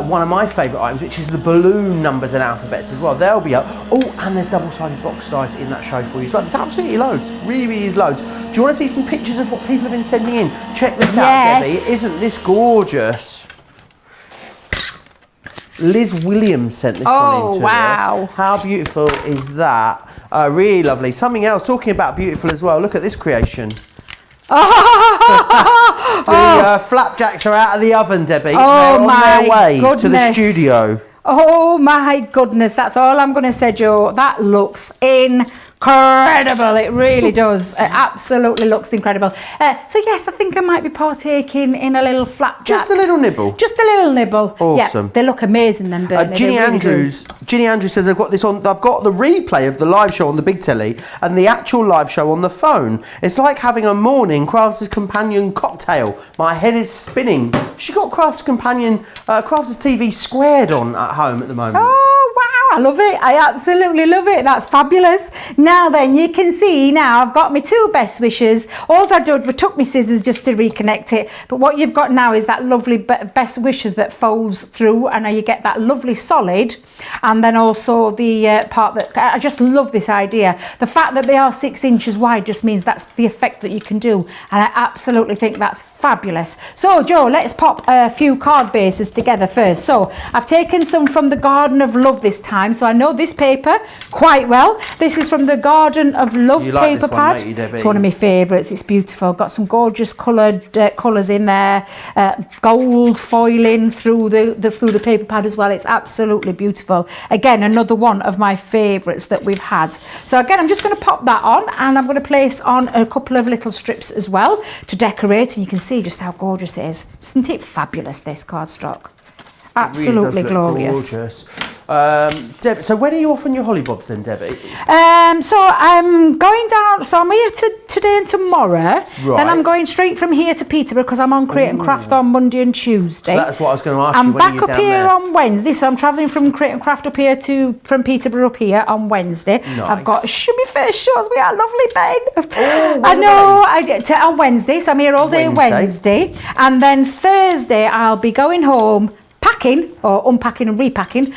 one of my favourite items, which is the balloon numbers and alphabets as well. They'll be up. Oh, and there's double-sided box dice in that show for you as well. There's absolutely loads. Really is loads. Do you want to see some pictures of what people have been sending in? Check this out, Debbie. Isn't this gorgeous? Liz Williams sent this one in to us. How beautiful is that? Really lovely. Something else, talking about beautiful as well. Look at this creation. The flapjacks are out of the oven, Debbie. They're on their way to the studio. Oh my goodness, that's all I'm going to say, Joe. That looks incredible. It really does. It absolutely looks incredible. So yes, I think I might be partaking in a little flapjack. Just a little nibble. Just a little nibble. Awesome. Yeah, they look amazing then, Bernie. Ginny Andrews says I've got this on. I've got the replay of the live show on the big telly and the actual live show on the phone. It's like having a morning Crafters Companion cocktail. My head is spinning. She got Crafters TV squared on at home at the moment. Oh wow, I love it. I absolutely love it. That's fabulous. Now then, you can see now I've got my 2 best wishes. All I did was took my scissors just to reconnect it. But what you've got now is that lovely best wishes that folds through, and now you get that lovely solid. and then also the part that I just love this idea. The fact that they are 6 inches wide just means that's the effect that you can do, and I absolutely think that's fabulous. So Joe, let's pop a few card bases together first. So I've taken some from the Garden of Love this time, so I know this paper quite well. This is from the Garden of Love paper pad. Don't you, Debbie? It's one of my favourites. It's beautiful. Got some gorgeous coloured colours in there, gold foiling through the paper pad as well. It's absolutely beautiful. Again, another one of my favourites that we've had. So again, I'm just going to pop that on, and I'm going to place on a couple of little strips as well to decorate, and you can see just how gorgeous it is. Isn't it fabulous, this cardstock? Absolutely It really does look glorious. Gorgeous. Deb, so when are you off on your hollybobs then, Debbie? So I'm going down, so I'm here today and tomorrow. Right. Then I'm going straight from here to Peterborough because I'm on Create and Craft on Monday and Tuesday. So that's what I was going to ask I'm you. When back are you up down here there? on Wednesday, so I'm travelling from Create and Craft up here from Peterborough up here on Wednesday. Nice. I've got Shimmy Face shows with our lovely Ben. Oh, I know, I get to on Wednesday, so I'm here all day Wednesday. And then Thursday I'll be going home, packing or unpacking and repacking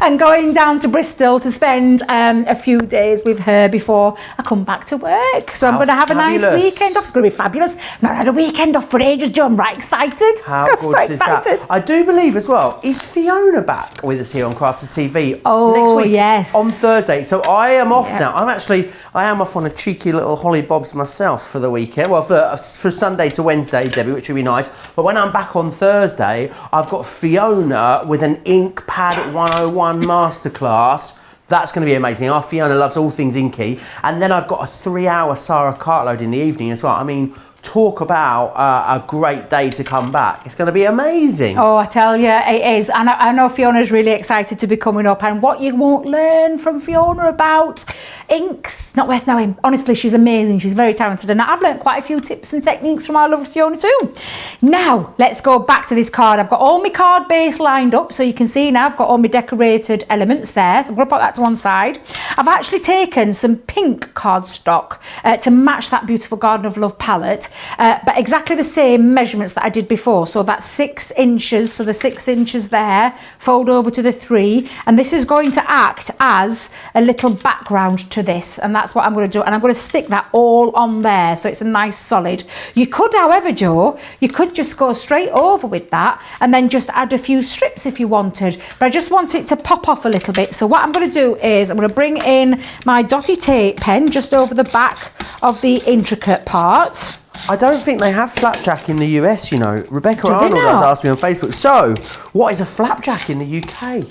and going down to Bristol to spend a few days with her before I come back to work. So I'm going to have a nice weekend off. It's going to be fabulous. I've not had a weekend off for ages, Joe. I'm right excited. How gorgeous is that? I do believe as well, is Fiona back with us here on Crafters TV next week? Yes. On Thursday. So I am off now. I am off on a cheeky little hollybobs myself for the weekend. Well, for Sunday to Wednesday, Debbie, which will be nice. But when I'm back on Thursday, I've got Fiona with an Ink Pad 101 masterclass. That's going to be amazing. Our Fiona loves all things inky. And then I've got a 3-hour Sarah Cartload in the evening as well. I mean, talk about a great day to come back. It's going to be amazing. Oh, I tell you, it is. And I know Fiona's really excited to be coming up, and what you won't learn from Fiona about inks, not worth knowing. Honestly, she's amazing. She's very talented, and I've learned quite a few tips and techniques from our lovely Fiona too. Now, let's go back to this card. I've got all my card base lined up, so you can see now I've got all my decorated elements there. So I'm going to put that to one side. I've actually taken some pink cardstock to match that beautiful Garden of Love palette. But exactly the same measurements that I did before. So that's 6 inches. So the 6 inches there, fold over to the 3. And this is going to act as a little background to this. And that's what I'm going to do. And I'm going to stick that all on there. So it's a nice solid. You could, however, Joe, you could just go straight over with that and then just add a few strips if you wanted. But I just want it to pop off a little bit. So what I'm going to do is I'm going to bring in my dotty tape pen just over the back of the intricate part. I don't think they have flapjack in the US, you know. Rebecca Do they Arnold has not? asked me on Facebook. So, what is a flapjack in the UK?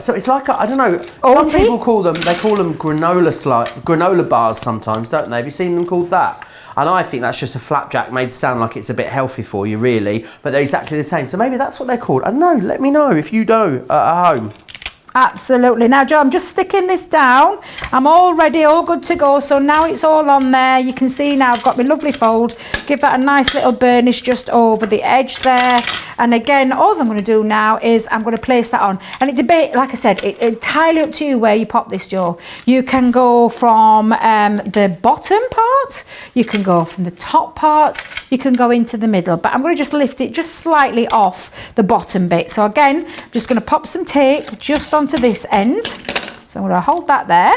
So it's like I don't know. Oaty? Some people call them granola bars sometimes, don't they? Have you seen them called that? And I think that's just a flapjack made to sound like it's a bit healthy for you, really. But they're exactly the same. So maybe that's what they're called. I don't know. Let me know if you know at home. Absolutely. Now, Joe, I'm just sticking this down. I'm all ready, all good to go. So now it's all on there. You can see now I've got my lovely fold. Give that a nice little burnish just over the edge there. And again, all I'm going to do now is I'm going to place that on. And it debate, like I said, it's entirely up to you where you pop this, Joe. You can go from the bottom part. You can go from the top part. You can go into the middle. But I'm going to just lift it just slightly off the bottom bit. So again, I'm just going to pop some tape just onto this end. So I'm going to hold that there,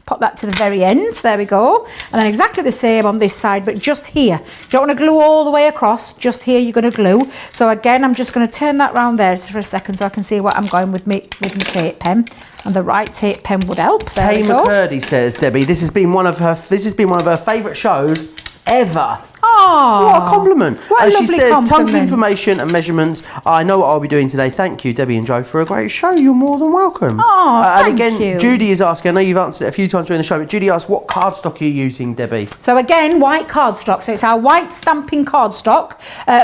pop that to the very end, there we go, and then exactly the same on this side, but just here. You don't want to glue all the way across, just here you're going to glue. So again, I'm just going to turn that round there for a second so I can see what I'm going with my tape pen, and the right tape pen would help. There Kay we go. McCurdy says, Debbie, this has been one of her favourite shows ever. Oh, What a compliment. What a She lovely says, tons of compliment. information and measurements. I know what I'll be doing today. Thank you, Debbie and Joe, for a great show. You're more than welcome. Oh, and thank again, you. Judy is asking, I know you've answered it a few times during the show, but Judy asked, what cardstock are you using, Debbie? So again, white cardstock. So it's our white stamping cardstock,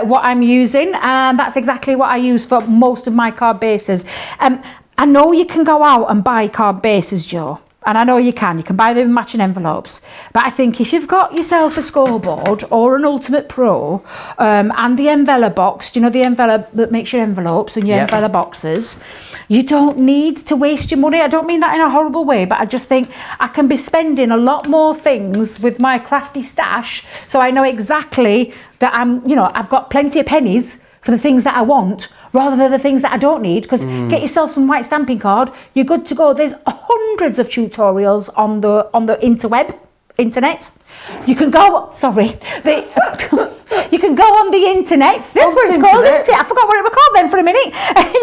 what I'm using, and that's exactly what I use for most of my card bases. I know you can go out and buy card bases, Joe. And I know you can buy them in matching envelopes. But I think if you've got yourself a scoreboard or an Ultimate Pro and the envelope box, do you know the envelope that makes your envelopes and your envelope boxes? You don't need to waste your money. I don't mean that in a horrible way, but I just think I can be spending a lot more things with my crafty stash. So I know exactly that I've got plenty of pennies for the things that I want rather than the things that I don't need, because get yourself some white stamping card, you're good to go. There's hundreds of tutorials on the internet. You can go, you can go on the internet. That's what it's called, isn't it? I forgot what it was called then for a minute.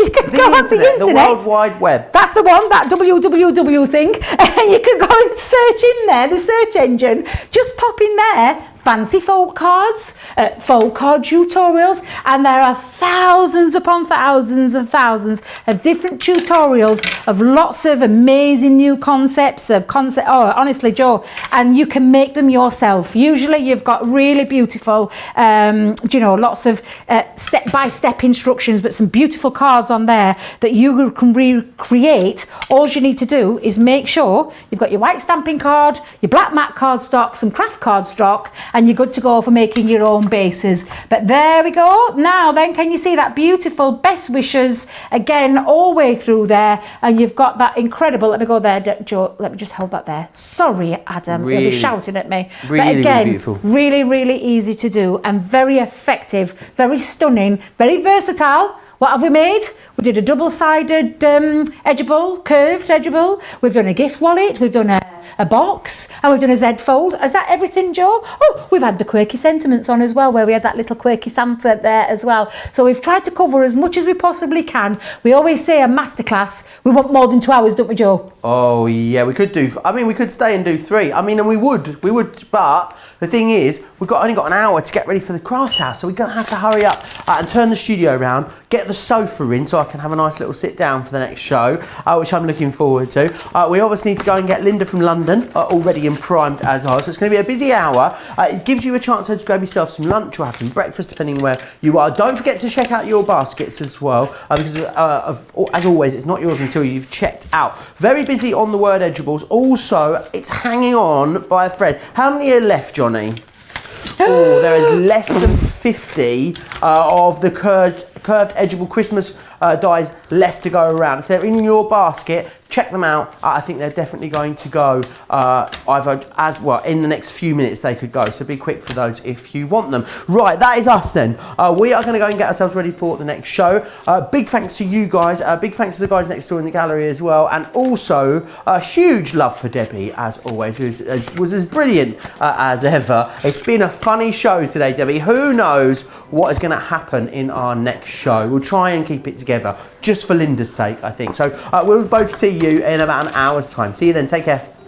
You can go on the internet. The World Wide Web. That's the one, that www thing. And you can go and search in there, the search engine. Just pop in there, fancy folk cards, folk card tutorials, and there are thousands upon thousands and thousands of different tutorials of lots of amazing new concepts honestly, Joe, and you can make them yourself. Usually you've got really beautiful lots of step-by-step instructions, but some beautiful cards on there that you can recreate. All you need to do is make sure you've got your white stamping card, your black mat cardstock, some craft cardstock, and you're good to go for making your own bases. But there we go. Now then, can you see that beautiful best wishes again all the way through there? And you've got that incredible, let me go there, Joe, let me just hold that there. Sorry, Adam, really, you'll be shouting at me. Really, but again, really beautiful. Really, really easy to do and very effective, very stunning, very versatile. What have we made? We did a double-sided edgeable, curved edgeable. We've done a gift wallet. We've done a box, and we've done a Z fold. Is that everything, Joe? Oh, we've had the quirky sentiments on as well, where we had that little quirky Santa there as well. So we've tried to cover as much as we possibly can. We always say a masterclass, we want more than 2 hours, don't we, Joe? Oh yeah, we could do. I mean, we could stay and do 3. I mean, and we would. But the thing is, we've only got an hour to get ready for the craft house, so we're gonna have to hurry up and turn the studio around, get the sofa in, so I can have a nice little sit down for the next show, which I'm looking forward to. We obviously need to go and get Linda from London all ready and primed as well, so it's going to be a busy hour. It gives you a chance to grab yourself some lunch or have some breakfast, depending on where you are. Don't forget to check out your baskets as well, because as always, it's not yours until you've checked out. Very busy on the word edgeables. Also, it's hanging on by a thread. How many are left, Johnny? Oh, there is less than 50 of the curved edgeable Christmas dies left to go around. If they're in your basket, check them out. I think they're definitely going to go either as well in the next few minutes. They could go, so be quick for those if you want them. Right, that is us then. We are going to go and get ourselves ready for the next show. Big thanks to you guys. Big thanks to the guys next door in the gallery as well, and also a huge love for Debbie as always, who was as brilliant as ever. It's been a funny show today, Debbie. Who knows what is going to happen in our next show? We'll try and keep it together just for Linda's sake, I think. So we'll both see you in about an hour's time. See you then. Take care.